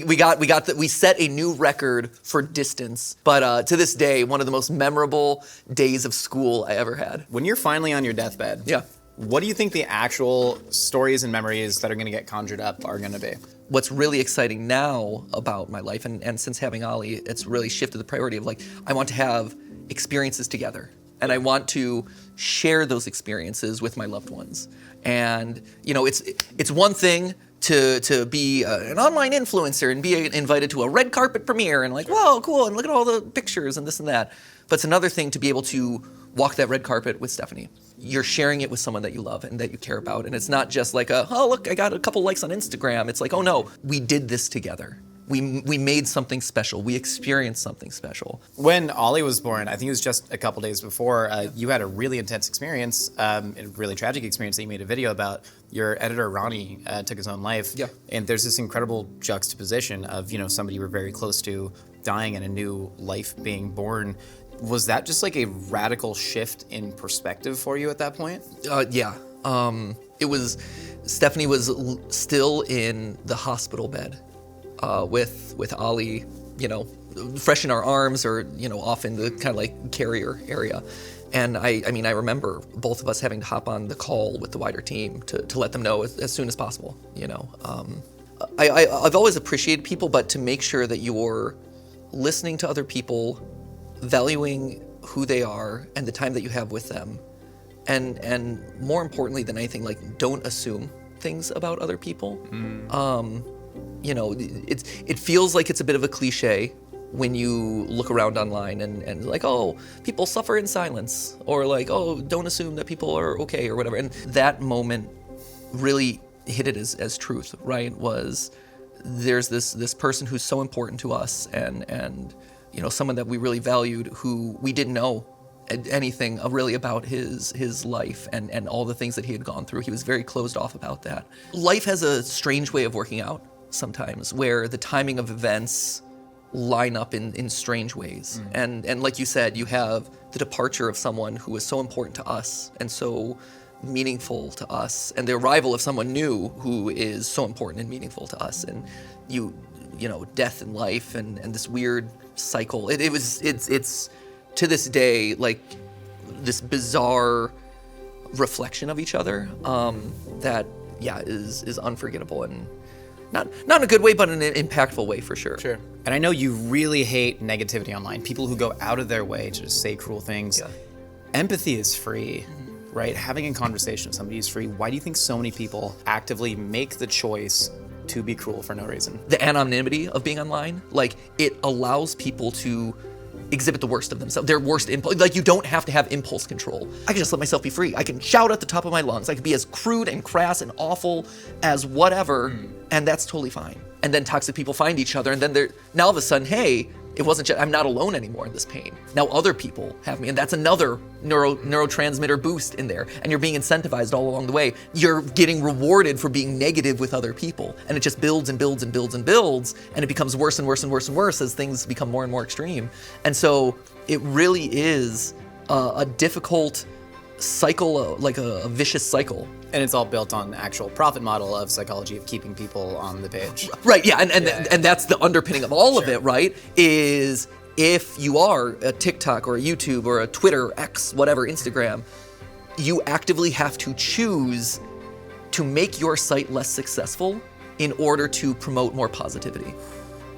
set a new record for distance, but to this day, one of the most memorable days of school I ever had. When you're finally on your deathbed, Yeah. what do you think the actual stories and memories that are going to get conjured up are going to be? What's really exciting now about my life, and since having Ollie, it's really shifted the priority of like, I want to have experiences together. And I want to share those experiences with my loved ones. And, it's one thing to be an online influencer and be invited to a red carpet premiere and like, whoa, cool, and look at all the pictures and this and that. But it's another thing to be able to walk that red carpet with Stephanie. You're sharing it with someone that you love and that you care about. And it's not just like oh, look, I got a couple likes on Instagram. It's like, oh no, we did this together. We made something special. We experienced something special. When Ollie was born, I think it was just a couple days before, you had a really intense experience, a really tragic experience that you made a video about. Your editor, Ronnie, took his own life. Yeah. And there's this incredible juxtaposition of, somebody you were very close to dying and a new life being born. Was that just like a radical shift in perspective for you at that point? Yeah. It was, Stephanie was still in the hospital bed with Ollie, fresh in our arms or, off in the kind of like carrier area. And I remember both of us having to hop on the call with the wider team to let them know as soon as possible, I've always appreciated people, but to make sure that you're listening to other people, valuing who they are and the time that you have with them. And more importantly than anything, like, don't assume things about other people. It feels like it's a bit of a cliche when you look around online and like, oh, people suffer in silence, or like, oh, don't assume that people are okay or whatever. And that moment really hit it as truth, right? Was there's this person who's so important to us and someone that we really valued who we didn't know anything really about his life and all the things that he had gone through. He was very closed off about that. Life has a strange way of working out sometimes, where the timing of events line up in strange ways. And like you said, you have the departure of someone who was so important to us and so meaningful to us, and the arrival of someone new who is so important and meaningful to us. And death and life and this weird cycle. It's to this day like this bizarre reflection of each other that is unforgettable, and not in a good way, but in an impactful way for sure. Sure. And I know you really hate negativity online, people who go out of their way to just say cruel things. Yeah. Empathy is free, right? Having a conversation with somebody is free. Why do you think so many people actively make the choice to be cruel for no reason? The anonymity of being online, like, it allows people to exhibit the worst of themselves, their worst impulse. Like, you don't have to have impulse control. I can just let myself be free. I can shout at the top of my lungs. I can be as crude and crass and awful as whatever, and that's totally fine. And then toxic people find each other, and then now all of a sudden, hey, it wasn't just, I'm not alone anymore in this pain. Now other people have me, and that's another neurotransmitter boost in there. And you're being incentivized all along the way. You're getting rewarded for being negative with other people. And it just builds and builds and builds and builds, and it becomes worse and worse and worse and worse as things become more and more extreme. And so it really is a difficult cycle, like a vicious cycle. And it's all built on the actual profit model of psychology of keeping people on the page. Right, yeah, and that's the underpinning of all of it, right? Is if you are a TikTok or a YouTube or a Twitter, X, whatever, Instagram, you actively have to choose to make your site less successful in order to promote more positivity.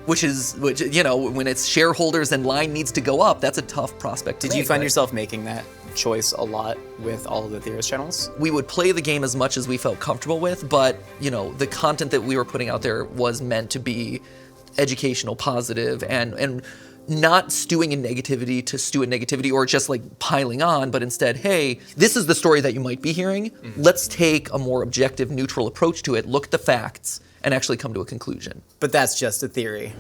Which, you know, when it's shareholders and line needs to go up, that's a tough prospect to Did you make, find right? yourself making that choice a lot with all of the Theorist channels? We would play the game as much as we felt comfortable with, but, you know, the content that we were putting out there was meant to be educational, positive, and not stewing in negativity to stew in negativity or just like piling on, but instead, hey, this is the story that you might be hearing. Let's take a more objective, neutral approach to it, look at the facts, and actually come to a conclusion. But that's just a theory.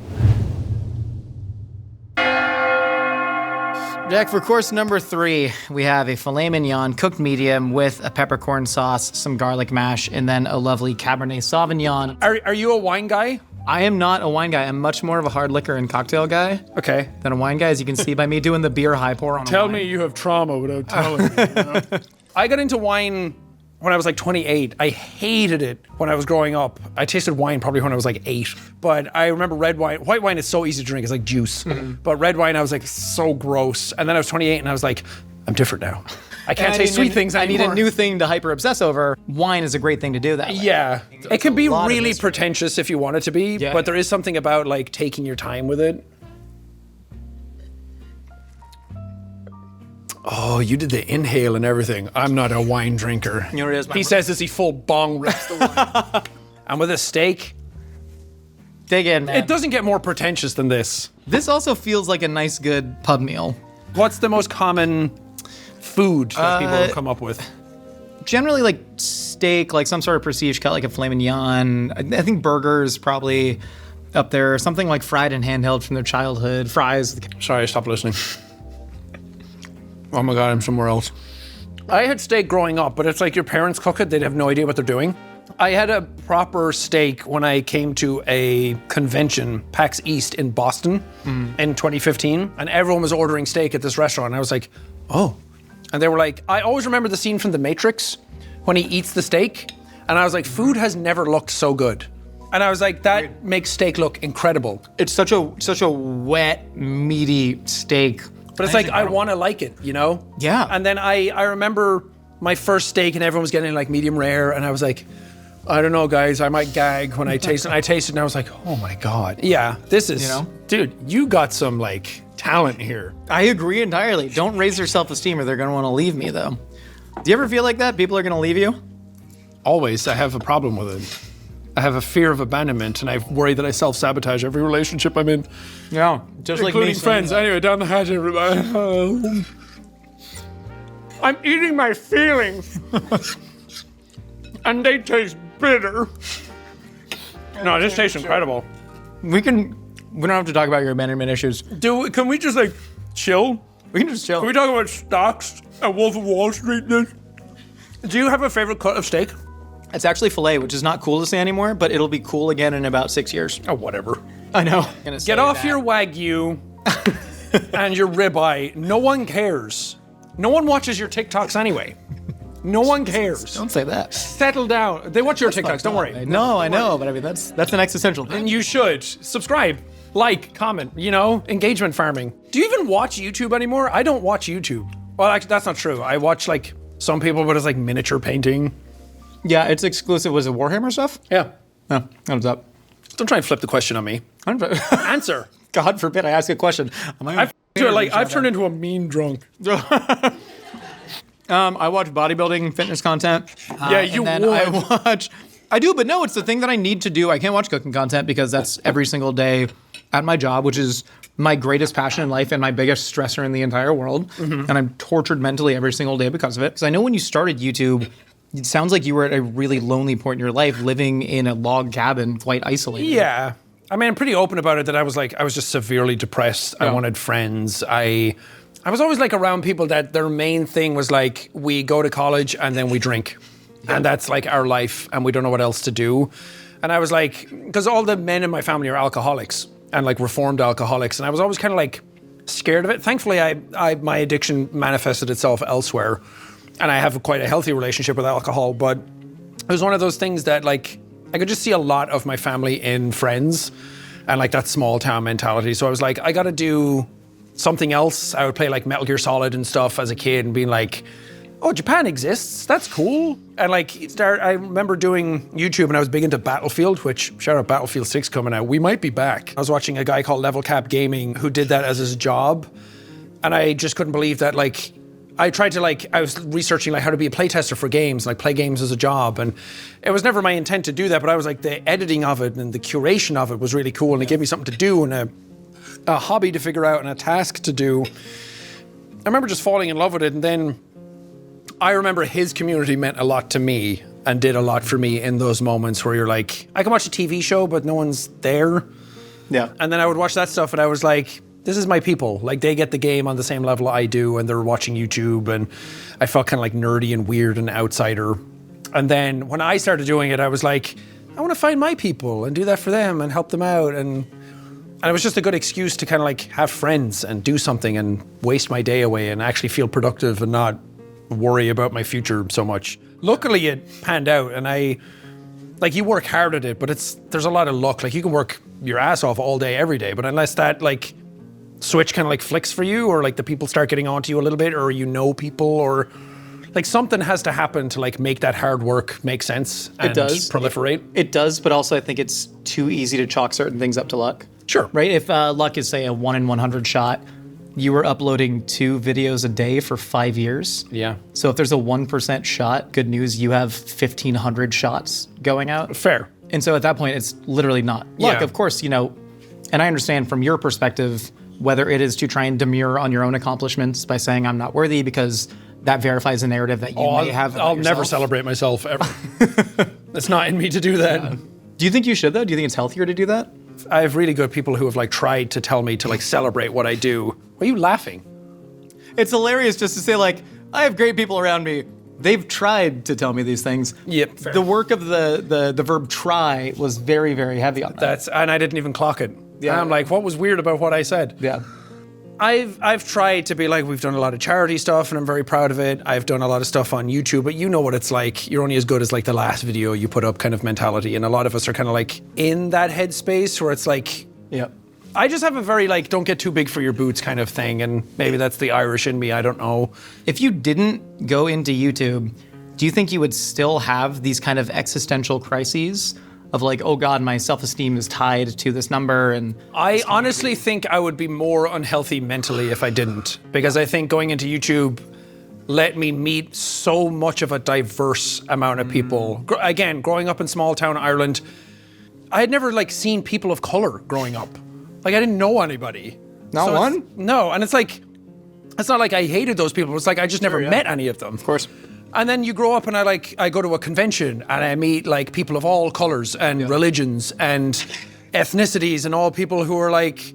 Jack, for course number 3, we have a filet mignon cooked medium with a peppercorn sauce, some garlic mash, and then a lovely Cabernet Sauvignon. Are you a wine guy? I am not a wine guy. I'm much more of a hard liquor and cocktail guy Okay. than a wine guy, as you can see by me doing the beer high pour on a Tell wine. me you have trauma without telling me. You know? I got into wine when I was like 28. I hated it when I was growing up. I tasted wine probably when I was like 8. But I remember red wine. White wine is so easy to drink. It's like juice. But red wine, I was like so gross. And then I was 28 and I was like, I'm different now. I can't taste sweet things I anymore. need a new thing to hyper obsess over. Wine is a great thing to do that way. Yeah. It can be lot of really mystery. pretentious if you want it to be, Yeah. but there is something about like taking your time with it. Oh, you did the inhale and everything. I'm not a wine drinker. You know what it is? He says as he full bong rips the wine. And with a steak, Dig in, man. it doesn't get more pretentious than this. This also feels like a nice, good pub meal. What's the most common food that people have come up with? Generally, like steak, like some sort of prestige cut, like a filet mignon. I think burgers probably up there. Something like fried and handheld from their childhood. Fries. Sorry, I stopped listening. Oh my God, I'm somewhere else. I had steak growing up, but it's like your parents cook it, they'd have no idea what they're doing. I had a proper steak when I came to a convention, PAX East in Boston in 2015, and everyone was ordering steak at this restaurant. And I was like, oh. And they were like, I always remember the scene from The Matrix when he eats the steak, and I was like, food has never looked so good. And I was like, that makes steak look incredible. It's such a wet, meaty steak. But it's like, I want to like it, you know? Yeah. And then I remember my first steak and everyone was getting like medium rare, and I was like, I don't know, guys, I might gag when I taste it. And I tasted it and I was like, oh my God. Yeah, this is, You know? dude, you got some like talent here. I agree entirely. Don't raise their self-esteem or they're going to want to leave me, though. Do you ever feel like that? People are going to leave you? Always, I have a problem with it. I have a fear of abandonment, and I worry that I self-sabotage every relationship I'm in, Yeah, just like including me. friends. Anyway, down the hatch, everybody. I'm eating my feelings, and they taste bitter. No, this tastes incredible. We don't have to talk about your abandonment issues. Can we just like chill? We can just chill. Can we talk about stocks and Wolf of Wall Street? Do you have a favorite cut of steak? It's actually filet, which is not cool to say anymore, but it'll be cool again in about 6 years. Oh, whatever. I know. Get off your Wagyu and your ribeye. No one cares. No one watches your TikToks anyway. No one cares. Don't say that. Settle down. They watch your TikToks, don't worry. No, I know, but I mean that's an existential thing. And you should. Subscribe, like, comment, you know, engagement farming. Do you even watch YouTube anymore? I don't watch YouTube. Well, actually, that's not true. I watch like some people, but it's like miniature painting. Yeah, it's exclusive. Was it Warhammer stuff? Yeah. No, thumbs up. Don't try and flip the question on me. Answer. God forbid I ask a question. I've turned into a mean drunk. I watch bodybuilding fitness content. Yeah, you and then would. I do, but no, it's the thing that I need to do. I can't watch cooking content because that's every single day at my job, which is my greatest passion in life and my biggest stressor in the entire world. And I'm tortured mentally every single day because of it. Because I know when you started YouTube, it sounds like you were at a really lonely point in your life, living in a log cabin, quite isolated. Yeah. I mean, I'm pretty open about it that I was just severely depressed. I wanted friends. I was always like around people that their main thing was like, we go to college and then we drink. And that's like our life and we don't know what else to do. And I was like, because all the men in my family are alcoholics and like reformed alcoholics. And I was always kind of like scared of it. Thankfully, my addiction manifested itself elsewhere. And I have quite a healthy relationship with alcohol. But it was one of those things that like, I could just see a lot of my family in Friends and like that small town mentality. So I was like, I got to do something else. I would play like Metal Gear Solid and stuff as a kid and being like, oh, Japan exists. That's cool. And like, I remember doing YouTube and I was big into Battlefield, which shout out Battlefield 6 coming out. We might be back. I was watching a guy called Level Cap Gaming who did that as his job. And I just couldn't believe that like, I was researching like how to be a playtester for games, like play games as a job. And it was never my intent to do that, but I was like the editing of it and the curation of it was really cool. And it gave me something to do and a hobby to figure out and a task to do. I remember just falling in love with it. And then I remember his community meant a lot to me and did a lot for me in those moments where you're like, I can watch a TV show, but no one's there. Yeah. And then I would watch that stuff and I was like, this is my people. Like they get the game on the same level I do and they're watching YouTube and I felt kind of like nerdy and weird and outsider. And then when I started doing it, I was like, I want to find my people and do that for them and help them out. And it was just a good excuse to kind of like have friends and do something and waste my day away and actually feel productive and not worry about my future so much. Luckily it panned out and like you work hard at it, but there's a lot of luck. Like you can work your ass off all day, every day, but unless that like switch kind of like flicks for you or like the people start getting onto you a little bit or you know people or like something has to happen to like make that hard work make sense and It does proliferate. It does, but also I think it's too easy to chalk certain things up to luck. Sure. Right? If luck is say a 1 in 100 shot, you were uploading 2 videos a day for 5 years. Yeah. So if there's a 1% shot, good news, you have 1,500 shots going out. Fair. And so at that point, it's literally not luck. Yeah. Of course, and I understand from your perspective, whether it is to try and demur on your own accomplishments by saying I'm not worthy because that verifies a narrative that you may have about I'll never yourself. celebrate myself ever. It's not in me to do that. Yeah. Do you think you should though? Do you think it's healthier to do that? I have really good people who have like tried to tell me to like celebrate what I do. Why are you laughing? It's hilarious just to say like, I have great people around me. They've tried to tell me these things. Yep. Fair. The work of the verb try was very, very heavy on that. And I didn't even clock it. Yeah. And I'm like, what was weird about what I said? Yeah. I've tried to be like, we've done a lot of charity stuff and I'm very proud of it. I've done a lot of stuff on YouTube, but you know what it's like. You're only as good as like the last video you put up kind of mentality. And a lot of us are kind of like in that headspace where it's like, yeah. I just have a very like, don't get too big for your boots kind of thing. And maybe that's the Irish in me, I don't know. If you didn't go into YouTube, do you think you would still have these kind of existential crises of like, oh God, my self-esteem is tied to this number? And I honestly think I would be more unhealthy mentally if I didn't, because I think going into YouTube let me meet so much of a diverse amount of people. Again, growing up in small town Ireland, I had never like seen people of color growing up. Like I didn't know anybody. Not one? No, and it's like, it's not like I hated those people. It's like I just never met any of them. Of course. And then you grow up and I go to a convention and I meet like people of all colors and religions and ethnicities and all people who are like,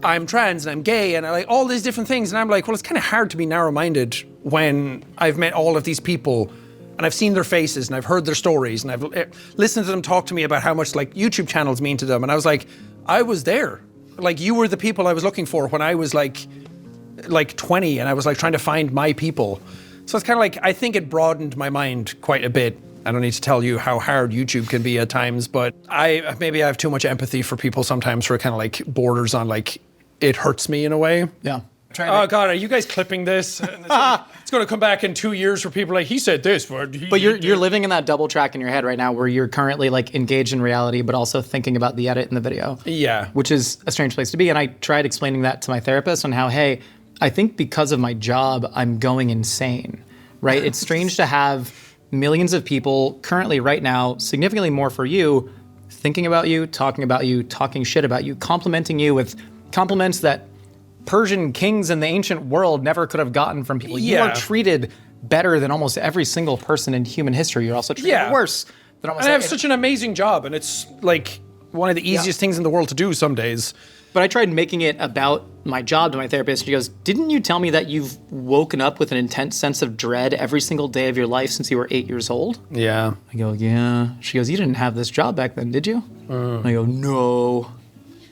I'm trans and I'm gay and I like all these different things. And I'm like, well, it's kind of hard to be narrow-minded when I've met all of these people and I've seen their faces and I've heard their stories and I've listened to them talk to me about how much like YouTube channels mean to them. And I was like, I was there. Like you were the people I was looking for when I was like 20 and I was like trying to find my people. So it's kind of like, I think it broadened my mind quite a bit. I don't need to tell you how hard YouTube can be at times, but maybe I have too much empathy for people sometimes who are kind of like borders on like, it hurts me in a way. Yeah. Oh God, are you guys clipping this? It's going to come back in 2 years where people are like, he said this. But you're living in that double track in your head right now where you're currently like engaged in reality, but also thinking about the edit in the video. Yeah. Which is a strange place to be. And I tried explaining that to my therapist on how, hey, I think because of my job, I'm going insane, right? It's strange to have millions of people currently right now, significantly more for you, thinking about you, talking shit about you, complimenting you with compliments that Persian kings in the ancient world never could have gotten from people. You Yeah. are treated better than almost every single person in human history. You're also treated worse than almost And I have such an amazing job, and it's like one of the easiest things in the world to do some days. But I tried making it about my job to my therapist. She goes, "Didn't you tell me that you've woken up with an intense sense of dread every single day of your life since you were 8 years old?" Yeah. I go, "Yeah." She goes, "You didn't have this job back then, did you?" And I go, "No."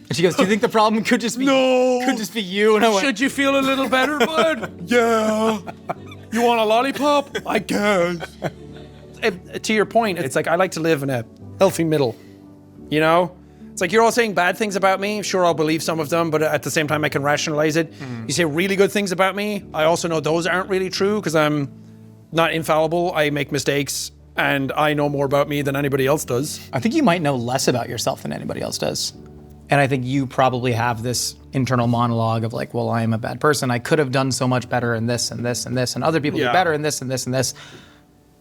And she goes, "Do you think the problem could just be you?" And I went, Should you feel a little better, bud? Yeah. You want a lollipop? I guess. To your point, it's like I like to live in a healthy middle. You know? It's like you're all saying bad things about me. Sure, I'll believe some of them, but at the same time, I can rationalize it. You say really good things about me. I also know those aren't really true because I'm not infallible. I make mistakes, and I know more about me than anybody else does. I think you might know less about yourself than anybody else does. And I think you probably have this internal monologue of like, well, I am a bad person. I could have done so much better in this and this and this, and other people do better in this and this and this.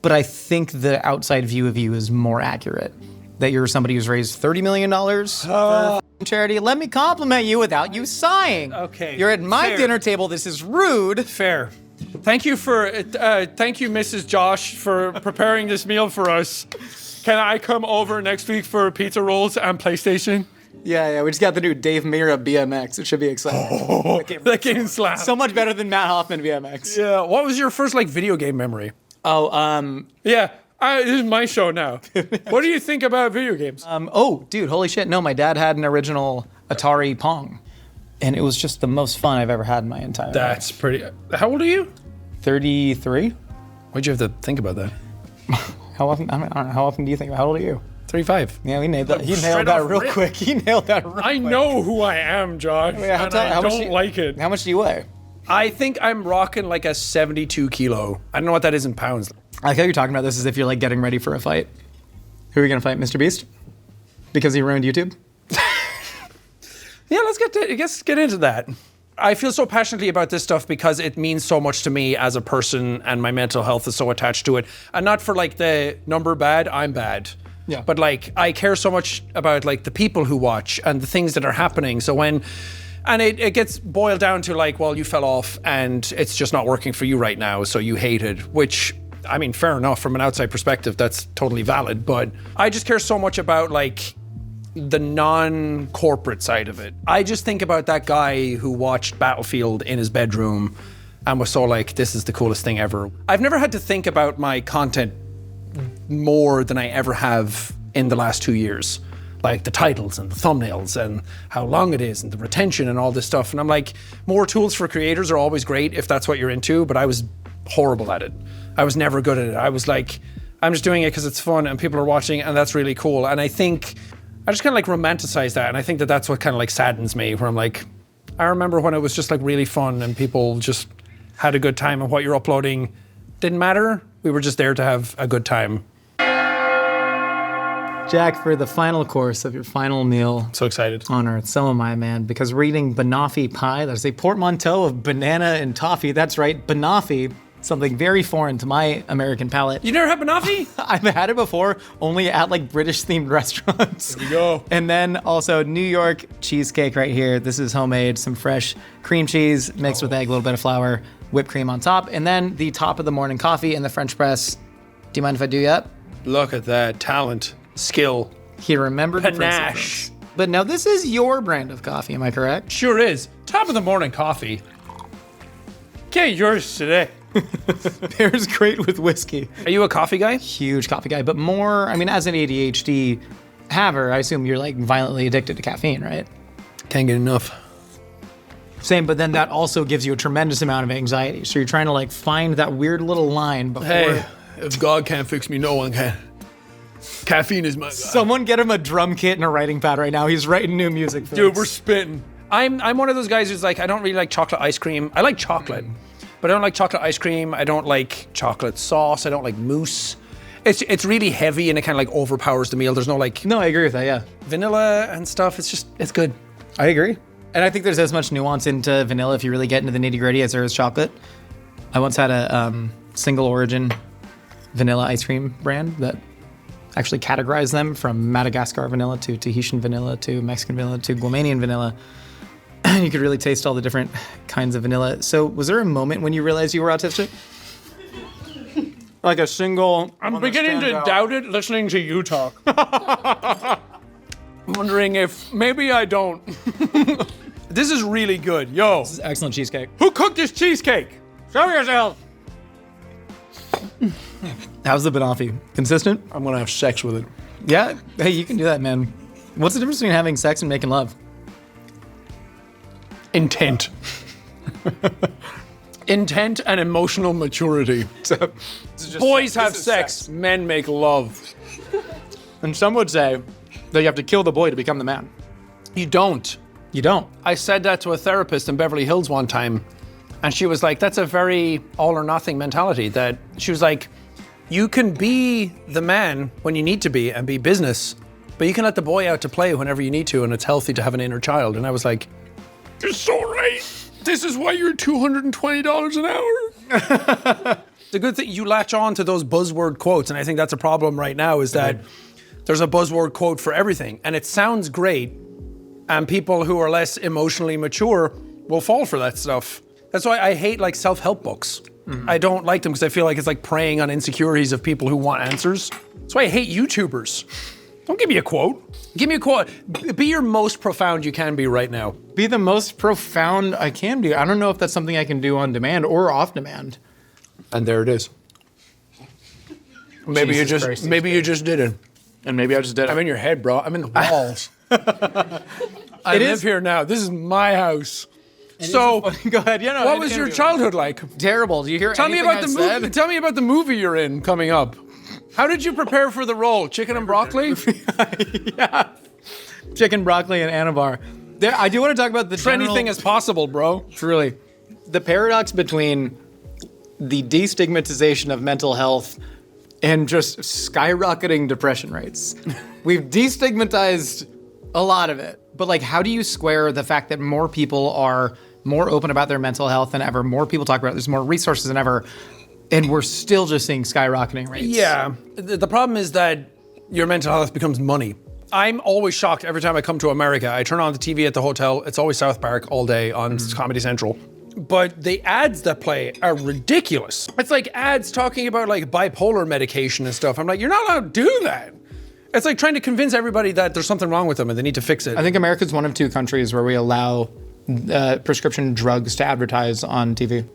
But I think the outside view of you is more accurate. That you're somebody who's raised $30 million for charity. Let me compliment you without you sighing. Okay, You're at my fair. dinner table. This is rude. Fair. Thank you, Mrs. Josh, for preparing this meal for us. Can I come over next week for pizza rolls and PlayStation? Yeah, we just got the new Dave Mira BMX. It should be exciting. That game slaps. So much better than Matt Hoffman BMX. Yeah. What was your first like video game memory? Oh, Yeah. This is my show now. What do you think about video games? oh, dude, holy shit. No, my dad had an original Atari Pong. And it was just the most fun I've ever had in my entire life. That's pretty. How old are you? 33? Why'd you have to think about that? How often? I don't know. How often do you think? How old are you? 35. Yeah, we nailed that. He Straight nailed that off real rip. quick. He nailed that real quick. I know who I am, Josh. Yeah, and I much don't like it. How much do you weigh? I think I'm rocking like a 72 kilo. I don't know what that is in pounds. I like how you're talking about this as if you're like getting ready for a fight. Who are you gonna fight, Mr. Beast? Because he ruined YouTube? Yeah, let's get into that. I feel so passionately about this stuff because it means so much to me as a person, and my mental health is so attached to it. And not for like the number bad, I'm bad. Yeah. But like I care so much about like the people who watch and the things that are happening. So when it gets boiled down to like, well, you fell off and it's just not working for you right now, so you hate it, which I mean, fair enough from an outside perspective, that's totally valid. But I just care so much about like the non-corporate side of it. I just think about that guy who watched Battlefield in his bedroom and was so like, this is the coolest thing ever. I've never had to think about my content more than I ever have in the last 2 years. Like the titles and the thumbnails and how long it is and the retention and all this stuff. And I'm like, more tools for creators are always great if that's what you're into, but I was horrible at it. I was never good at it. I was like, I'm just doing it because it's fun and people are watching and that's really cool. And I think I just kind of like romanticize that. And I think that that's what kind of like saddens me, where I'm like, I remember when it was just like really fun and people just had a good time and what you're uploading didn't matter. We were just there to have a good time. Jack, for the final course of your final meal So excited. on Earth, so am I, man, because we're eating banoffee pie. That is a portmanteau of banana and toffee. That's right, banoffee, something very foreign to my American palate. You never had banoffee? I've had it before, only at like British-themed restaurants. There we go. And then also New York cheesecake right here. This is homemade, some fresh cream cheese mixed with egg, a little bit of flour, whipped cream on top, and then the top of the morning coffee in the French press. Do you mind if I do yet? Look at that talent, skill. He remembered the Panache. principles. But now this is your brand of coffee, am I correct? Sure is. Top of the morning coffee. Get yours today. Pairs great with whiskey. Are you a coffee guy? Huge coffee guy, but more, I mean, as an ADHD haver, I assume you're like violently addicted to caffeine, right? Can't get enough. Same, but then that also gives you a tremendous amount of anxiety. So you're trying to like find that weird little line before. Hey, if God can't fix me, no one can. Caffeine is my God. Someone get him a drum kit and a writing pad right now. He's writing new music. Dude, folks. we're spitting. I'm one of those guys who's like, I don't really like chocolate ice cream. I like chocolate, but I don't like chocolate ice cream. I don't like chocolate sauce. I don't like mousse. It's really heavy and it kind of like overpowers the meal. There's no like No, I agree with that, yeah. vanilla and stuff. It's good. I agree. And I think there's as much nuance into vanilla if you really get into the nitty gritty as there is chocolate. I once had a single origin vanilla ice cream brand that actually categorized them from Madagascar vanilla to Tahitian vanilla to Mexican vanilla to Guamanian vanilla. You could really taste all the different kinds of vanilla. So was there a moment when you realized you were autistic? Like a single... I'm beginning to doubt it listening to you talk. I'm wondering if maybe I don't. This is really good. Yo, This is excellent cheesecake. who cooked this cheesecake? Show yourself. How's the banoffee? Consistent? I'm gonna have sex with it. Yeah. Hey, you can do that, man. What's the difference between having sex and making love? Intent. Intent and emotional maturity. Boys have sex, men make love. And some would say that you have to kill the boy to become the man. You don't. You don't. I said that to a therapist in Beverly Hills one time, and she was like, that's a very all or nothing mentality. That she was like, you can be the man when you need to be and be business, but you can let the boy out to play whenever you need to, and it's healthy to have an inner child. And I was like, you're so right. This is why you're $220 an hour. The good thing, you latch on to those buzzword quotes, and I think that's a problem right now, is that there's a buzzword quote for everything, and it sounds great, and people who are less emotionally mature will fall for that stuff. That's why I hate like self-help books. I don't like them because I feel like it's like preying on insecurities of people who want answers. That's why I hate YouTubers. Don't give me a quote. Give me a quote. Be your most profound you can be right now. Be the most profound I can be. I don't know if that's something I can do on demand or off demand. And there it is. Maybe Jesus you just Christ, maybe you just did it. And maybe I just did it. I'm in your head, bro. I'm in the walls. I live here now. This is my house. So, Go ahead. Yeah, no, what was your childhood like? Terrible. Do you hear Tell me anything about the I've movie. said? Tell me about the movie you're in coming up. How did you prepare for the role? Chicken and broccoli? Chicken, broccoli, and anabar. There, I do want to talk about the For anything is possible, bro. Truly. The paradox between the destigmatization of mental health and just skyrocketing depression rates. We've destigmatized a lot of it, but like, how do you square the fact that more people are more open about their mental health than ever, more people talk about it, there's more resources than ever, and we're still just seeing skyrocketing rates? Yeah. The problem is that your mental health becomes money. I'm always shocked every time I come to America. I turn on the TV at the hotel. It's always South Park all day on Comedy Central. But the ads that play are ridiculous. It's like ads talking about like bipolar medication and stuff. I'm like, you're not allowed to do that. It's like trying to convince everybody that there's something wrong with them and they need to fix it. I think America's one of two countries where we allow prescription drugs to advertise on TV.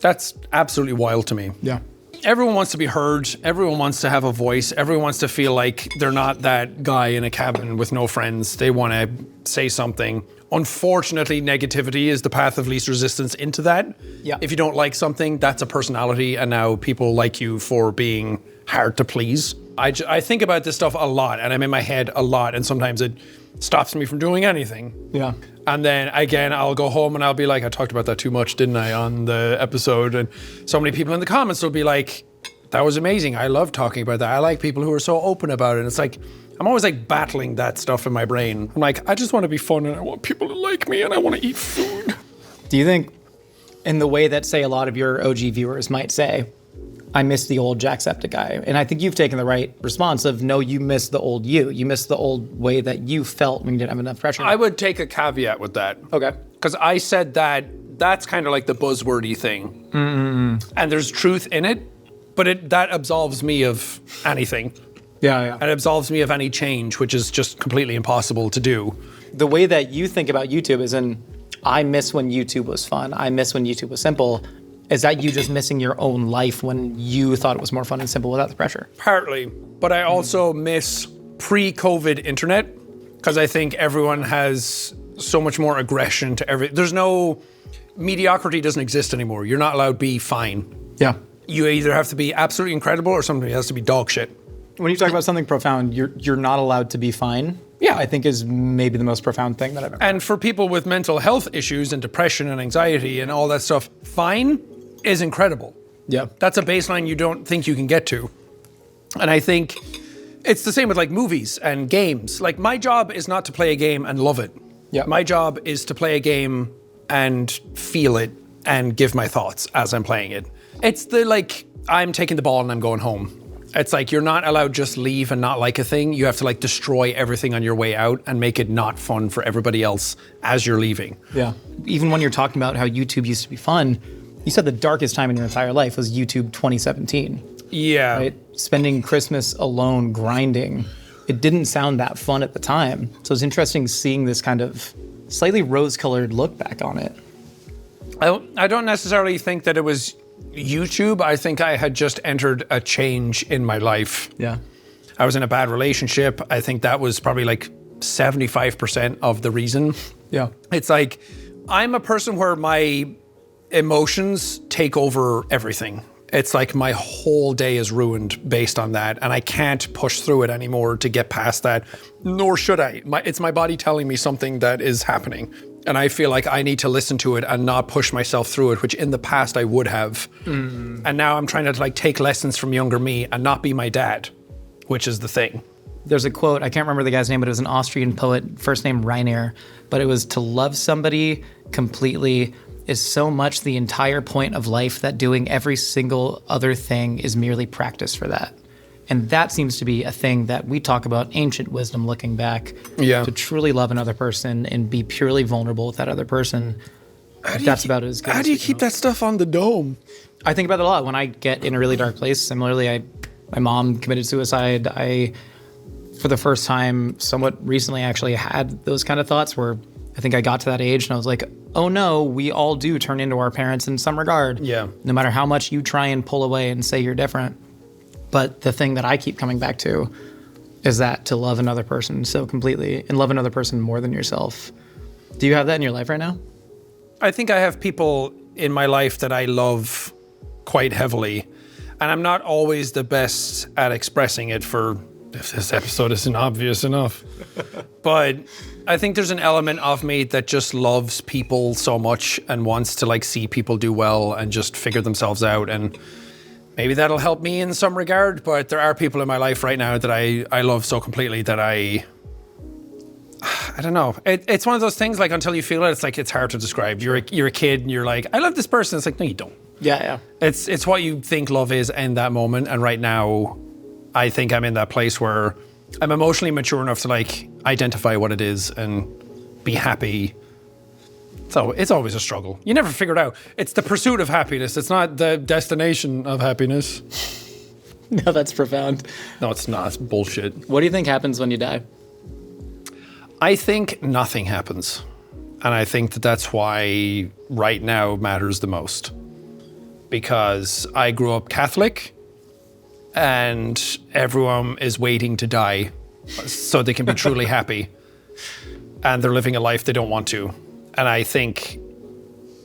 That's absolutely wild to me. Yeah. Everyone wants to be heard. Everyone wants to have a voice. Everyone wants to feel like they're not that guy in a cabin with no friends. They want to say something. Unfortunately, negativity is the path of least resistance into that. Yeah. If you don't like something, that's a personality, and now people like you for being hard to please. I think about this stuff a lot, and I'm in my head a lot, and sometimes it stops me from doing anything. Yeah. And then again, I'll go home and I'll be like, I talked about that too much, didn't I, on the episode? And so many people in the comments will be like, that was amazing. I love talking about that. I like people who are so open about it. And it's like, I'm always like battling that stuff in my brain. I'm like, I just want to be fun and I want people to like me and I want to eat food. Do you think, in the way that, say, a lot of your OG viewers might say, I miss the old Jacksepticeye, and I think you've taken the right response of, no, you miss the old you. You miss the old way that you felt when you didn't have enough pressure. I would take a caveat with that. Okay. Because I said that that's kind of like the buzzwordy thing. And there's truth in it, but that absolves me of anything. Yeah. It absolves me of any change, which is just completely impossible to do. The way that you think about YouTube is I miss when YouTube was fun. I miss when YouTube was simple. Is that you just missing your own life when you thought it was more fun and simple without the pressure? Partly, but I also miss pre-COVID internet because I think everyone has so much more aggression to everything. There's no, mediocrity doesn't exist anymore. You're not allowed to be fine. Yeah. You either have to be absolutely incredible or something has to be dog shit. When you talk about something profound, you're not allowed to be fine. Yeah. I think is maybe the most profound thing that I've ever. And for people with mental health issues and depression and anxiety and all that stuff, fine is incredible. Yeah. That's a baseline you don't think you can get to. And I think it's the same with like movies and games. Like my job is not to play a game and love it. Yeah. My job is to play a game and feel it and give my thoughts as I'm playing it. It's the like, I'm taking the ball and I'm going home. It's like you're not allowed just leave and not like a thing. You have to like destroy everything on your way out and make it not fun for everybody else as you're leaving. Yeah. Even when you're talking about how YouTube used to be fun, you said the darkest time in your entire life was YouTube 2017. Yeah. Right? Spending Christmas alone grinding. It didn't sound that fun at the time. So it's interesting seeing this kind of slightly rose-colored look back on it. I don't necessarily think that it was YouTube. I think I had just entered a change in my life. Yeah. I was in a bad relationship. I think that was probably like 75% of the reason. Yeah. It's like, I'm a person where my emotions take over everything. It's like my whole day is ruined based on that, and I can't push through it anymore to get past that, nor should I. It's my body telling me something that is happening, and I feel like I need to listen to it and not push myself through it, which in the past I would have. And now I'm trying to like take lessons from younger me and not be my dad, which is the thing. There's a quote, I can't remember the guy's name, but it was an Austrian poet, first name Rainer, but it was, to love somebody completely is so much the entire point of life that doing every single other thing is merely practice for that. And that seems to be a thing that we talk about, ancient wisdom looking back. Yeah. To truly love another person and be purely vulnerable with that other person. That's about as good How as do you we can keep hope. that stuff on the dome? I think about it a lot when I get in a really dark place. Similarly, my mom committed suicide. I, for the first time, somewhat recently, actually had those kind of thoughts where I think I got to that age and I was like, oh no, we all do turn into our parents in some regard. Yeah. No matter how much you try and pull away and say you're different. But the thing that I keep coming back to is that to love another person so completely and love another person more than yourself. Do you have that in your life right now? I think I have people in my life that I love quite heavily, and I'm not always the best at expressing it for if this episode isn't obvious enough. But I think there's an element of me that just loves people so much and wants to like see people do well and just figure themselves out, and maybe that'll help me in some regard, but there are people in my life right now that I love so completely that I don't know. It's one of those things, like, until you feel it, it's like, it's hard to describe. You're a kid and you're like, I love this person. It's like, no, you don't. Yeah. It's what you think love is in that moment. And right now, I think I'm in that place where I'm emotionally mature enough to like identify what it is and be happy. So it's always a struggle. You never figure it out. It's the pursuit of happiness. It's not the destination of happiness. No, that's profound. No, it's not. It's bullshit. What do you think happens when you die? I think nothing happens. And I think that that's why right now matters the most. Because I grew up Catholic and everyone is waiting to die so they can be truly happy. And they're living a life they don't want to. And I think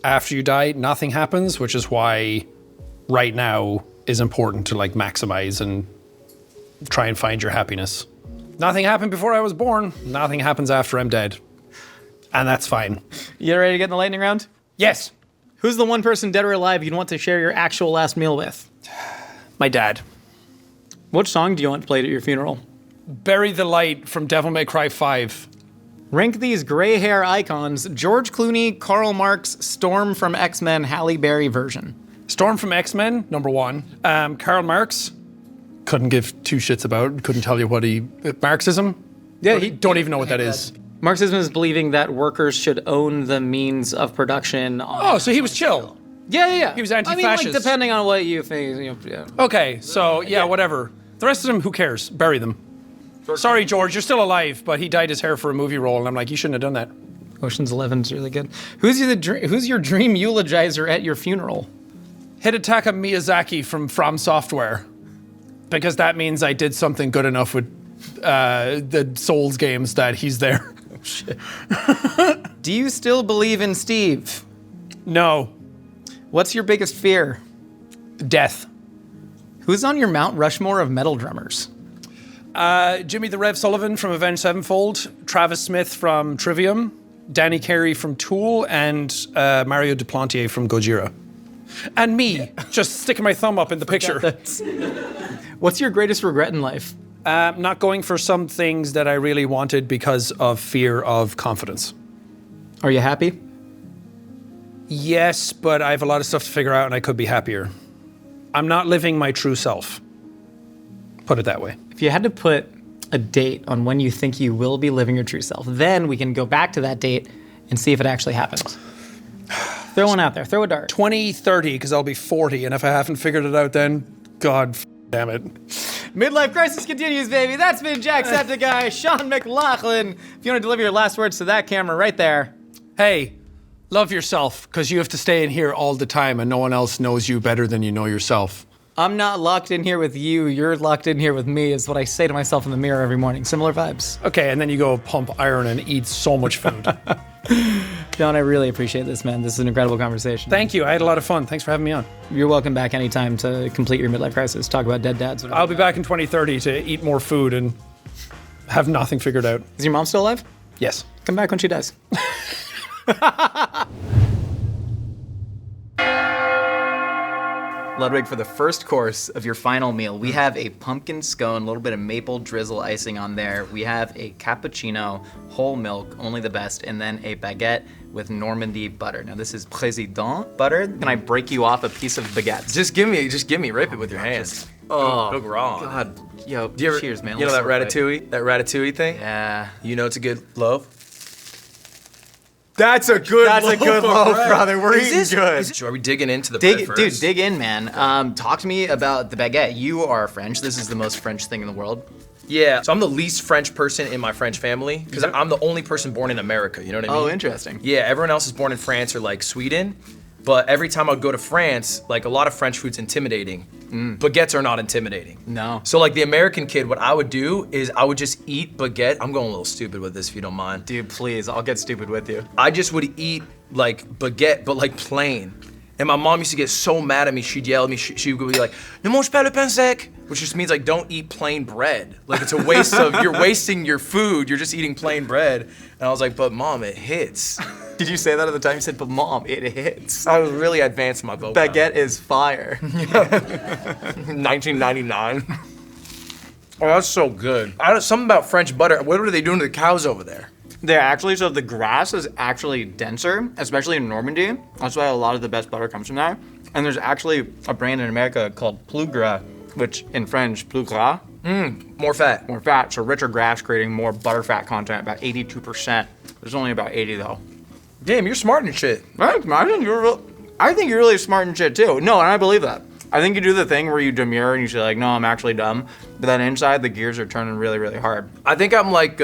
after you die, nothing happens, which is why right now is important to like maximize and try and find your happiness. Nothing happened before I was born. Nothing happens after I'm dead. And that's fine. You ready to get in the lightning round? Yes, Who's the one person, dead or alive, you'd want to share your actual last meal with? my dad. What song do you want played at your funeral? Bury the Light from Devil May Cry 5. Rank these gray hair icons: George Clooney, Karl Marx, Storm from X-Men, Halle Berry version. Storm from X-Men, number one. Karl Marx, couldn't give two shits about, couldn't tell you what Marxism? Yeah, Don't even know what that is. Marxism is believing that workers should own the means of production. Oh, so he was chill. Yeah. He was I mean, anti-fascist. like, depending on what you think. Yeah. Okay, so yeah, whatever. The rest of them, who cares? Bury them. Sorry, George, you're still alive, but he dyed his hair for a movie role, and I'm like, you shouldn't have done that. Ocean's 11's really good. Who's your dream eulogizer at your funeral? Hidetaka Miyazaki from Software, because that means I did something good enough with the Souls games that he's there. Do you still believe in Steve? No. What's your biggest fear? Death. Who's on your Mount Rushmore of metal drummers? Jimmy the Rev Sullivan from Avenged Sevenfold, Travis Smith from Trivium, Danny Carey from Tool, and Mario Duplantier from Gojira. And me, just sticking my thumb up in the picture. What's your greatest regret in life? Not going for some things that I really wanted because of fear of confidence. Are you happy? Yes, but I have a lot of stuff to figure out and I could be happier. I'm not living my true self. Put it that way. If you had to put a date on when you think you will be living your true self, then we can go back to that date and see if it actually happens. Throw one out there. Throw a dart. 2030, because I'll be 40, and if I haven't figured it out then, God damn it. Midlife crisis continues, baby. That's been Jacksepticeye, Sean McLaughlin. If you want to deliver your last words to that camera right there. Hey, love yourself, because you have to stay in here all the time, and no one else knows you better than you know yourself. I'm not locked in here with you. You're locked in here with me, is what I say to myself in the mirror every morning. Similar vibes. Okay, and then you go pump iron and eat so much food. John, I really appreciate this, man. This is an incredible conversation. Thank you. I had a lot of fun. Thanks for having me on. You're welcome back anytime to complete your midlife crisis. Talk about dead dads. I'll be back in 2030 to eat more food and have nothing figured out. Is your mom still alive? Yes. Come back when she dies. Ludwig, for the first course of your final meal, we have a pumpkin scone, a little bit of maple drizzle icing on there. We have a cappuccino, whole milk, only the best, and then a baguette with Normandy butter. Now this is Président butter. Can I break you off a piece of baguette? Just give me, rip it with your hands. Oh, Go wrong. God. Yo, Do you ever, cheers, man. You know Let's that celebrate. ratatouille thing? Yeah. You know it's a good loaf? That's a good loaf, brother. We're eating good. So are we digging into the bread first? Dude, dig in, man. Talk to me about the baguette. You are French. This is the most French thing in the world. Yeah, so I'm the least French person in my French family because I'm the only person born in America, you know what I mean? Oh, interesting. Yeah, everyone else is born in France or like Sweden. But every time I would go to France, like a lot of French food's intimidating. Baguettes are not intimidating. No. So like the American kid, what I would do is I would just eat baguette. I'm going a little stupid with this if you don't mind. Dude, please, I'll get stupid with you. I just would eat like baguette, but like plain. And my mom used to get so mad at me, she'd yell at me, she would be like, ne mange pas le pain sec, which just means like don't eat plain bread. Like it's a waste of, you're wasting your food, you're just eating plain bread. And I was like, but mom, it hits. Did you say that at the time? You said, but mom, it hits. I was really advanced in my vocab. Baguette is fire. 1999. Oh, that's so good. Something about French butter. What are they doing to the cows over there? They're actually, so the grass is actually denser, especially in Normandy. That's why a lot of the best butter comes from there. And there's actually a brand in America called Plus Gras, which in French, plus gras. More fat. More fat, so richer grass creating more butter fat content, about 82%. There's only about 80 though. Damn, you're smart and shit. I think you're really smart and shit too. No, and I believe that. I think you do the thing where you demur and you say like, no, I'm actually dumb. But then inside the gears are turning really, really hard. I think I'm like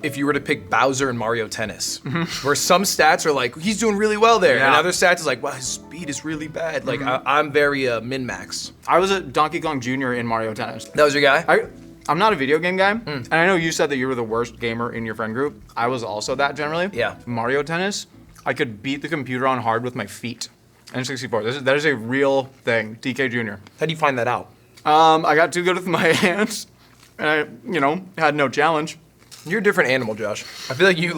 if you were to pick Bowser in Mario Tennis, where some stats are like, he's doing really well there, and other stats is like, wow, his speed is really bad. Like, I'm very min-max. I was a Donkey Kong Jr. in Mario Tennis. That was your guy? I'm not a video game guy, and I know you said that you were the worst gamer in your friend group. I was also that generally. Yeah. Mario Tennis, I could beat the computer on hard with my feet. N64, that is a real thing, DK Jr. How do you find that out? I got too good with my hands, and I, had no challenge. You're a different animal, Josh. I feel like you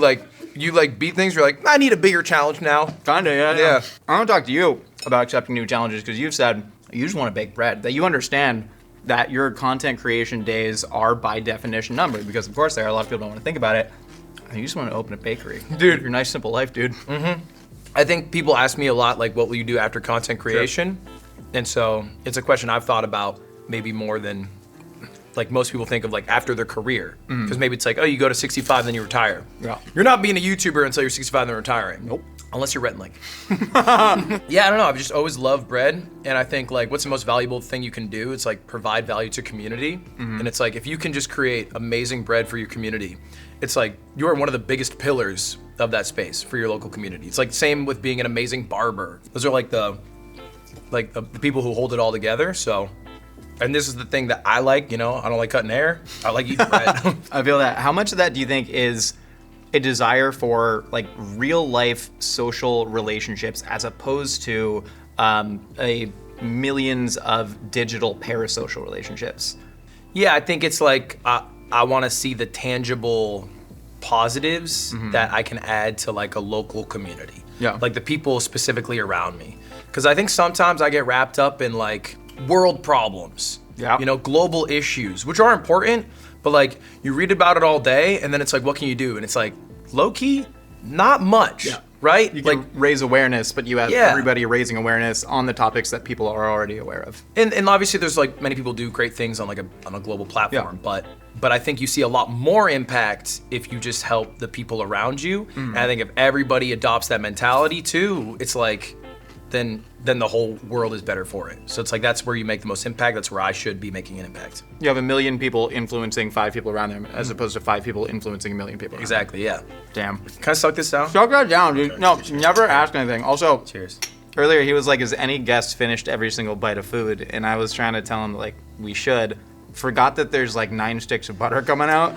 beat things, you're like, I need a bigger challenge now. Kinda, yeah. Yeah. I want to talk to you about accepting new challenges because you've said you just want to bake bread, that you understand that your content creation days are by definition numbered because of course there are a lot of people don't want to think about it. And you just want to open a bakery. Dude. Your nice simple life, dude. I think people ask me a lot, like, what will you do after content creation? Sure. And so it's a question I've thought about maybe more than like most people think of like after their career. Because maybe it's like, oh, you go to 65, then you retire. Yeah. You're not being a YouTuber until you're 65 and then retiring. Nope. Unless you're Rhett and Link. Yeah, I don't know. I've just always loved bread. And I think like what's the most valuable thing you can do? It's like provide value to community. And it's like if you can just create amazing bread for your community, it's like you are one of the biggest pillars of that space for your local community. It's like same with being an amazing barber. Those are like the people who hold it all together. So, and this is the thing that I like, I don't like cutting hair. I like eating bread. I feel that. How much of that do you think is a desire for like real life social relationships as opposed to a millions of digital parasocial relationships? Yeah, I think it's like I want to see the tangible positives that I can add to like a local community. Yeah. Like the people specifically around me. Because I think sometimes I get wrapped up in like world problems. Yeah. Global issues, which are important, but like you read about it all day and then it's like, what can you do? And it's like, low key, not much. Yeah. right? You can raise awareness, but you have Yeah. everybody raising awareness on the topics that people are already aware of. And obviously there's like many people do great things on like on a global platform, but I think you see a lot more impact if you just help the people around you. And I think if everybody adopts that mentality too, it's like then the whole world is better for it. So it's like that's where you make the most impact. That's where I should be making an impact. You have 1 million people influencing 5 people around them, as opposed to 5 people influencing 1 million people. Around Exactly, yeah. them. Damn. Can I suck this down? Suck that down, dude. No, never ask anything. Also, Cheers. earlier he was like, "Has any guest finished every single bite of food?" And I was trying to tell him like we should. Forgot that there's like 9 sticks of butter coming out.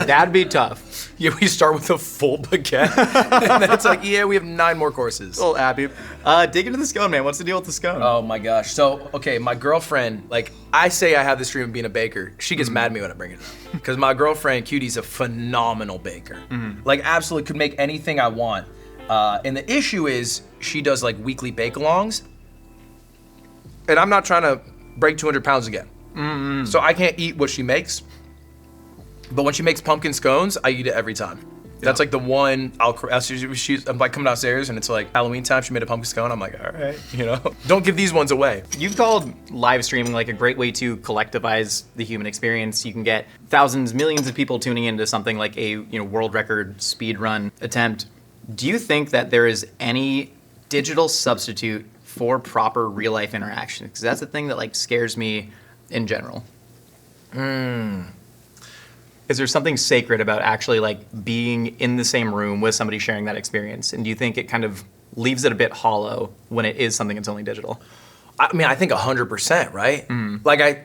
That'd be tough. Yeah, we start with a full baguette, and then it's like, yeah, we have 9 more courses. Little happy. Dig into the scone, man. What's the deal with the scone? Oh my gosh. So, okay, my girlfriend, like, I say I have this dream of being a baker. She gets mad at me when I bring it up. Because my girlfriend, Cutie's a phenomenal baker. Like, absolutely could make anything I want. And the issue is, she does, like, weekly bake-alongs. And I'm not trying to break 200 pounds again. So I can't eat what she makes. But when she makes pumpkin scones, I eat it every time. That's like the one I'm like coming downstairs and it's like Halloween time. She made a pumpkin scone. I'm like, all right, you know, don't give these ones away. You've called live streaming like a great way to collectivize the human experience. You can get thousands, millions of people tuning into something like a world record speed run attempt. Do you think that there is any digital substitute for proper real life interaction? Because that's the thing that like scares me in general. Is there something sacred about actually like being in the same room with somebody sharing that experience? And do you think it kind of leaves it a bit hollow when it is something that's only digital? I mean, I think 100%, right? Like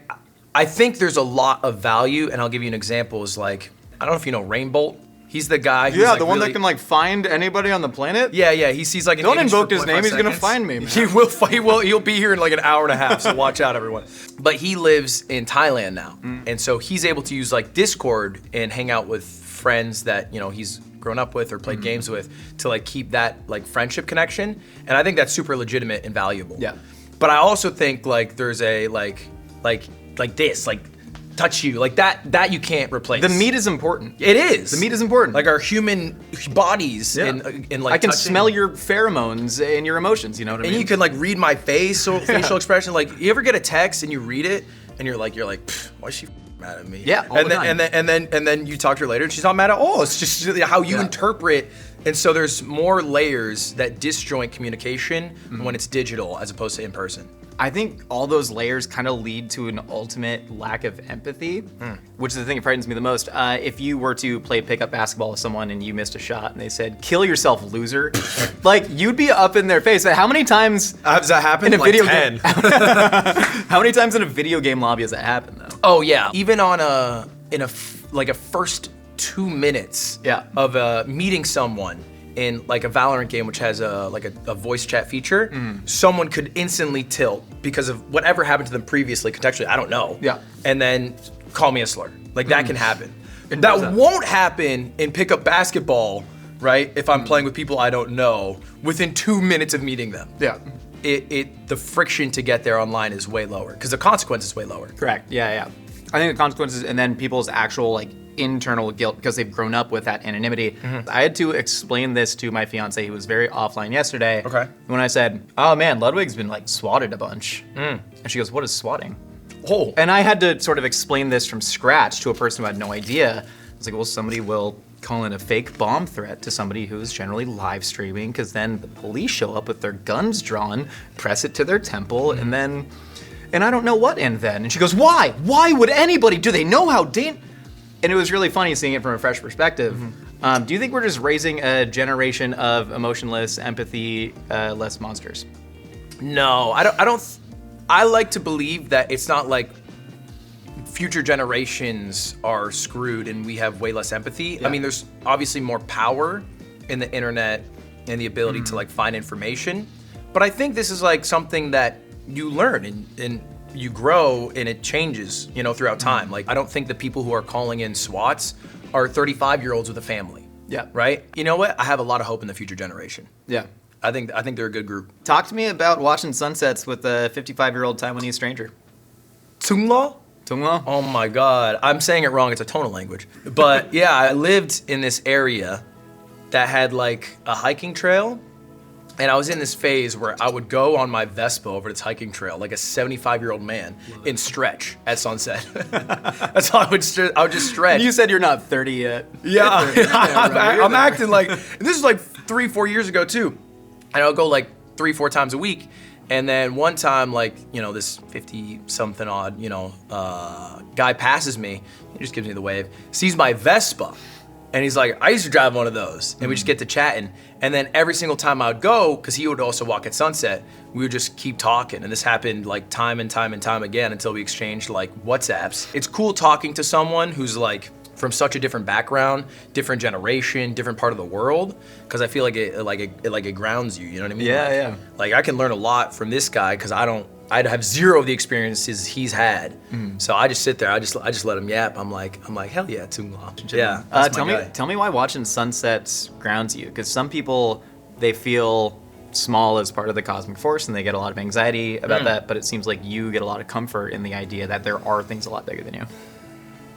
I think there's a lot of value, and I'll give you an example. Is like, I don't know if you know Rainbolt. He's the guy who's like the one really, that can like find anybody on the planet. Yeah, he sees like an Don't image invoke for his name. 0.5 He's gonna seconds. find me, man. He will. He'll be here in like an hour and a half. So watch out, everyone. But he lives in Thailand now, and so he's able to use like Discord and hang out with friends that he's grown up with or played games with to like keep that like friendship connection. And I think that's super legitimate and valuable. Yeah. But I also think like there's a like this like touch you like that you can't replace. The meat is important. It is. The meat is important. Like our human bodies and like I can touching. smell your pheromones and your emotions. You know what I mean? And you can like read my face, so facial expression. Like you ever get a text and you read it and you're like, why is she mad at me? Yeah, all and the then time. and then you talk to her later and she's not mad at all. It's just how you interpret. And so there's more layers that disjoint communication when it's digital as opposed to in person. I think all those layers kind of lead to an ultimate lack of empathy, which is the thing that frightens me the most. If you were to play pickup basketball with someone and you missed a shot and they said, "Kill yourself, loser," like you'd be up in their face. How many times Has that happened? in a Like video 10. game? How many times in a video game lobby has that happened though? Oh yeah. Even on a first 2 minutes of meeting someone in like a Valorant game, which has a voice chat feature, someone could instantly tilt because of whatever happened to them previously. Contextually, I don't know. Yeah. And then call me a slur. Like that can happen. does That happen. won't happen in pickup basketball, right? If I'm playing with people I don't know within 2 minutes of meeting them. Yeah. The friction to get there online is way lower because the consequence is way lower. Correct. Yeah. I think the consequences and then people's actual like internal guilt because they've grown up with that anonymity. I had to explain this to my fiance who was very offline yesterday. Okay. When I said, "Oh man, Ludwig's been like swatted a bunch," and she goes, "What is swatting?" Oh. And I had to sort of explain this from scratch to a person who had no idea. I was like, well, somebody will call in a fake bomb threat to somebody who's generally live streaming because then the police show up with their guns drawn, press it to their temple, and I don't know what end then. And she goes, why? Why would anybody? Do they know how And it was really funny seeing it from a fresh perspective. Do you think we're just raising a generation of emotionless, empathy-less monsters? No, I don't. I like to believe that it's not like future generations are screwed and we have way less empathy. I mean, there's obviously more power in the internet and the ability to like find information, but I think this is like something that you learn and you grow and it changes, throughout time. Like I don't think the people who are calling in SWATs are 35-year-olds with a family. Yeah. Right? You know what? I have a lot of hope in the future generation. Yeah. I think they're a good group. Talk to me about watching sunsets with a 55-year-old Taiwanese stranger. Tungla? Tungla? Oh my God, I'm saying it wrong. It's a tonal language. But yeah, I lived in this area that had like a hiking trail. And I was in this phase where I would go on my Vespa over this hiking trail, like a 75-year-old man, and stretch at sunset. That's how I would just stretch. You said you're not 30 yet. Yeah, I'm acting like, this is like 3-4 years ago too. And I'll go like 3-4 times a week. And then one time, like, you know, this 50-something odd, you know, guy passes me, he just gives me the wave, sees my Vespa. And he's like, I used to drive one of those. And we just get to chatting. And then every single time I would go, because he would also walk at sunset, we would just keep talking. And this happened like time and time and time again until we exchanged like WhatsApps. It's cool talking to someone who's like from such a different background, different generation, different part of the world. Because I feel like it grounds you, you know what I mean? Yeah. Like I can learn a lot from this guy because I'd have zero of the experiences he's had. So I just sit there, I just let him yap. I'm like, hell yeah, Tungla. Yeah. that's my guy. Tell me why watching sunsets grounds you, because some people, they feel small as part of the cosmic force and they get a lot of anxiety about that, but it seems like you get a lot of comfort in the idea that there are things a lot bigger than you.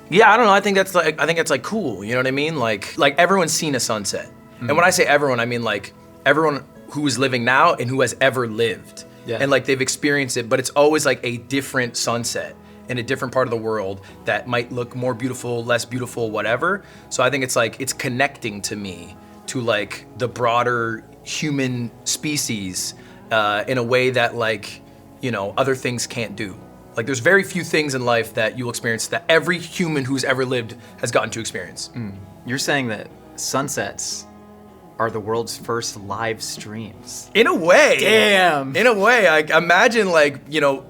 Yeah, I don't know. I think that's like cool. You know what I mean? Like everyone's seen a sunset, and when I say everyone, I mean like everyone who is living now and who has ever lived. Yeah. And like they've experienced it, but it's always like a different sunset in a different part of the world that might look more beautiful, less beautiful, whatever. So I think it's like it's connecting to me to like the broader human species in a way that like, you know, other things can't do. Like there's very few things in life that you'll experience that every human who's ever lived has gotten to experience. You're saying that sunsets are the world's first live streams. In a way. Damn. In a way, I imagine like, you know,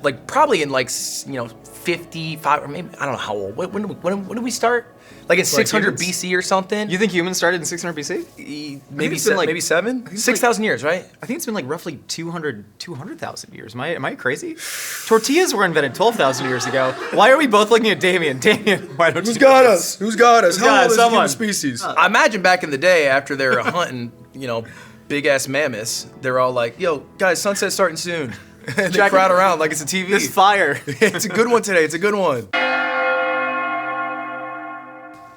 like probably in like, you know, 55 or maybe, I don't know how old. When did we start? Like in 600 BC or something? You think humans started in 600 BC? Maybe it's been like- maybe 7? 6,000 years, right? I think it's been like roughly 200,000 years. Am I crazy? Tortillas were invented 12,000 years ago. Why are we both looking at Damien? Damien, why don't you? Who's got us? Who's got us? got How old is the someone? human species? I imagine back in the day after they were hunting, you know, big ass mammoths, they're all like, yo, guys, sunset's starting soon. And they crowd around like it's a TV. This fire. It's a good one today. It's a good one.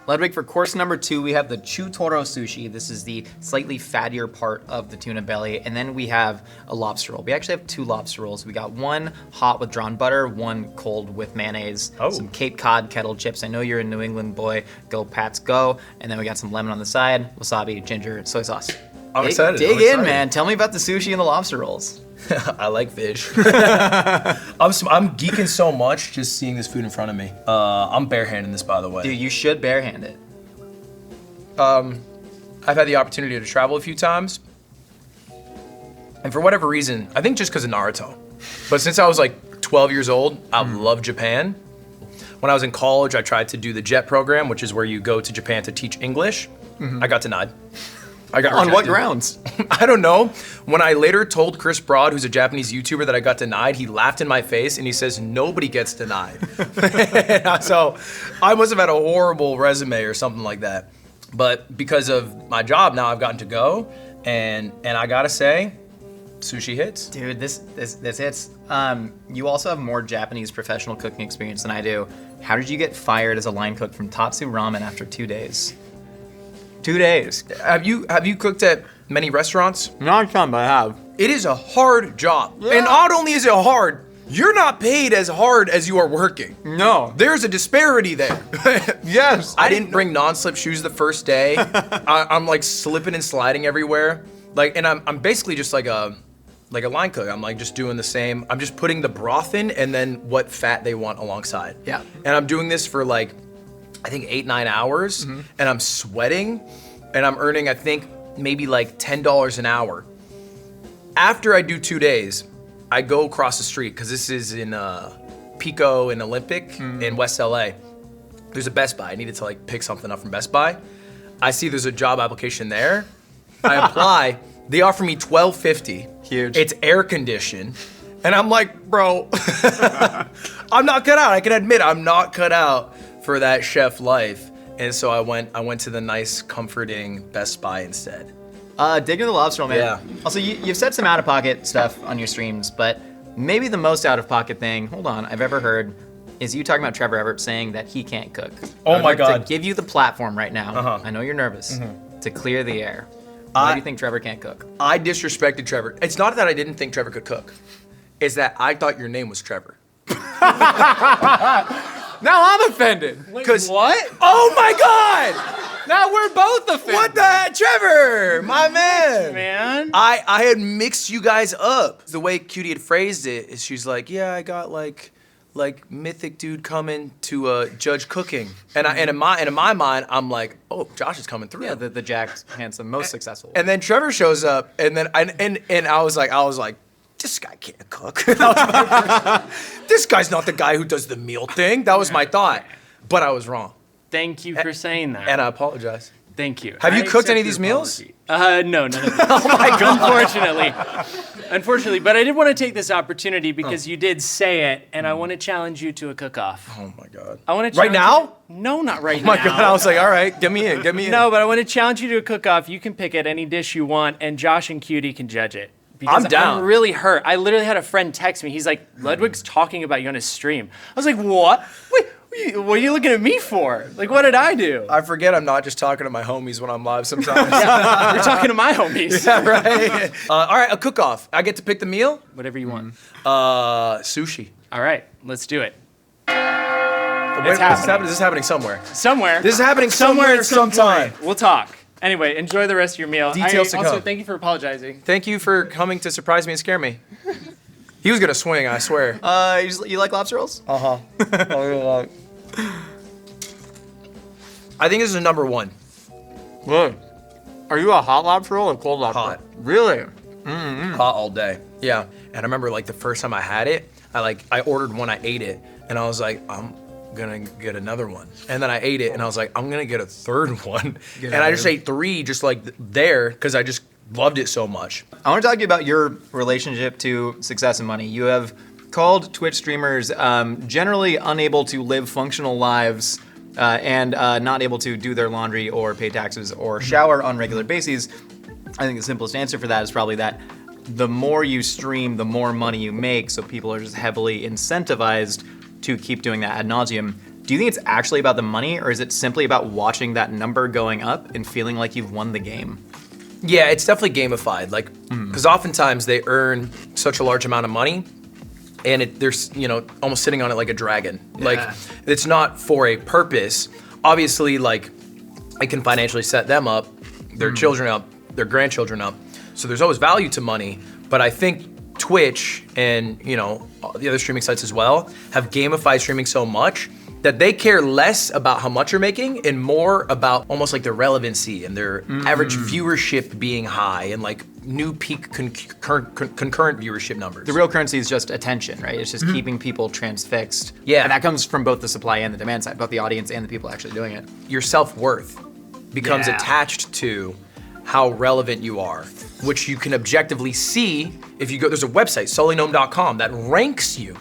Ludwig, for course number 2, we have the chutoro sushi. This is the slightly fattier part of the tuna belly. And then we have a lobster roll. We actually have 2 lobster rolls. We got one hot with drawn butter, one cold with mayonnaise, some Cape Cod kettle chips. I know you're a New England boy. Go Pats, go. And then we got some lemon on the side, wasabi, ginger, soy sauce. I'm excited. Dig I'm in, excited. man. Tell me about the sushi and the lobster rolls. I like fish. I'm geeking so much just seeing this food in front of me. I'm barehanding this, by the way. Dude, you should barehand it. I've had the opportunity to travel a few times. And for whatever reason, I think just because of Naruto. But since I was like 12 years old, I love Japan. When I was in college, I tried to do the JET program, which is where you go to Japan to teach English. I got denied. I got On what rejected. grounds? I don't know. When I later told Chris Broad, who's a Japanese YouTuber, that I got denied, he laughed in my face and he says, nobody gets denied. So I must have had a horrible resume or something like that. But because of my job now, I've gotten to go, and I gotta say, sushi hits. Dude, this hits. You also have more Japanese professional cooking experience than I do. How did you get fired as a line cook from Tatsu Ramen after 2 days? 2 days. Have you cooked at many restaurants? Not a ton, but I have. It is a hard job. And not only is it hard, you're not paid as hard as you are working. No. There's a disparity there. Yes. I didn't bring non-slip shoes the first day. I'm like slipping and sliding everywhere. Like, and I'm basically just like a line cook. I'm like just doing the same. I'm just putting the broth in and then what fat they want alongside. Yeah. And I'm doing this for like, I think 8-9 hours, and I'm sweating, and I'm earning, I think, maybe like $10 an hour. After I do 2 days, I go across the street, because this is in Pico and Olympic in West LA. There's a Best Buy. I needed to like pick something up from Best Buy. I see there's a job application there. I apply. They offer me $12.50. Huge. It's air conditioned. And I'm like, bro, I'm not cut out. I can admit I'm not cut out for that chef life. And so I went to the nice, comforting Best Buy instead. Dig into the lobster roll, man. Yeah. Also, you've said some out-of-pocket stuff on your streams, but maybe the most out-of-pocket thing, hold on, I've ever heard is you talking about Trevor Everett saying that he can't cook. Oh I would my like God. to give you the platform right now. I know you're nervous. to clear the air. Why do you think Trevor can't cook? I disrespected Trevor. It's not that I didn't think Trevor could cook. It's that I thought your name was Trevor. Now I'm offended. Because What? oh my God! Now we're both offended. What the heck, Trevor, my man? man? I had mixed you guys up. The way Cutie had phrased it is she's like, yeah, I got like mythic dude coming to judge cooking, and in my mind, I'm like, oh, Josh is coming through. Yeah, the jacked, handsome, most successful. And then Trevor shows up, and then I was like, this guy can't cook. This guy's not the guy who does the meal thing. That was my thought, but I was wrong, Thank you for saying that. and I apologize. Thank you. Have you I cooked accept any of your these meals? apology. No, none of these. Oh my God. Unfortunately, but I did want to take this opportunity because you did say it, and I want to challenge you to a cook-off. Oh my God. I want to Right now? No, not right Oh my now. God. I was like, all right, get me in. No, but I want to challenge you to a cook-off. You can pick at any dish you want, and Josh and Cutie can judge it. Because I'm down. I'm really hurt. I literally had a friend text me. He's like, Ludwig's talking about you on his stream. I was like, what? Wait, what are you looking at me for? Like, what did I do? I forget I'm not just talking to my homies when I'm live sometimes. You're talking to my homies. Yeah, right. All right, a cook-off. I get to pick the meal? Whatever you want. Sushi. All right, let's do it. Wait, this is happening somewhere. Somewhere. This is happening somewhere at some time. We'll talk. Anyway, enjoy the rest of your meal. Details to also, come. thank you for apologizing. Thank you for coming to surprise me and scare me. He was gonna swing, I swear. You like lobster rolls? I think this is a number one. Look, are you a hot lobster roll or cold lobster? Hot. Really? Hot all day. Yeah. And I remember like the first time I had it, I ordered one, I ate it, and I was like, I'm gonna get another one. And then I ate it and I was like, I'm gonna get a third one. And I just ate 3 just like there because I just loved it so much. I want to talk to you about your relationship to success and money. You have called Twitch streamers generally unable to live functional lives and not able to do their laundry or pay taxes or shower on regular bases. I think the simplest answer for that is probably that the more you stream, the more money you make, so people are just heavily incentivized to keep doing that ad nauseum. Do you think it's actually about the money, or is it simply about watching that number going up and feeling like you've won the game? Yeah, it's definitely gamified. Like, because oftentimes they earn such a large amount of money, and they're almost sitting on it like a dragon. Yeah. Like, it's not for a purpose. Obviously, like, it can financially set them up, their children up, their grandchildren up. So there's always value to money. But I think Twitch and the other streaming sites as well have gamified streaming so much that they care less about how much you're making and more about almost like their relevancy and their average viewership being high and like new peak concurrent viewership numbers. The real currency is just attention, right? It's just keeping people transfixed. Yeah. And that comes from both the supply and the demand side, both the audience and the people actually doing it. Your self-worth becomes Yeah. attached to how relevant you are, which you can objectively see if you go, there's a website, solynome.com, that ranks you.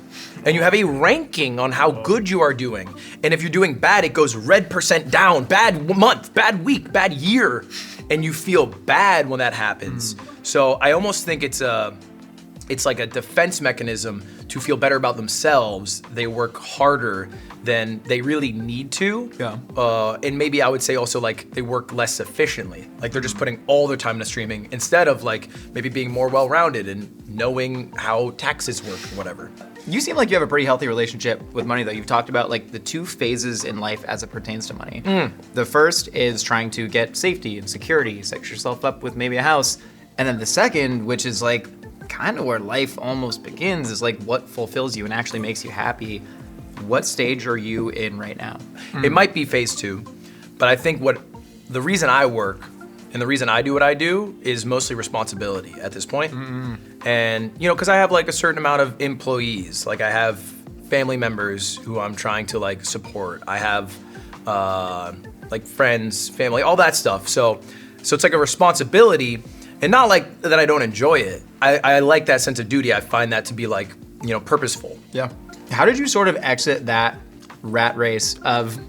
And you have a ranking on how good you are doing. And if you're doing bad, it goes red % down, bad month, bad week, bad year. And you feel bad when that happens. So I almost think it's like a defense mechanism to feel better about themselves. They work harder than they really need to. Yeah. And maybe I would say also like they work less efficiently. Like they're just putting all their time into streaming instead of like maybe being more well-rounded and knowing how taxes work or whatever. You seem like you have a pretty healthy relationship with money, though. You've talked about like the 2 phases in life as it pertains to money. The first is trying to get safety and security, set yourself up with maybe a house. And then the second, which is like kind of where life almost begins, is like what fulfills you and actually makes you happy. What stage are you in right now? It might be phase 2, but I think the reason I work and the reason I do what I do is mostly responsibility at this point. And, because I have like a certain amount of employees. Like I have family members who I'm trying to like support. I have like friends, family, all that stuff. So it's like a responsibility, and not like that I don't enjoy it. I like that sense of duty. I find that to be like, purposeful. Yeah. How did you sort of exit that rat race of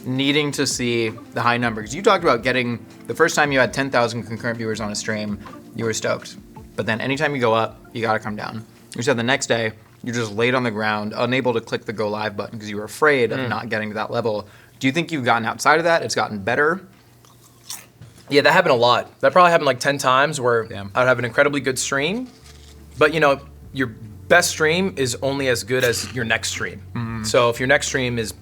needing to see the high numbers? You talked about getting, the first time you had 10,000 concurrent viewers on a stream, you were stoked. But then anytime you go up, you gotta come down. You said the next day, you just laid on the ground, unable to click the go live button because you were afraid of not getting to that level. Do you think you've gotten outside of that? It's gotten better? Yeah, that happened a lot. That probably happened like 10 times where I'd have an incredibly good stream, but your best stream is only as good as your next stream. So if your next stream is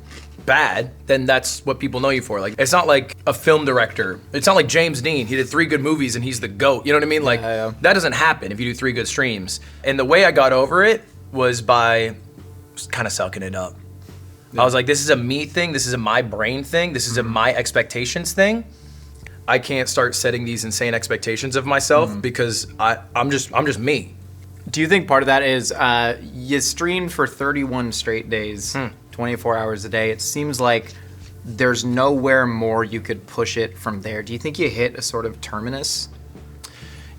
bad, then that's what people know you for. Like, it's not like a film director. It's not like James Dean. He did 3 good movies and he's the GOAT. You know what I mean? Like, that doesn't happen if you do 3 good streams. And the way I got over it was by kind of sucking it up. I was like, this is a me thing. This is a my brain thing. This is a my expectations thing. I can't start setting these insane expectations of myself because I'm just me. Do you think part of that is you streamed for 31 straight days, 24 hours a day? It seems like there's nowhere more you could push it from there. Do you think you hit a sort of terminus?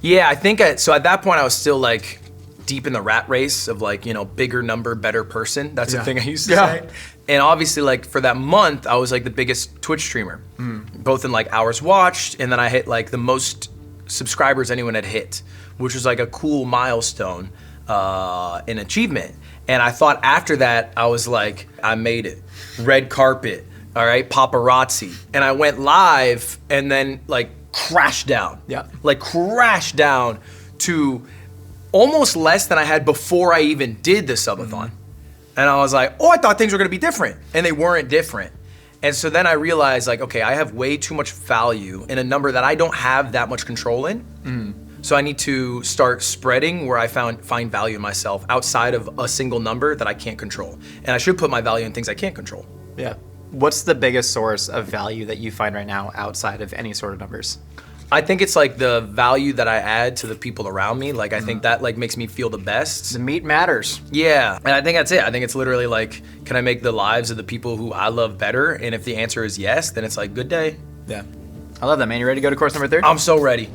Yeah, I think so at that point I was still like deep in the rat race of like, bigger number, better person. That's the thing I used to say. And obviously like for that month, I was like the biggest Twitch streamer, both in like hours watched, and then I hit like the most subscribers anyone had hit, which was like a cool milestone, an achievement. And I thought after that, I was like, I made it. Red carpet, all right, paparazzi. And I went live and then like crashed down. Yeah. Like crashed down to almost less than I had before I even did the subathon. And I was like, I thought things were gonna be different. And they weren't different. And so then I realized like, okay, I have way too much value in a number that I don't have that much control in. So I need to start spreading where I find value in myself outside of a single number that I can't control. And I should put my value in things I can't control. Yeah. What's the biggest source of value that you find right now outside of any sort of numbers? I think it's like the value that I add to the people around me. Like I think that like makes me feel the best. The meat matters. Yeah, and I think that's it. I think it's literally like, can I make the lives of the people who I love better? And if the answer is yes, then it's like, good day. Yeah. I love that, man. You ready to go to course number 3? I'm so ready.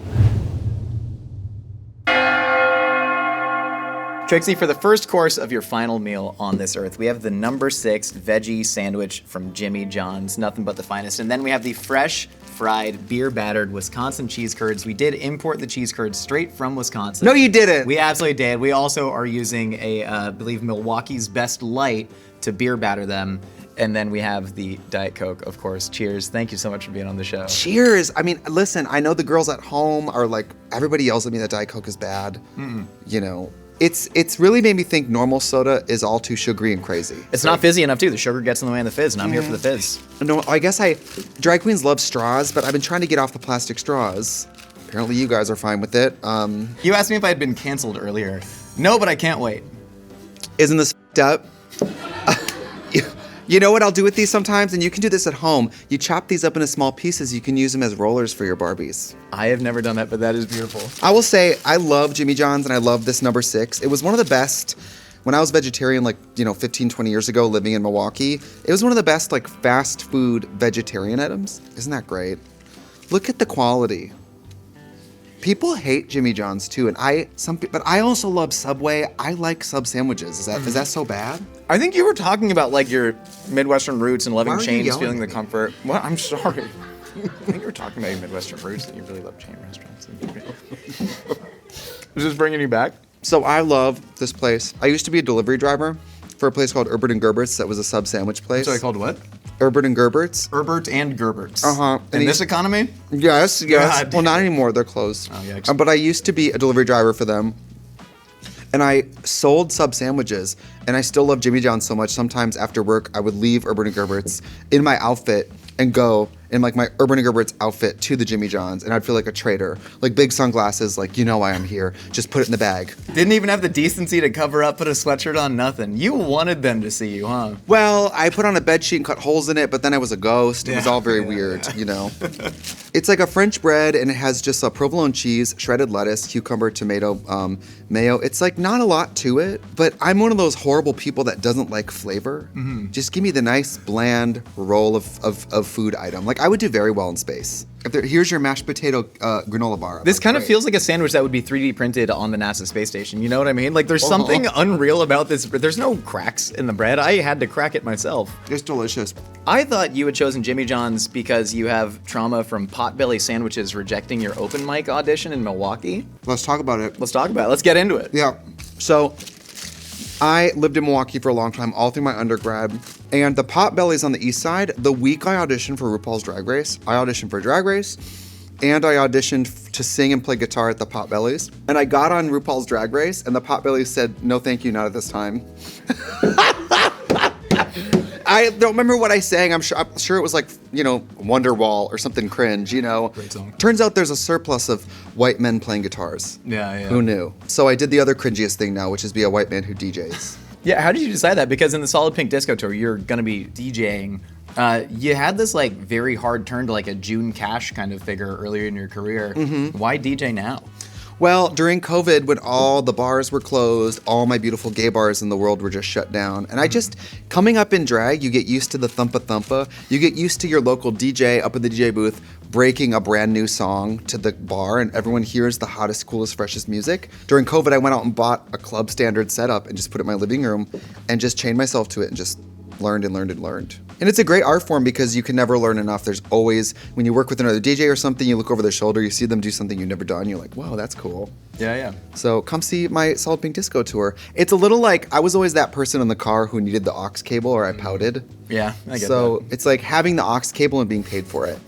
Trixie, for the first course of your final meal on this earth, we have the number 6 veggie sandwich from Jimmy John's, nothing but the finest. And then we have the fresh, fried, beer-battered Wisconsin cheese curds. We did import the cheese curds straight from Wisconsin. No, you didn't. We absolutely did. We also are using I believe Milwaukee's Best Light to beer batter them. And then we have the Diet Coke, of course. Cheers. Thank you so much for being on the show. Cheers. I mean, listen, I know the girls at home are like, everybody yells at me that Diet Coke is bad. It's really made me think normal soda is all too sugary and crazy. It's not fizzy enough, too. The sugar gets in the way of the fizz, and I'm here for the fizz. No, I guess drag queens love straws, but I've been trying to get off the plastic straws. Apparently you guys are fine with it. You asked me if I had been canceled earlier. No, but I can't wait. Isn't this f***ed up? You know what I'll do with these sometimes? And you can do this at home. You chop these up into small pieces. You can use them as rollers for your Barbies. I have never done that, but that is beautiful. I will say, I love Jimmy John's and I love this number 6. It was one of the best, when I was vegetarian, 15, 20 years ago, living in Milwaukee, it was one of the best, fast food vegetarian items. Isn't that great? Look at the quality. People hate Jimmy John's too, but I also love Subway. I like sub sandwiches. Is that so bad? I think you were talking about your Midwestern roots and loving Why are you chains, yelling feeling at the me? comfort. Well, I'm sorry. I think you were talking about your Midwestern roots that you really love chain restaurants. Is this bringing you back? So I love this place. I used to be a delivery driver for a place called Herbert and Gerbert's that was a sub sandwich place. Sorry, called what? Herbert and Gerbert's. Herbert and Gerbert's. Uh-huh. In this economy? Yes. God. Well, not anymore. They're closed. Oh, yikes. But I used to be a delivery driver for them. And I sold sub sandwiches. And I still love Jimmy John's so much. Sometimes after work, I would leave Herbert and Gerbert's in my outfit and go in my Urban and Gerbert's outfit to the Jimmy John's, and I'd feel like a traitor. Big sunglasses, you know why I'm here. Just put it in the bag. Didn't even have the decency to cover up, put a sweatshirt on, nothing. You wanted them to see you, huh? Well, I put on a bed sheet and cut holes in it, but then I was a ghost. It was all very weird, you know. It's like a French bread, and it has just a provolone cheese, shredded lettuce, cucumber, tomato, mayo. It's not a lot to it, but I'm one of those horrible people that doesn't like flavor. Just give me the nice, bland roll of food item. I would do very well in space. Here's your mashed potato granola bar. This kind of feels like a sandwich that would be 3D printed on the NASA space station. You know what I mean? There's something unreal about this. There's no cracks in the bread. I had to crack it myself. It's delicious. I thought you had chosen Jimmy John's because you have trauma from Potbelly Sandwiches rejecting your open mic audition in Milwaukee. Let's talk about it. Let's talk about it. Let's get into it. Yeah. So I lived in Milwaukee for a long time, all through my undergrad. And the Potbelly's on the east side. The week I auditioned for RuPaul's Drag Race, I auditioned for Drag Race. and I auditioned to sing and play guitar at the Potbellies. And I got on RuPaul's Drag Race, and the Potbellies said, "No, thank you, not at this time." I don't remember what I sang. I'm sure it was like, Wonderwall or something cringe, Great song. Turns out there's a surplus of white men playing guitars. Yeah. Who knew? So I did the other cringiest thing now, which is be a white man who DJs. Yeah, how did you decide that? Because in the Solid Pink Disco Tour, you're going to be DJing. You had this like very hard turn to like a June Cash kind of figure earlier in your career. Why DJ now? Well, during COVID, when all the bars were closed, all my beautiful gay bars in the world were just shut down. And I just, coming up in drag, you get used to the thumpa thumpa. You get used to your local DJ up in the DJ booth breaking a brand new song to the bar, and everyone hears the hottest, coolest, freshest music. During COVID, I went out and bought a club standard setup and just put it in my living room and just chained myself to it and just learned and learned and learned. And it's a great art form because you can never learn enough. There's always, when you work with another DJ or something, you look over their shoulder, you see them do something you've never done, you're like, whoa, that's cool. Yeah. So come see my Solid Pink Disco Tour. It's a little like, I was always that person in the car who needed the aux cable, or I pouted. Yeah, I get So that. it's like having the aux cable and being paid for it.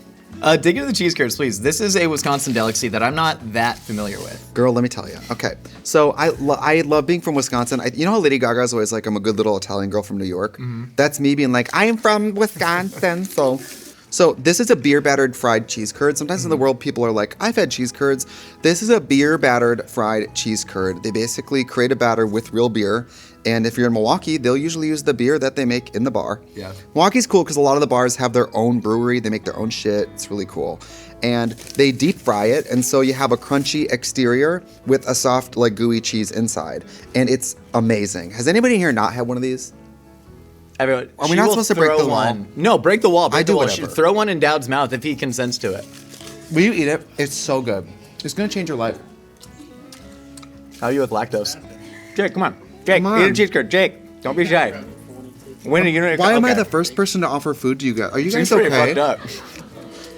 Dig into the cheese curds, please. This is a Wisconsin delicacy that I'm not that familiar with. Girl, let me tell you. Okay, so I love being from Wisconsin. You know how Lady Gaga is always like, I'm a good little Italian girl from New York? That's me being like, I am from Wisconsin, So this is a beer battered fried cheese curd. Sometimes in the world people are like, I've had cheese curds. This is a beer battered fried cheese curd. They basically create a batter with real beer. And if you're in Milwaukee, they'll usually use the beer that they make in the bar. Yeah. Milwaukee's cool because a lot of the bars have their own brewery. They make their own shit. It's really cool. And they deep fry it. And so you have a crunchy exterior with a soft, like gooey cheese inside. And it's amazing. Has anybody here not had one of these? Everyone, Are we she not will supposed to break throw the wall? one. No, break the wall. Break I do the wall. whatever. Throw one in Dowd's mouth if he consents to it. Will you eat it? It's so good. It's going to change your life. How are you with lactose? Jake, come on. Jake, Come on. eat a cheese curd. Jake, don't be shy. When are you gonna? Why am I okay. the first person to offer food to you guys? Are you Seems guys pretty okay? fucked up.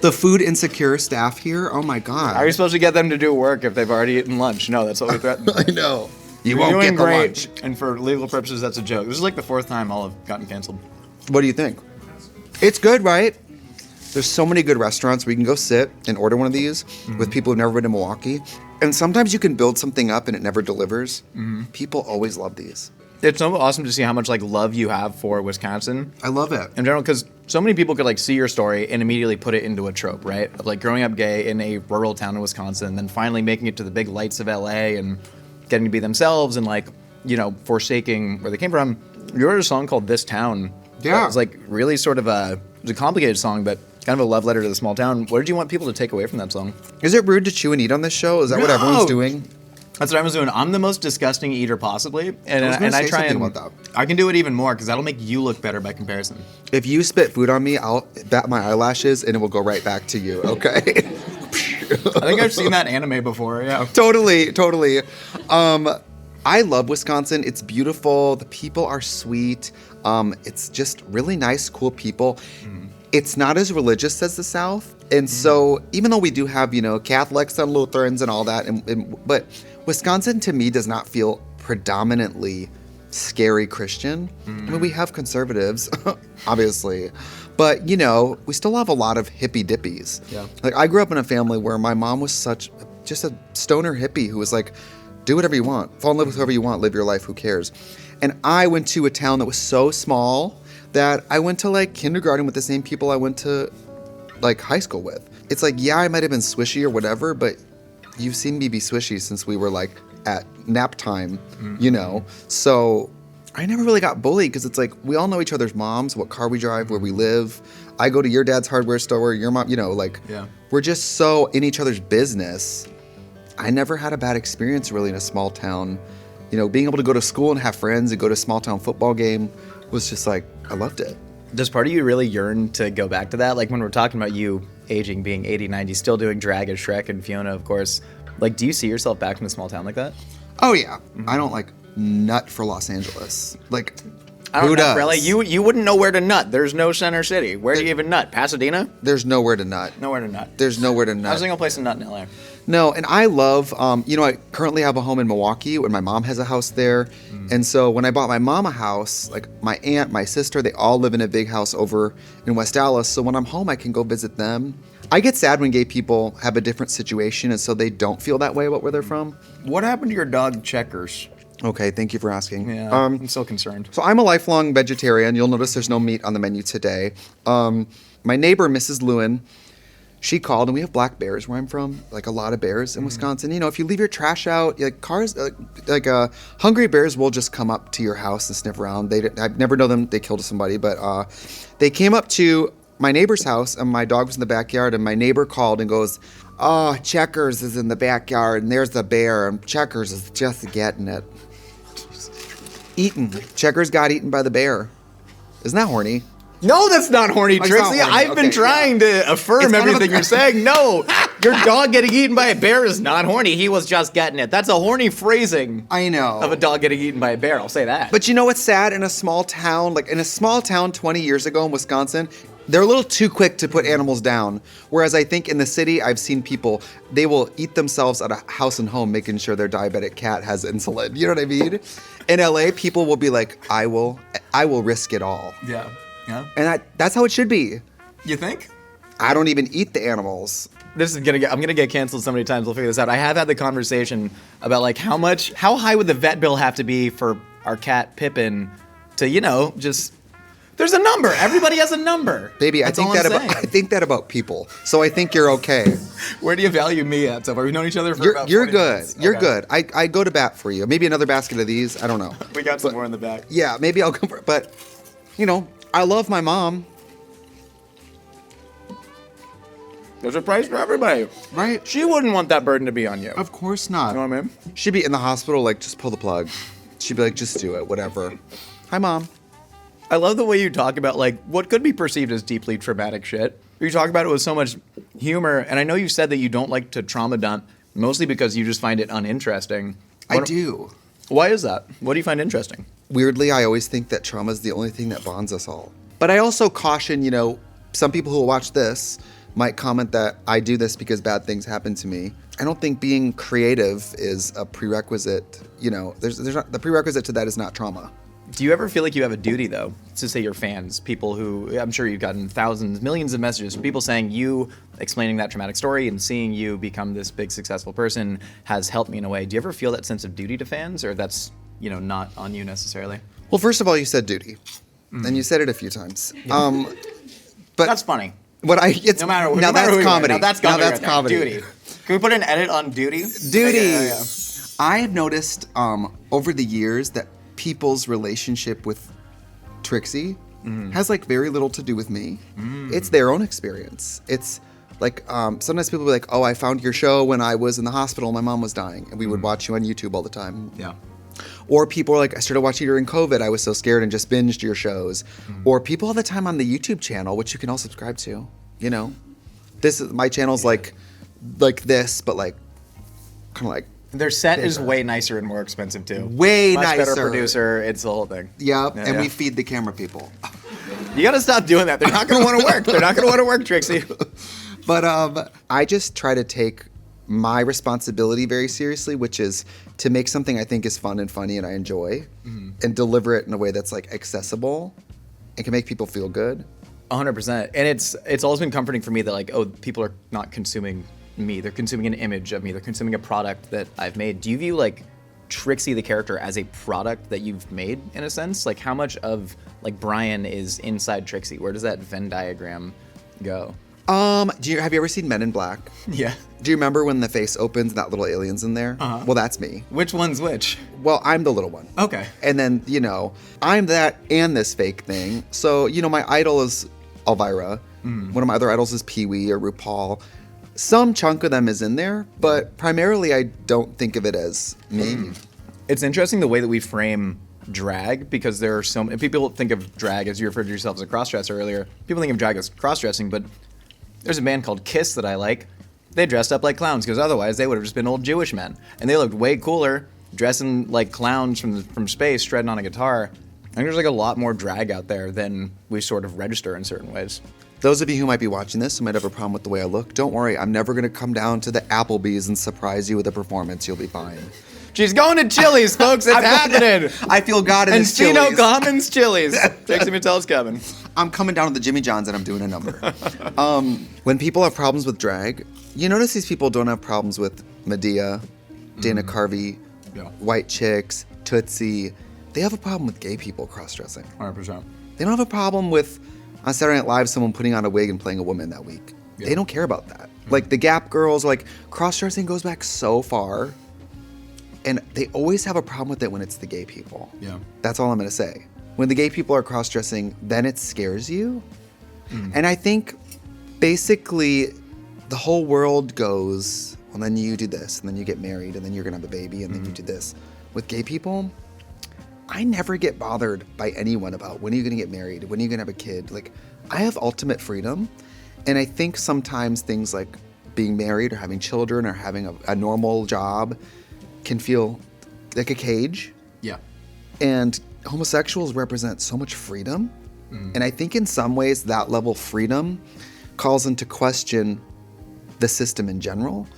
The food insecure staff here? Oh my God. How are you supposed to get them to do work if they've already eaten lunch? No, that's what we threatened. I know. You You're won't doing get the great, lunch. and for legal purposes, that's a joke. This is like the fourth time all have gotten canceled. What do you think? It's good, right? There's so many good restaurants where you can go sit and order one of these with people who've never been to Milwaukee. And sometimes you can build something up and it never delivers. People always love these. It's so awesome to see how much like love you have for Wisconsin I love it. in general, because so many people could like see your story and immediately put it into a trope, right? Of like growing up gay in a rural town in Wisconsin, and then finally making it to the big lights of LA and getting to be themselves and like, forsaking where they came from. You wrote a song called This Town. Yeah. It was like really sort of it was a complicated song, but kind of a love letter to the small town. What did you want people to take away from that song? Is it rude to chew and eat on this show? Is that what No. everyone's doing? That's what I was doing. I'm the most disgusting eater possibly, and I was gonna I say try something and about I can do it even more because that'll make you look better by comparison. If you spit food on me, I'll bat my eyelashes and it will go right back to you, okay? I think I've seen that anime before. Yeah. Totally. I love Wisconsin. It's beautiful. The people are sweet. It's just really nice, cool people. It's not as religious as the South. And so even though we do have, Catholics and Lutherans and all that, but Wisconsin to me does not feel predominantly scary Christian. I mean, we have conservatives, obviously, but we still have a lot of hippie dippies. Yeah. Like I grew up in a family where my mom was just a stoner hippie who was like, do whatever you want, fall in love with whoever you want, live your life, who cares? And I went to a town that was so small that I went to like kindergarten with the same people I went to like high school with. It's like, yeah, I might have been swishy or whatever, but you've seen me be swishy since we were like at nap time, So I never really got bullied because it's like we all know each other's moms, what car we drive, where we live. I go to your dad's hardware store, your mom, Yeah. we're just so in each other's business. I never had a bad experience really in a small town. Being able to go to school and have friends and go to a small town football game was just like, I loved it. Does part of you really yearn to go back to that? Like when we're talking about you aging, being 80, 90, still doing drag as Shrek and Fiona, of course. Like, do you see yourself back in a small town like that? Oh yeah. I don't like nut for Los Angeles. Like, I don't who know, does? really. You wouldn't know where to nut. There's no center city. Where do you even nut? Pasadena? There's nowhere to nut. Nowhere to nut. There's nowhere to How's a nut. single place to nut in LA? No, and I love, I currently have a home in Milwaukee and my mom has a house there. And so when I bought my mom a house, like my aunt, my sister, they all live in a big house over in West Dallas. So when I'm home, I can go visit them. I get sad when gay people have a different situation, and so they don't feel that way about where they're from. What happened to your dog Checkers? Okay, thank you for asking. Yeah, I'm so concerned. So I'm a lifelong vegetarian. You'll notice there's no meat on the menu today. My neighbor, Mrs. Lewin, she called, and we have black bears where I'm from, like a lot of bears in Wisconsin. You know, if you leave your trash out, like cars, hungry bears will just come up to your house and sniff around. I've never known them. They killed somebody, but they came up to my neighbor's house, and my dog was in the backyard, and my neighbor called and goes, "Oh, Checkers is in the backyard, and there's the bear, and Checkers is just getting it." Eaten. Checkers got eaten by the bear. Isn't that horny? No, that's not horny, It's not Trixie. horny. I've been Okay, trying to affirm It's kind of everything a- you're saying. No, your dog getting eaten by a bear is not horny. He was just getting it. That's a horny phrasing I know. of a dog getting eaten by a bear. I'll say that. But you know what's sad? In a small town, 20 years ago in Wisconsin, they're a little too quick to put animals down. Whereas I think in the city, I've seen people, they will eat themselves at a house and home, making sure their diabetic cat has insulin. You know what I mean? In LA, people will be like, I will risk it all. yeah. And that's how it should be. You think? I don't even eat the animals. I'm gonna get canceled so many times. We'll figure this out. I have had the conversation about like how high would the vet bill have to be for our cat Pippin to, just. There's a number. Everybody has a number. Baby, That's all I'm saying. I think that about people. So I think you're okay. Where do you value me at so far? We've known each other for about You're 40 good. minutes. You're Okay. good. I go to bat for you. Maybe another basket of these. I don't know. We got some more in the back. Yeah, maybe I'll come for it. But, I love my mom. There's a price for everybody. Right? She wouldn't want that burden to be on you. Of course not. You know what I mean? She'd be in the hospital, like, just pull the plug. She'd be like, just do it, whatever. Hi, Mom. I love the way you talk about like what could be perceived as deeply traumatic shit. You talk about it with so much humor, and I know you said that you don't like to trauma dump, mostly because you just find it uninteresting. I do. Why is that? What do you find interesting? Weirdly, I always think that trauma is the only thing that bonds us all. But I also caution, some people who will watch this might comment that I do this because bad things happen to me. I don't think being creative is a prerequisite. There's not, the prerequisite to that is not trauma. Do you ever feel like you have a duty, though, to say your fans, people who, I'm sure you've gotten thousands, millions of messages from people saying you explaining that traumatic story and seeing you become this big successful person has helped me in a way. Do you ever feel that sense of duty to fans, or that's, not on you necessarily? Well, first of all, you said duty. And you said it a few times. But That's funny. what I it's No matter now no matter that's who you are. comedy. Now that's comedy. Now that's right there. comedy. Duty. Can we put an edit on duty? Duty. Yeah. I've noticed over the years that people's relationship with Trixie has like very little to do with me. It's their own experience. It's like sometimes people be like, "Oh, I found your show when I was in the hospital. My mom was dying, and we would watch you on YouTube all the time." Yeah. Or people are like, "I started watching you during COVID. I was so scared and just binged your shows." Or people all the time on the YouTube channel, which you can all subscribe to. This is my channel's like this, but like kind of like. Their set is way nicer and more expensive too. Way Much better nicer. producer. It's the whole thing. Yep, Yeah, and yeah. we feed the camera people. You gotta stop doing that. They're not gonna want to work. They're not gonna want to work, Trixie. But I just try to take my responsibility very seriously, which is to make something I think is fun and funny and I enjoy, and deliver it in a way that's like accessible and can make people feel good. 100%. And it's always been comforting for me that like, oh, people are not consuming me. They're consuming an image of me. They're consuming a product that I've made. Do you view like Trixie the character as a product that you've made in a sense? Like how much of like Brian is inside Trixie? Where does that Venn diagram go? Have you ever seen Men in Black? Yeah. Do you remember when the face opens and that little alien's in there? Well, that's me. Which one's which? Well, I'm the little one. Okay. And then, I'm that and this fake thing. So, my idol is Elvira. One of my other idols is Pee-wee or RuPaul. Some chunk of them is in there, but primarily I don't think of it as me. It's interesting the way that we frame drag because there are so many people think of drag as you referred to yourself as a crossdresser earlier. People think of drag as cross-dressing, but there's a band called Kiss that I like. They dressed up like clowns because otherwise they would have just been old Jewish men, and they looked way cooler dressing like clowns from space, shredding on a guitar. I think there's like a lot more drag out there than we sort of register in certain ways. Those of you who might be watching this who might have a problem with the way I look, don't worry. I'm never going to come down to the Applebee's and surprise you with a performance. You'll be fine. She's going to Chili's, folks. It's happening. I feel God in this Encino Chili's. Commons Chili's. Trixie Mattel's coming. I'm coming down to the Jimmy John's and I'm doing a number. When people have problems with drag, you notice these people don't have problems with Medea, Dana Carvey, white chicks, Tootsie. They have a problem with gay people cross-dressing. 100%. They don't have a problem with, on Saturday Night Live, someone putting on a wig and playing a woman that week. They don't care about that. Like the Gap girls, like cross-dressing goes back so far. And they always have a problem with it when it's the gay people. Yeah. That's all I'm going to say. When the gay people are cross-dressing, then it scares you. And I think basically the whole world goes, well, then you do this, and then you get married, and then you're going to have a baby, and then you do this. With gay people, I never get bothered by anyone about when are you going to get married, when are you going to have a kid. Like, I have ultimate freedom. And I think sometimes things like being married or having children or having a normal job can feel like a cage. Yeah. And homosexuals represent so much freedom. And I think in some ways that level of freedom calls into question the system in general.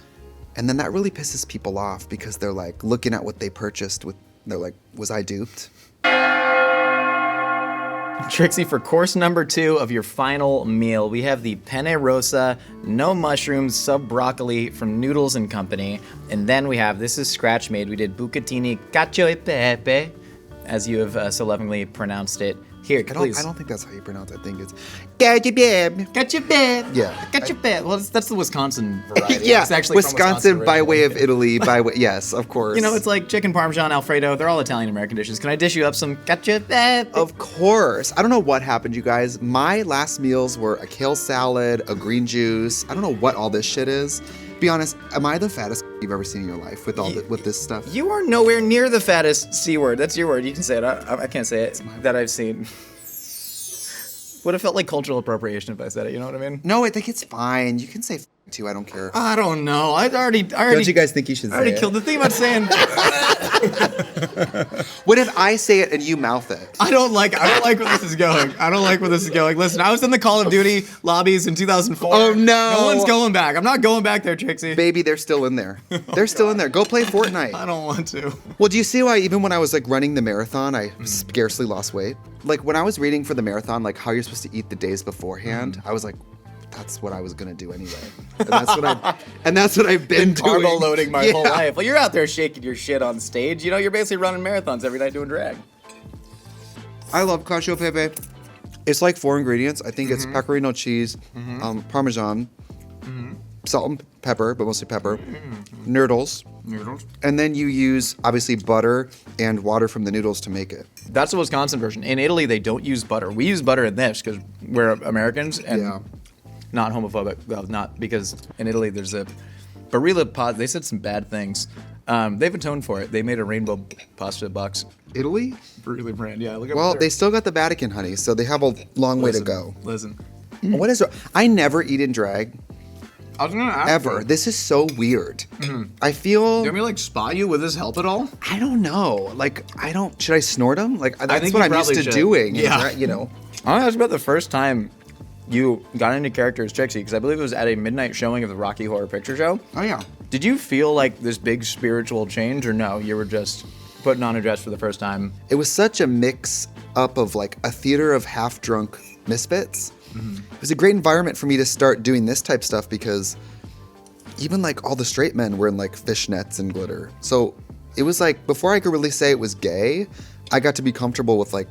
And then that really pisses people off because they're like looking at what they purchased they're like, was I duped? Trixie, for course number 2 of your final meal, we have the penne rosa, no mushrooms, sub broccoli from Noodles and Company. And then we have, this is scratch made, we did bucatini cacio e pepe, as you have so lovingly pronounced it. Here, please. I don't think that's how you pronounce it. I think it's Gajabib. Gachapep. Yeah. Gachapep. Well, that's the Wisconsin variety. Yeah, It's actually from Wisconsin by originally. way of Italy, yes, of course. You know, it's like chicken parmesan Alfredo. They're all Italian-American dishes. Can I dish you up some gachapep? Of course. I don't know what happened, you guys. My last meals were a kale salad, a green juice. I don't know what all this shit is. Be honest, am I the fattest you've ever seen in your life with with this stuff? You are nowhere near the fattest C word. That's your word. You can say it. I can't say it. That I've seen. Would have felt like cultural appropriation if I said it. You know what I mean? No, I think it's fine. You can say too. I don't care. I don't know. I already. Don't you guys think you should I already say it? killed the thing about saying. What if I say it and you mouth it? I don't like where this is going. I don't like where this is going. Listen, I was in the Call of Duty lobbies in 2004. Oh, no. No one's going back. I'm not going back there, Trixie. Baby, they're still in there. They're still in there. Go play Fortnite. I don't want to. Well, do you see why even when I was like running the marathon, I scarcely lost weight? Like when I was reading for the marathon, like how you're supposed to eat the days beforehand, I was like, that's what I was gonna do anyway. And that's what I've been doing. Carbo loading my whole Yeah. life. Well, you're out there shaking your shit on stage. You know, you're basically running marathons every night doing drag. I love cacio e pepe. It's like 4 ingredients. I think it's pecorino cheese, Parmesan, salt and pepper, but mostly pepper, noodles, and then you use obviously butter and water from the noodles to make it. That's the Wisconsin version. In Italy, they don't use butter. We use butter in this because we're Americans and Yeah. not homophobic. Well, not because in Italy there's a Barilla pod. They said some bad things. They've atoned for it. They made a rainbow pasta box. Italy? Barilla brand. Yeah. Look at Well, they still got the Vatican, honey, so they have a long way to go. Listen. What is? I never eat in drag I was gonna ask ever. you, This is so weird. I feel. do you want me to like spot you? Would this help at all? I don't know. Like I don't. Should I snort them? Like that's think what you I'm used probably to should. doing. Yeah. You know. I want to ask about the first time you got into character as Trixie, because I believe it was at a midnight showing of the Rocky Horror Picture Show. Oh yeah. Did you feel like this big spiritual change, or no? You were just putting on a dress for the first time. It was such a mix up of like a theater of half drunk misfits. It was a great environment for me to start doing this type stuff because even like all the straight men were in like fishnets and glitter. So it was like before I could really say it was gay, I got to be comfortable with like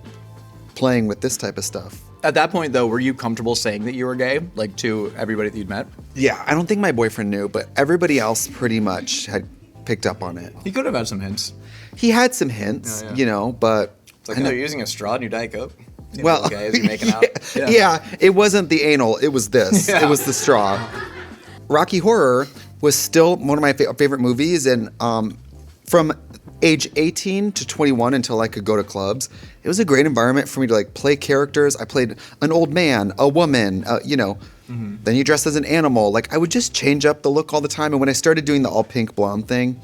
playing with this type of stuff. At that point, though, were you comfortable saying that you were gay, like to everybody that you'd met? Yeah, I don't think my boyfriend knew, but everybody else pretty much had picked up on it. He could have had some hints. He had some hints, you know, but It's like, oh, you're using a straw in your Diet Coke. You know, well, guys, you're making out. yeah, it wasn't the anal, it was this. Yeah. It was the straw. Rocky Horror was still one of my favorite movies, and from age 18 to 21 until I could go to clubs, it was a great environment for me to like play characters. I played an old man, a woman, you know. Then you dress as an animal. Like I would just change up the look all the time. And when I started doing the all pink blonde thing,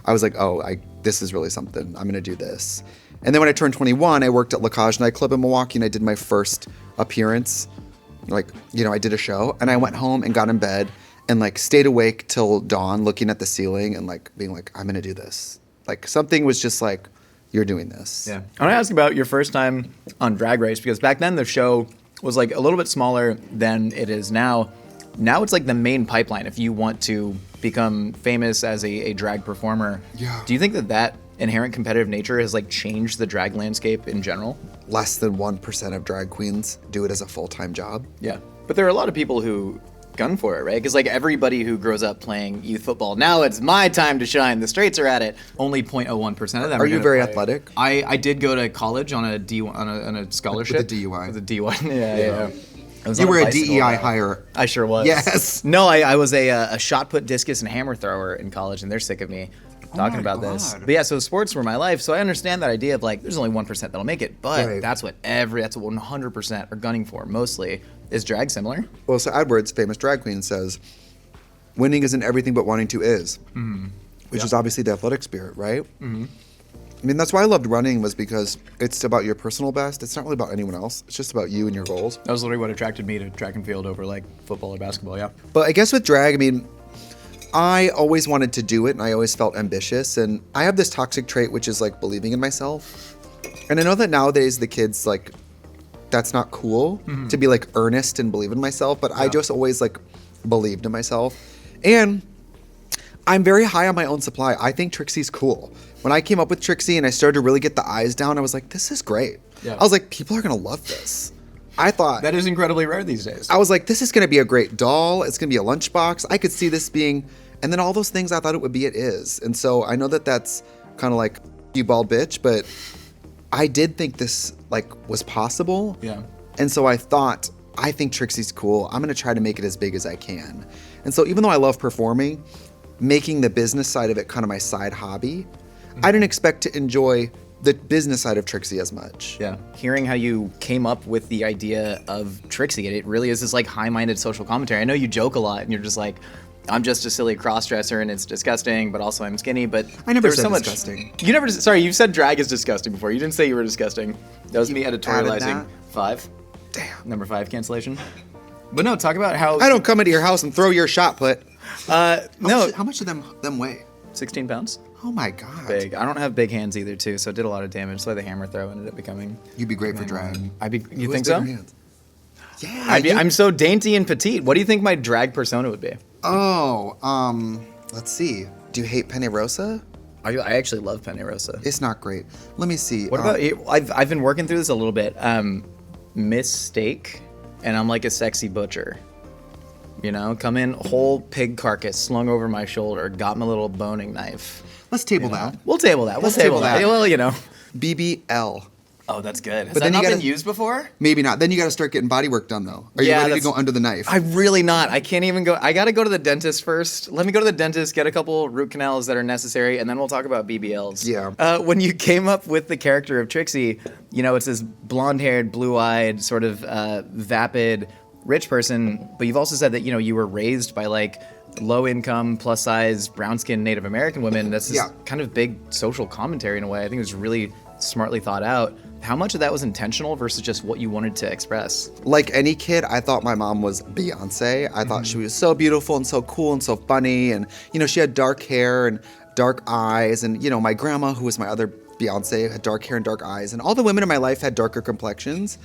I was like, oh, this is really something. I'm gonna do this. And then when I turned 21, I worked at La Cage nightclub in Milwaukee, and I did my first appearance. Like, you know, I did a show, and I went home and got in bed and like stayed awake till dawn, looking at the ceiling and like being like, I'm gonna do this. Like something was just like, you're doing this. Yeah. I want to ask about your first time on Drag Race, because back then the show was like a little bit smaller than it is now. Now it's like the main pipeline if you want to become famous as a drag performer. Yeah. Do you think that inherent competitive nature has like changed the drag landscape in general? Less than 1% of drag queens do it as a full-time job. Yeah. But there are a lot of people who gun for it, right? Because like everybody who grows up playing youth football, now it's my time to shine. The straights are at it. Only 0.01% of them. Are you gonna very play. athletic? I did go to college on a scholarship. With a DUI. With a DUI. yeah. I was You on were a bicycle DEI ride. hire. I sure was. Yes. No, I was a shot put, discus, and hammer thrower in college, and they're sick of me talking my about this. God. But yeah, so sports were my life, so I understand that idea of like, there's only 1% that'll make it, but Right. that's what 100% are gunning for, mostly. Is drag similar? Well, so Edwards, famous drag queen, says, winning isn't everything but wanting to is. Which is obviously the athletic spirit, right? I mean, that's why I loved running, was because it's about your personal best. It's not really about anyone else. It's just about you and your goals. That was literally what attracted me to track and field over like football or basketball, yeah. But I guess with drag, I mean, I always wanted to do it and I always felt ambitious. And I have this toxic trait, which is like believing in myself. And I know that nowadays the kids, like, that's not cool to be like earnest and believe in myself. But I just always like believed in myself. And I'm very high on my own supply. I think Trixie's cool. When I came up with Trixie and I started to really get the eyes down, I was like, this is great. Yeah. I was like, people are gonna love this. I thought That is incredibly rare these days. I was like, this is gonna be a great doll. It's gonna be a lunchbox. I could see this being, and then all those things I thought it would be, it is. And so I know that that's kind of like, you bald bitch, but I did think this like was possible. Yeah. And so I thought, I think Trixie's cool. I'm gonna try to make it as big as I can. And so even though I love performing, making the business side of it kind of my side hobby, I didn't expect to enjoy the business side of Trixie as much. Yeah. Hearing how you came up with the idea of Trixie, it really is this like high-minded social commentary. I know you joke a lot and you're just like, I'm just a silly cross-dresser and it's disgusting, but also I'm skinny, but I never there's said so much, disgusting. You never, sorry, you said drag is disgusting before. You didn't say you were disgusting. That was me added editorializing. that? 5. Damn. Number 5 cancellation. But no, talk about how... I don't come into your house and throw your shot put. no, How much do them weigh? 16 pounds. Oh my god. Big. I don't have big hands either, too, so it did a lot of damage. That's why the hammer throw ended up becoming... You'd be great for drag. You Who think has so? bigger hands? Yeah. I'm so dainty and petite. What do you think my drag persona would be? Let's see. Do you hate Penne Rosa? I actually love Penne Rosa. It's not great. Let me see. What about you? I've been working through this a little bit. Miss Steak, and I'm like a sexy butcher. You know, come in whole pig carcass slung over my shoulder, got my little boning knife. Let's table that. We'll table that. Let's table that. Well, you know. BBL. Oh, that's good. Has But that then you not been gotta- used before? Maybe not. Then you got to start getting body work done, though. Are you Yeah, ready to that's- go under the knife? I'm really not. I can't even go. I got to go to the dentist first. Let me go to the dentist, get a couple root canals that are necessary, and then we'll talk about BBLs. Yeah. When you came up with the character of Trixie, you know, it's this blonde-haired, blue-eyed, sort of vapid, rich person, but you've also said that, you know, you were raised by, like, low-income, plus-size, brown-skinned Native American women. That's this Yeah. kind of big social commentary in a way. I think it was really smartly thought out. How much of that was intentional versus just what you wanted to express? Like any kid, I thought my mom was Beyonce. I thought she was so beautiful and so cool and so funny. And, you know, she had dark hair and dark eyes. And, you know, my grandma, who was my other Beyonce, had dark hair and dark eyes. And all the women in my life had darker complexions.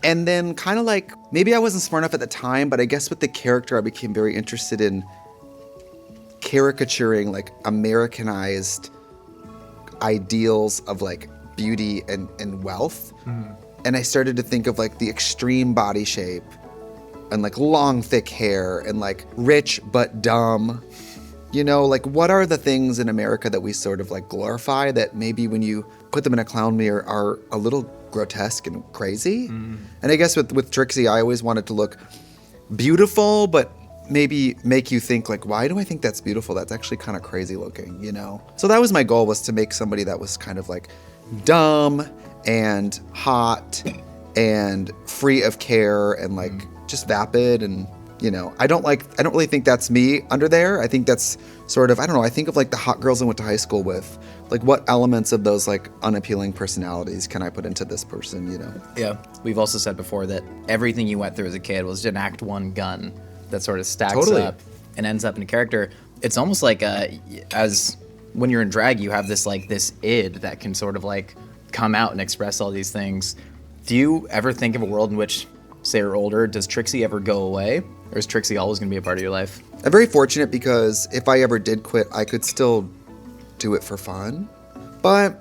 And then kind of like, maybe I wasn't smart enough at the time, but I guess with the character, I became very interested in caricaturing like Americanized ideals of like beauty and wealth. And I started to think of like the extreme body shape and like long thick hair and like rich but dumb. You know, like what are the things in America that we sort of like glorify that maybe when you put them in a clown mirror are a little grotesque and crazy? And I guess with Trixie, I always wanted to look beautiful, but maybe make you think like, why do I think that's beautiful? That's actually kind of crazy looking, you know? So that was my goal, was to make somebody that was kind of like dumb and hot and free of care and like just vapid. And, you know, I don't really think that's me under there. I think that's sort of, I don't know, I think of like the hot girls I went to high school with. Like what elements of those like unappealing personalities can I put into this person, you know? Yeah. We've also said before that everything you went through as a kid was an act one gun that sort of stacks Totally. up and ends up in a character. It's almost like as when you're in drag, you have this like this id that can sort of like come out and express all these things. Do you ever think of a world in which say are older, does Trixie ever go away? Or is Trixie always going to be a part of your life? I'm very fortunate because if I ever did quit, I could still do it for fun. But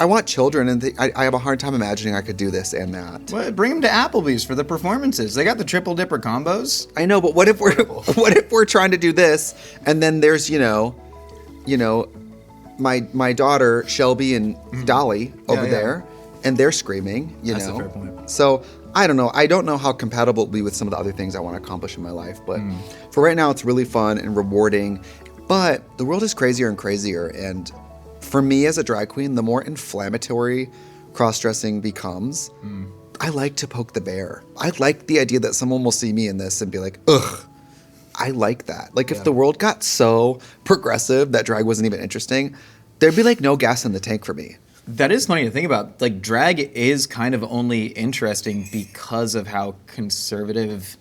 I want children, and I have a hard time imagining I could do this and that. Well, bring them to Applebee's for the performances. They got the triple dipper combos. I know, but what if we're trying to do this, and then there's my daughter Shelby and Dolly over there, and they're screaming. That's a fair point. So I don't know. I don't know how compatible it'll be with some of the other things I want to accomplish in my life, but for right now, it's really fun and rewarding. But the world is crazier and crazier, and for me as a drag queen, the more inflammatory cross-dressing becomes, I like to poke the bear. I like the idea that someone will see me in this and be like, ugh. I like that. Like if the world got so progressive that drag wasn't even interesting, there'd be like no gas in the tank for me. That is funny to think about. Like, drag is kind of only interesting because of how conservative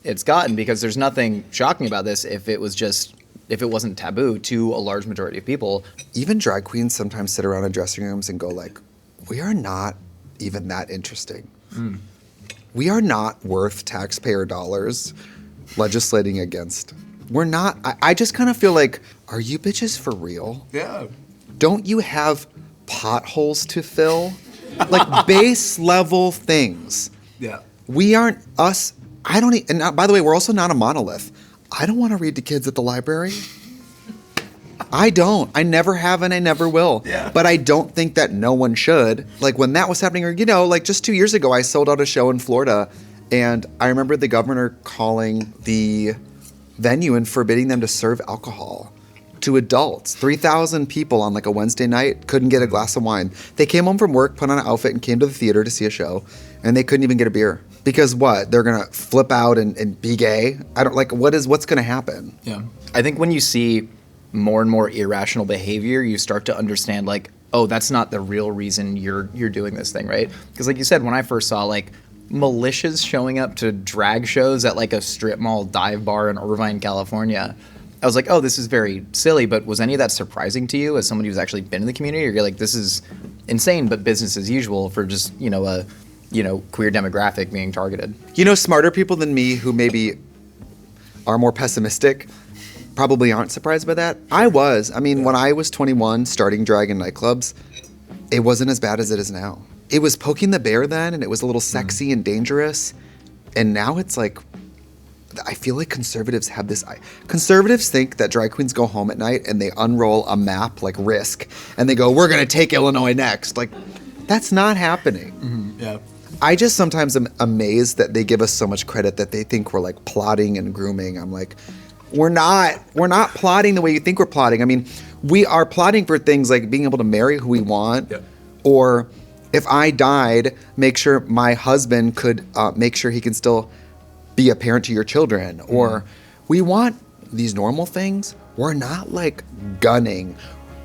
it's gotten, because there's nothing shocking about this if it wasn't taboo to a large majority of people. Even drag queens sometimes sit around in dressing rooms and go like, we are not even that interesting. We are not worth taxpayer dollars legislating against. We're not. I just kind of feel like, are you bitches for real? Yeah. Don't you have potholes to fill? Like base level things. Yeah. We aren't us. I don't. And by the way, we're also not a monolith. I don't want to read to kids at the library. I don't. I never have and I never will. Yeah. But I don't think that no one should. Like when that was happening, or like just 2 years ago, I sold out a show in Florida, and I remember the governor calling the venue and forbidding them to serve alcohol to adults. 3,000 people on like a Wednesday night couldn't get a glass of wine. They came home from work, put on an outfit, and came to the theater to see a show, and they couldn't even get a beer. Because what? They're gonna flip out and be gay? I don't like. What's gonna happen? Yeah. I think when you see more and more irrational behavior, you start to understand like, oh, that's not the real reason you're doing this thing, right? Because like you said, when I first saw like militias showing up to drag shows at like a strip mall dive bar in Irvine, California, I was like, oh, this is very silly. But was any of that surprising to you as somebody who's actually been in the community? Or you're like, this is insane, but business as usual for just, a queer demographic being targeted. Smarter people than me who maybe are more pessimistic probably aren't surprised by that. I was. I mean, when I was 21 starting drag in nightclubs, it wasn't as bad as it is now. It was poking the bear then, and it was a little sexy and dangerous. And now it's like, I feel like conservatives have this. Conservatives think that drag queens go home at night and they unroll a map like Risk, and they go, we're going to take Illinois next. Like, that's not happening. Mm-hmm. Yeah. I just sometimes am amazed that they give us so much credit that they think we're like plotting and grooming. I'm like, we're not plotting the way you think we're plotting. I mean, we are plotting for things like being able to marry who we want, or if I died, make sure my husband could make sure he can still be a parent to your children, or we want these normal things. We're not like gunning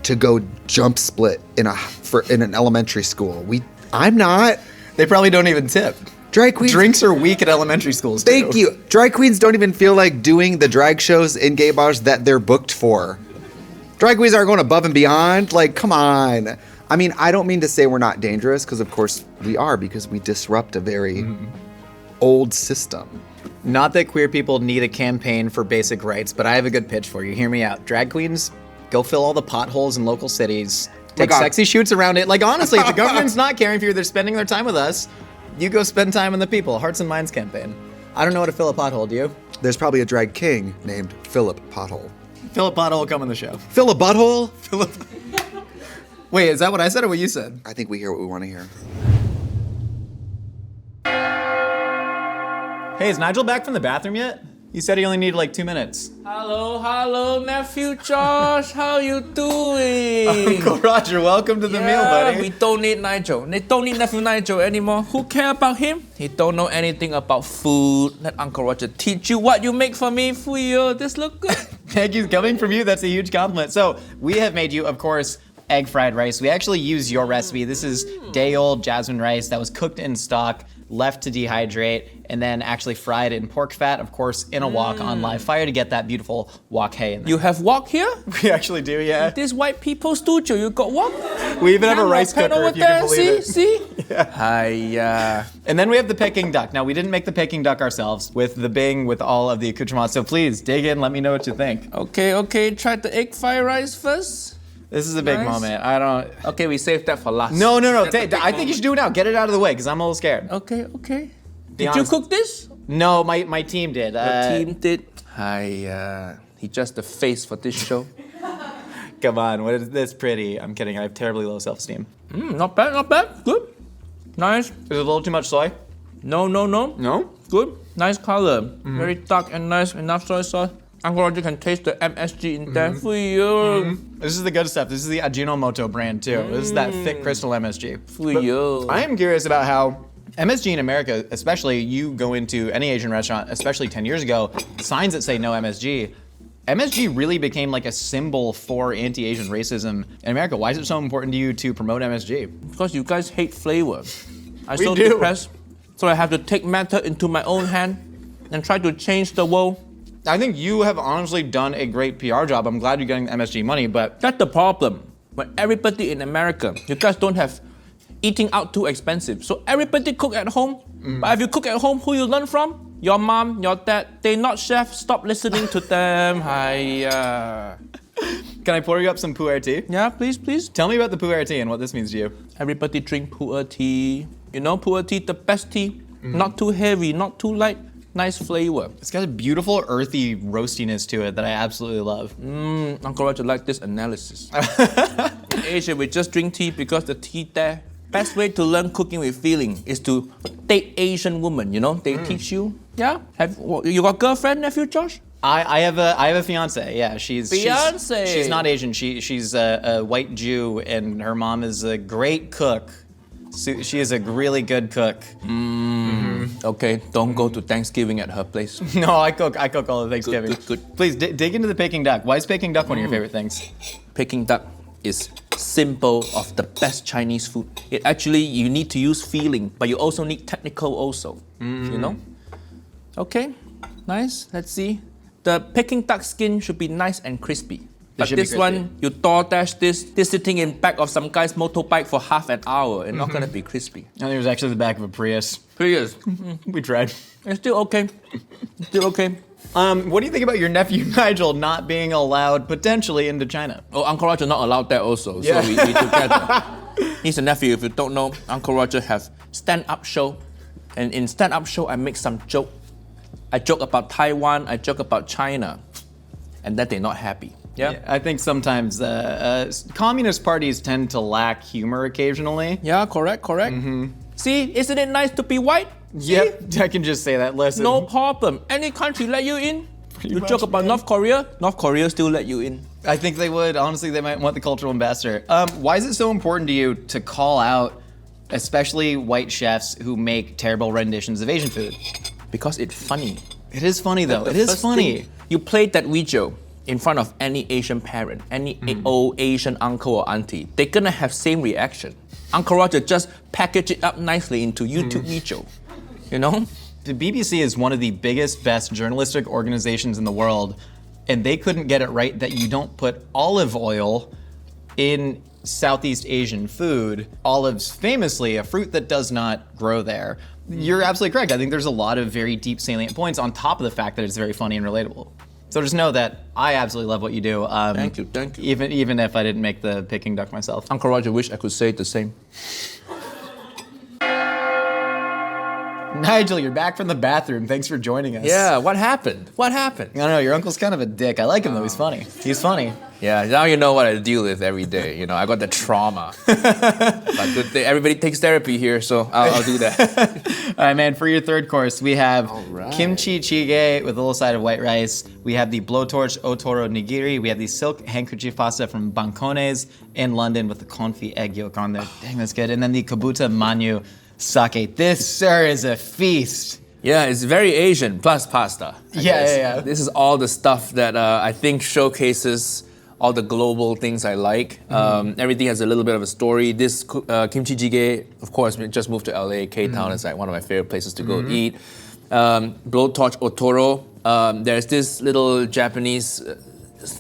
to go jump split in an elementary school. I'm not. They probably don't even tip. Drag queens. Drinks are weak at elementary schools, too. Thank you. Drag queens don't even feel like doing the drag shows in gay bars that they're booked for. Drag queens are going above and beyond. Like, come on. I mean, I don't mean to say we're not dangerous, because of course we are, because we disrupt a very old system. Not that queer people need a campaign for basic rights, but I have a good pitch for you. Hear me out. Drag queens, go fill all the potholes in local cities. Take sexy shoots around it. Like, honestly, if the government's not caring for you, they're spending their time with us. You go spend time in the people. Hearts and Minds campaign. I don't know how to fill a pothole, do you? There's probably a drag king named Philip Pothole. Philip Pothole will come on the show. Fill a butthole? Wait, is that what I said or what you said? I think we hear what we want to hear. Hey, is Nigel back from the bathroom yet? He said he only needed like 2 minutes. Hello, nephew Josh. How you doing? Uncle Roger, welcome to the meal, buddy. We don't need Nigel. They don't need nephew Nigel anymore. Who care about him? He don't know anything about food. Let Uncle Roger teach you what you make for me. Fuyo, this look good. Thank you. Coming from you, that's a huge compliment. So we have made you, of course, egg fried rice. We actually use your recipe. This is day-old jasmine rice that was cooked in stock left to dehydrate, and then actually fried in pork fat, of course, in a wok on live fire to get that beautiful wok hay in there. You have wok here? We actually do, yeah. This white people studio, you got wok? We even have a rice Pan cooker, over if you can there, believe see? it. See? Hiya. And then we have the Peking duck. Now, we didn't make the Peking duck ourselves with the Bing, with all of the accoutrements, so please dig in, let me know what you think. Okay, try the egg fried rice first. This is a big Nice. moment. I don't... Okay, we saved that for last. No. That's a big I think you should do it now. Get it out of the way, because I'm a little scared. Okay. Did you honest. cook this? No, my team did. The team did. He just the face for this show. Come on, what is this pretty? I'm kidding, I have terribly low self-esteem. Not bad. Good. Nice. Is it a little too much soy? No. No? Good. Nice color. Very dark and nice. Enough soy sauce. Uncle Roger can taste the MSG in there for you. This is the good stuff. This is the Ajinomoto brand too. This is that thick crystal MSG. For you. I am curious about how MSG in America, especially you go into any Asian restaurant, especially 10 years ago, signs that say no MSG. MSG really became like a symbol for anti-Asian racism in America. Why is it so important to you to promote MSG? Because you guys hate flavor. I'm We so do. depressed. So I have to take matter into my own hand and try to change the world. I think you have honestly done a great PR job. I'm glad you're getting the MSG money, but That's the problem. When everybody in America, you guys don't have eating out too expensive. So everybody cook at home. But if you cook at home, who you learn from? Your mom, your dad. They're not chefs. Stop listening to them. Hiya. can I pour you up some pu'er tea? Yeah, please. Tell me about the pu'er tea and what this means to you. Everybody drink pu'er tea. You know pu'er tea, the best tea. Not too heavy, not too light. Nice flavor. It's got a beautiful earthy roastiness to it that I absolutely love. Uncle Roger like this analysis. In Asia, we just drink tea because the tea there. Best way to learn cooking with feeling is to date Asian women, you know? They teach you. Yeah? You got girlfriend, nephew Josh? I have a fiance. Yeah, she's Fiancé. She's not Asian. She's a white Jew, and her mom is a great cook. So she is a really good cook. Okay, don't go to Thanksgiving at her place. No, I cook all the Thanksgiving. Good. Please dig into the Peking duck. Why is Peking duck one of your favorite things? Peking duck is symbol of the best Chinese food. It actually, you need to use feeling, but you also need technical also, you know? Okay, nice, let's see. The Peking duck skin should be nice and crispy. But should be this crispy. one, you DoorDash this sitting in back of some guy's motorbike for half an hour and not gonna be crispy. I think it was actually the back of a Prius. Prius, We tried. it's still okay. What do you think about your nephew Nigel not being allowed potentially into China? Oh, Uncle Roger not allowed that also, Yeah. so we together. He's a nephew. If you don't know, Uncle Roger have stand-up show, and in stand-up show I make some joke. I joke about Taiwan. I joke about China, and that they're not happy. Yeah. I think sometimes communist parties tend to lack humor occasionally. Yeah. Correct. See, isn't it nice to be white? Yep, I can just say that. Listen. No problem. Any country let you in. You much, joke about man. North Korea still let you in. I think they would. Honestly, they might want the cultural ambassador. Why is it so important to you to call out, especially white chefs who make terrible renditions of Asian food? Because it's funny. It is funny though. The It is first funny. thing, you play that video in front of any Asian parent, any old Asian uncle or auntie, they're gonna have same reaction. Uncle Roger just package it up nicely into YouTube video, you know? The BBC is one of the biggest, best journalistic organizations in the world, and they couldn't get it right that you don't put olive oil in Southeast Asian food. Olives, famously, a fruit that does not grow there. You're absolutely correct. I think there's a lot of very deep, salient points on top of the fact that it's very funny and relatable. So just know that I absolutely love what you do. Thank you. Even if I didn't make the Peking duck myself. Uncle Roger wish I could say the same. Nigel, you're back from the bathroom. Thanks for joining us. Yeah, what happened? I I don't know, your uncle's kind of a dick. I like him though, he's funny. He's funny. Yeah, now you know what I deal with every day. You know, I got the trauma. But good thing everybody takes therapy here, so I'll do that. All right, man, for your third course, we have kimchi jjigae with a little side of white rice. We have the blowtorch otoro nigiri. We have the silk handkerchief pasta from Bancones in London with the confit egg yolk on there. Dang, that's good. And then the kabuta manyu sake. This, sir, is a feast. Yeah, it's very Asian plus pasta. I Yeah, guess. yeah. This is all the stuff that I think showcases all the global things I like. Everything has a little bit of a story. This kimchi jjigae, of course, we just moved to LA. K-Town is like one of my favorite places to go eat. Blowtorch Otoro. There's this little Japanese,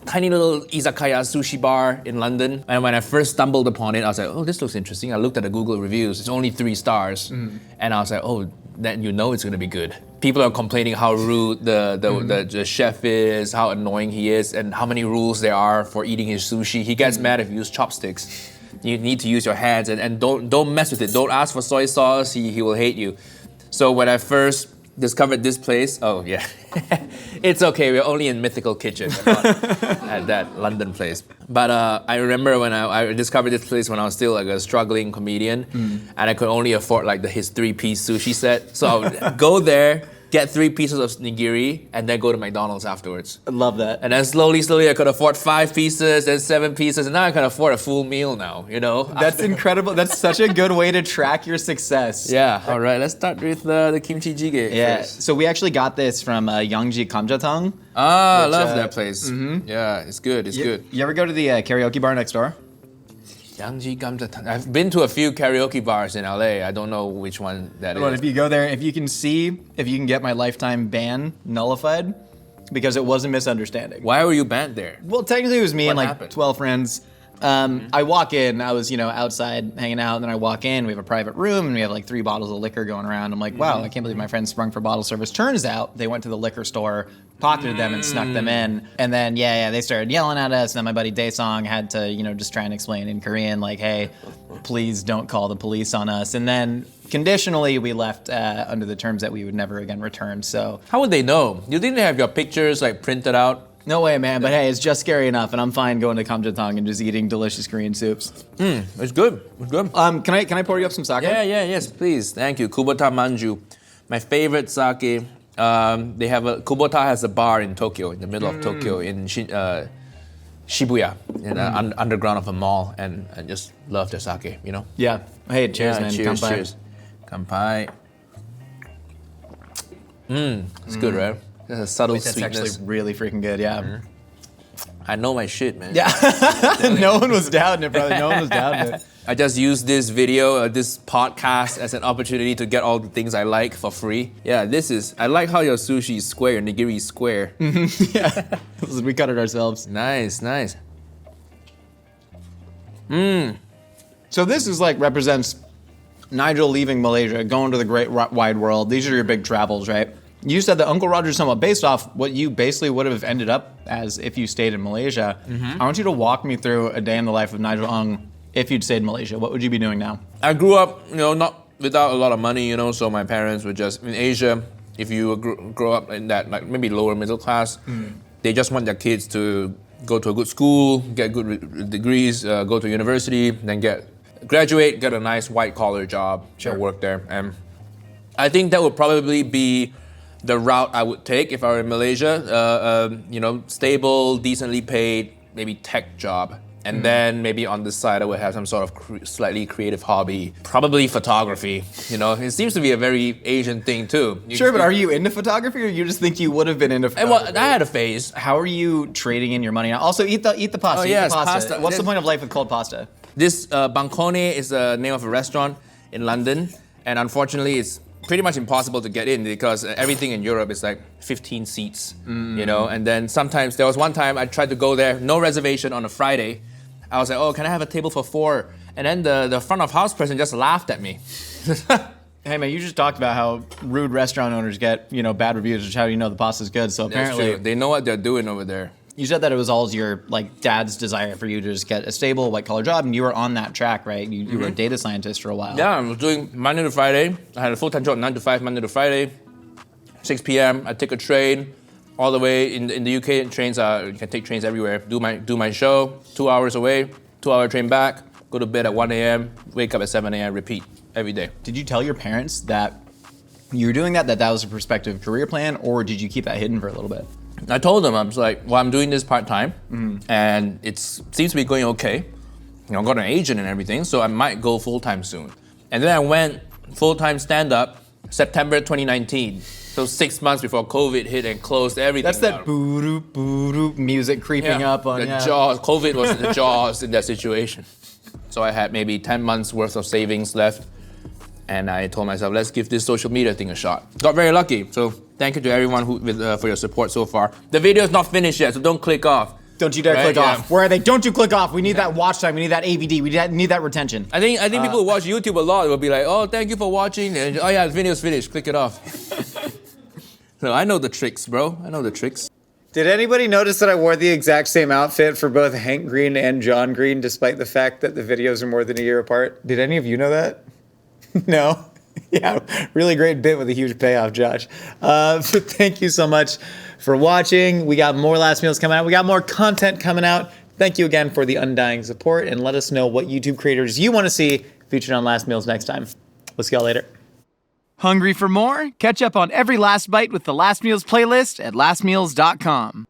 tiny little izakaya sushi bar in London. And when I first stumbled upon it, I was like, oh, this looks interesting. I looked at the Google reviews. It's only 3 stars. And I was like, oh, then you know it's gonna be good. People are complaining how rude the chef is, how annoying he is, and how many rules there are for eating his sushi. He gets mad if you use chopsticks. You need to use your hands, and don't mess with it. Don't ask for soy sauce, he will hate you. So when I first discovered this place, oh yeah, it's okay, we're only in Mythical Kitchen, not at that London place. But I remember when I discovered this place when I was still like a struggling comedian, and I could only afford like his 3-piece sushi set. So I would go there, get 3 pieces of nigiri, and then go to McDonald's afterwards. I love that. And then slowly I could afford 5 pieces, then 7 pieces, and now I can afford a full meal now, you know? That's incredible. That's such a good way to track your success. Yeah, all right, let's start with the kimchi jjigae first. So we actually got this from Yangji Kamjatang. Ah, I love that place. Yeah, it's good, it's good. You ever go to the karaoke bar next door? Yangji Gamjatang. I've been to a few karaoke bars in LA. I don't know which one that But is. if you go there, if you can get my lifetime ban nullified, because it was a misunderstanding. Why were you banned there? Well, technically it was me What and like happened? 12 friends. I walk in, I was, outside hanging out, and then I walk in, we have a private room, and we have like 3 bottles of liquor going around. I'm like, wow, I can't believe my friends sprung for bottle service. Turns out they went to the liquor store, pocketed them, and snuck them in. And then, they started yelling at us, and then my buddy Daesong had to, just try and explain in Korean, like, hey, please don't call the police on us. And then conditionally, we left under the terms that we would never again return, so. How would they know? You didn't have your pictures like printed out? No way, man, but hey, it's just scary enough, and I'm fine going to Kamjatang and just eating delicious Korean soups. It's good. It's good. Can I pour you up some sake? Yes, please. Thank you. Kubota Manju. My favorite sake. They have Kubota has a bar in Tokyo, in the middle of Tokyo, in Shibuya, in the underground of a mall, and I just love their sake, you know? Yeah. Hey, cheers, Yeah, man. cheers, Kanpai. cheers. Kanpai. It's good, right? There's a subtle That's sweetness. actually really freaking good, yeah. I know my shit, man. Yeah. No one was doubting it, brother. No one was doubting it. I just used this video, this podcast as an opportunity to get all the things I like for free. Yeah, I like how your sushi is square, your nigiri is square. Yeah. We cut it ourselves. Nice, nice. So this is represents Nigel leaving Malaysia, going to the great wide world. These are your big travels, right? You said that Uncle Roger's somewhat based off what you basically would have ended up as if you stayed in Malaysia. I want you to walk me through a day in the life of Nigel Ung if you'd stayed in Malaysia. What would you be doing now? I grew up, not without a lot of money, so my parents were just in Asia. If you grow up in that, maybe lower middle class, they just want their kids to go to a good school, get good degrees, go to university, then graduate, get a nice white collar job, and work there. And I think that would probably be the route I would take if I were in Malaysia. Stable, decently paid, maybe tech job. And then maybe on the side, I would have some sort of slightly creative hobby, probably photography. It seems to be a very Asian thing too. Sure, but are you into photography, or you just think you would have been into photography? Well, I had a phase. How are you trading in your money now? Also, eat the pasta. Oh, eat yes, the pasta. pasta. What's the point of life with cold pasta? This Bangkone is the name of a restaurant in London, and unfortunately, it's pretty much impossible to get in because everything in Europe is like 15 seats, and then sometimes, there was one time I tried to go there, no reservation on a Friday. I was like, oh, can I have a table for 4? And then the front of house person just laughed at me. Hey man, you just talked about how rude restaurant owners get, bad reviews, which is how you know the pasta's good. So That's apparently, true. They know what they're doing over there. you said that it was all your dad's desire for you to just get a stable white collar job, and you were on that track, right? You were a data scientist for a while. Yeah, I was doing Monday to Friday. I had a full-time job, 9 to 5, Monday to Friday. 6 p.m. I take a train all the way in the UK. Trains you can take trains everywhere. Do my show, 2 hours away, 2-hour train back. Go to bed at 1 a.m. Wake up at 7 a.m. Repeat every day. Did you tell your parents that you were doing that was a prospective career plan, or did you keep that hidden for a little bit? I told them, I was like, well, I'm doing this part-time, and it seems to be going okay. I got an agent and everything, so I might go full-time soon. And then I went full-time stand-up September 2019. So 6 months before COVID hit and closed everything. That's that down. boo-doo music creeping up on the yeah. jaws. COVID was the jaws in that situation. So I had maybe 10 months worth of savings left. And I told myself, let's give this social media thing a shot. Got very lucky. So thank you to everyone for your support so far. The video is not finished yet, so don't click off. Don't you dare Right, click yeah. off. Where are they? Don't you click off. We need that watch time. We need that AVD. We need that retention. I think people who watch YouTube a lot will be like, oh, thank you for watching. And, oh yeah, the video's finished. Click it off. So I know the tricks, bro. I know the tricks. Did anybody notice that I wore the exact same outfit for both Hank Green and John Green, despite the fact that the videos are more than a year apart? Did any of you know that? No? Yeah, really great bit with a huge payoff, Josh. But thank you so much for watching. We got more Last Meals coming out. We got more content coming out. Thank you again for the undying support, and let us know what YouTube creators you want to see featured on Last Meals next time. We'll see y'all later. Hungry for more? Catch up on every Last Bite with the Last Meals playlist at lastmeals.com.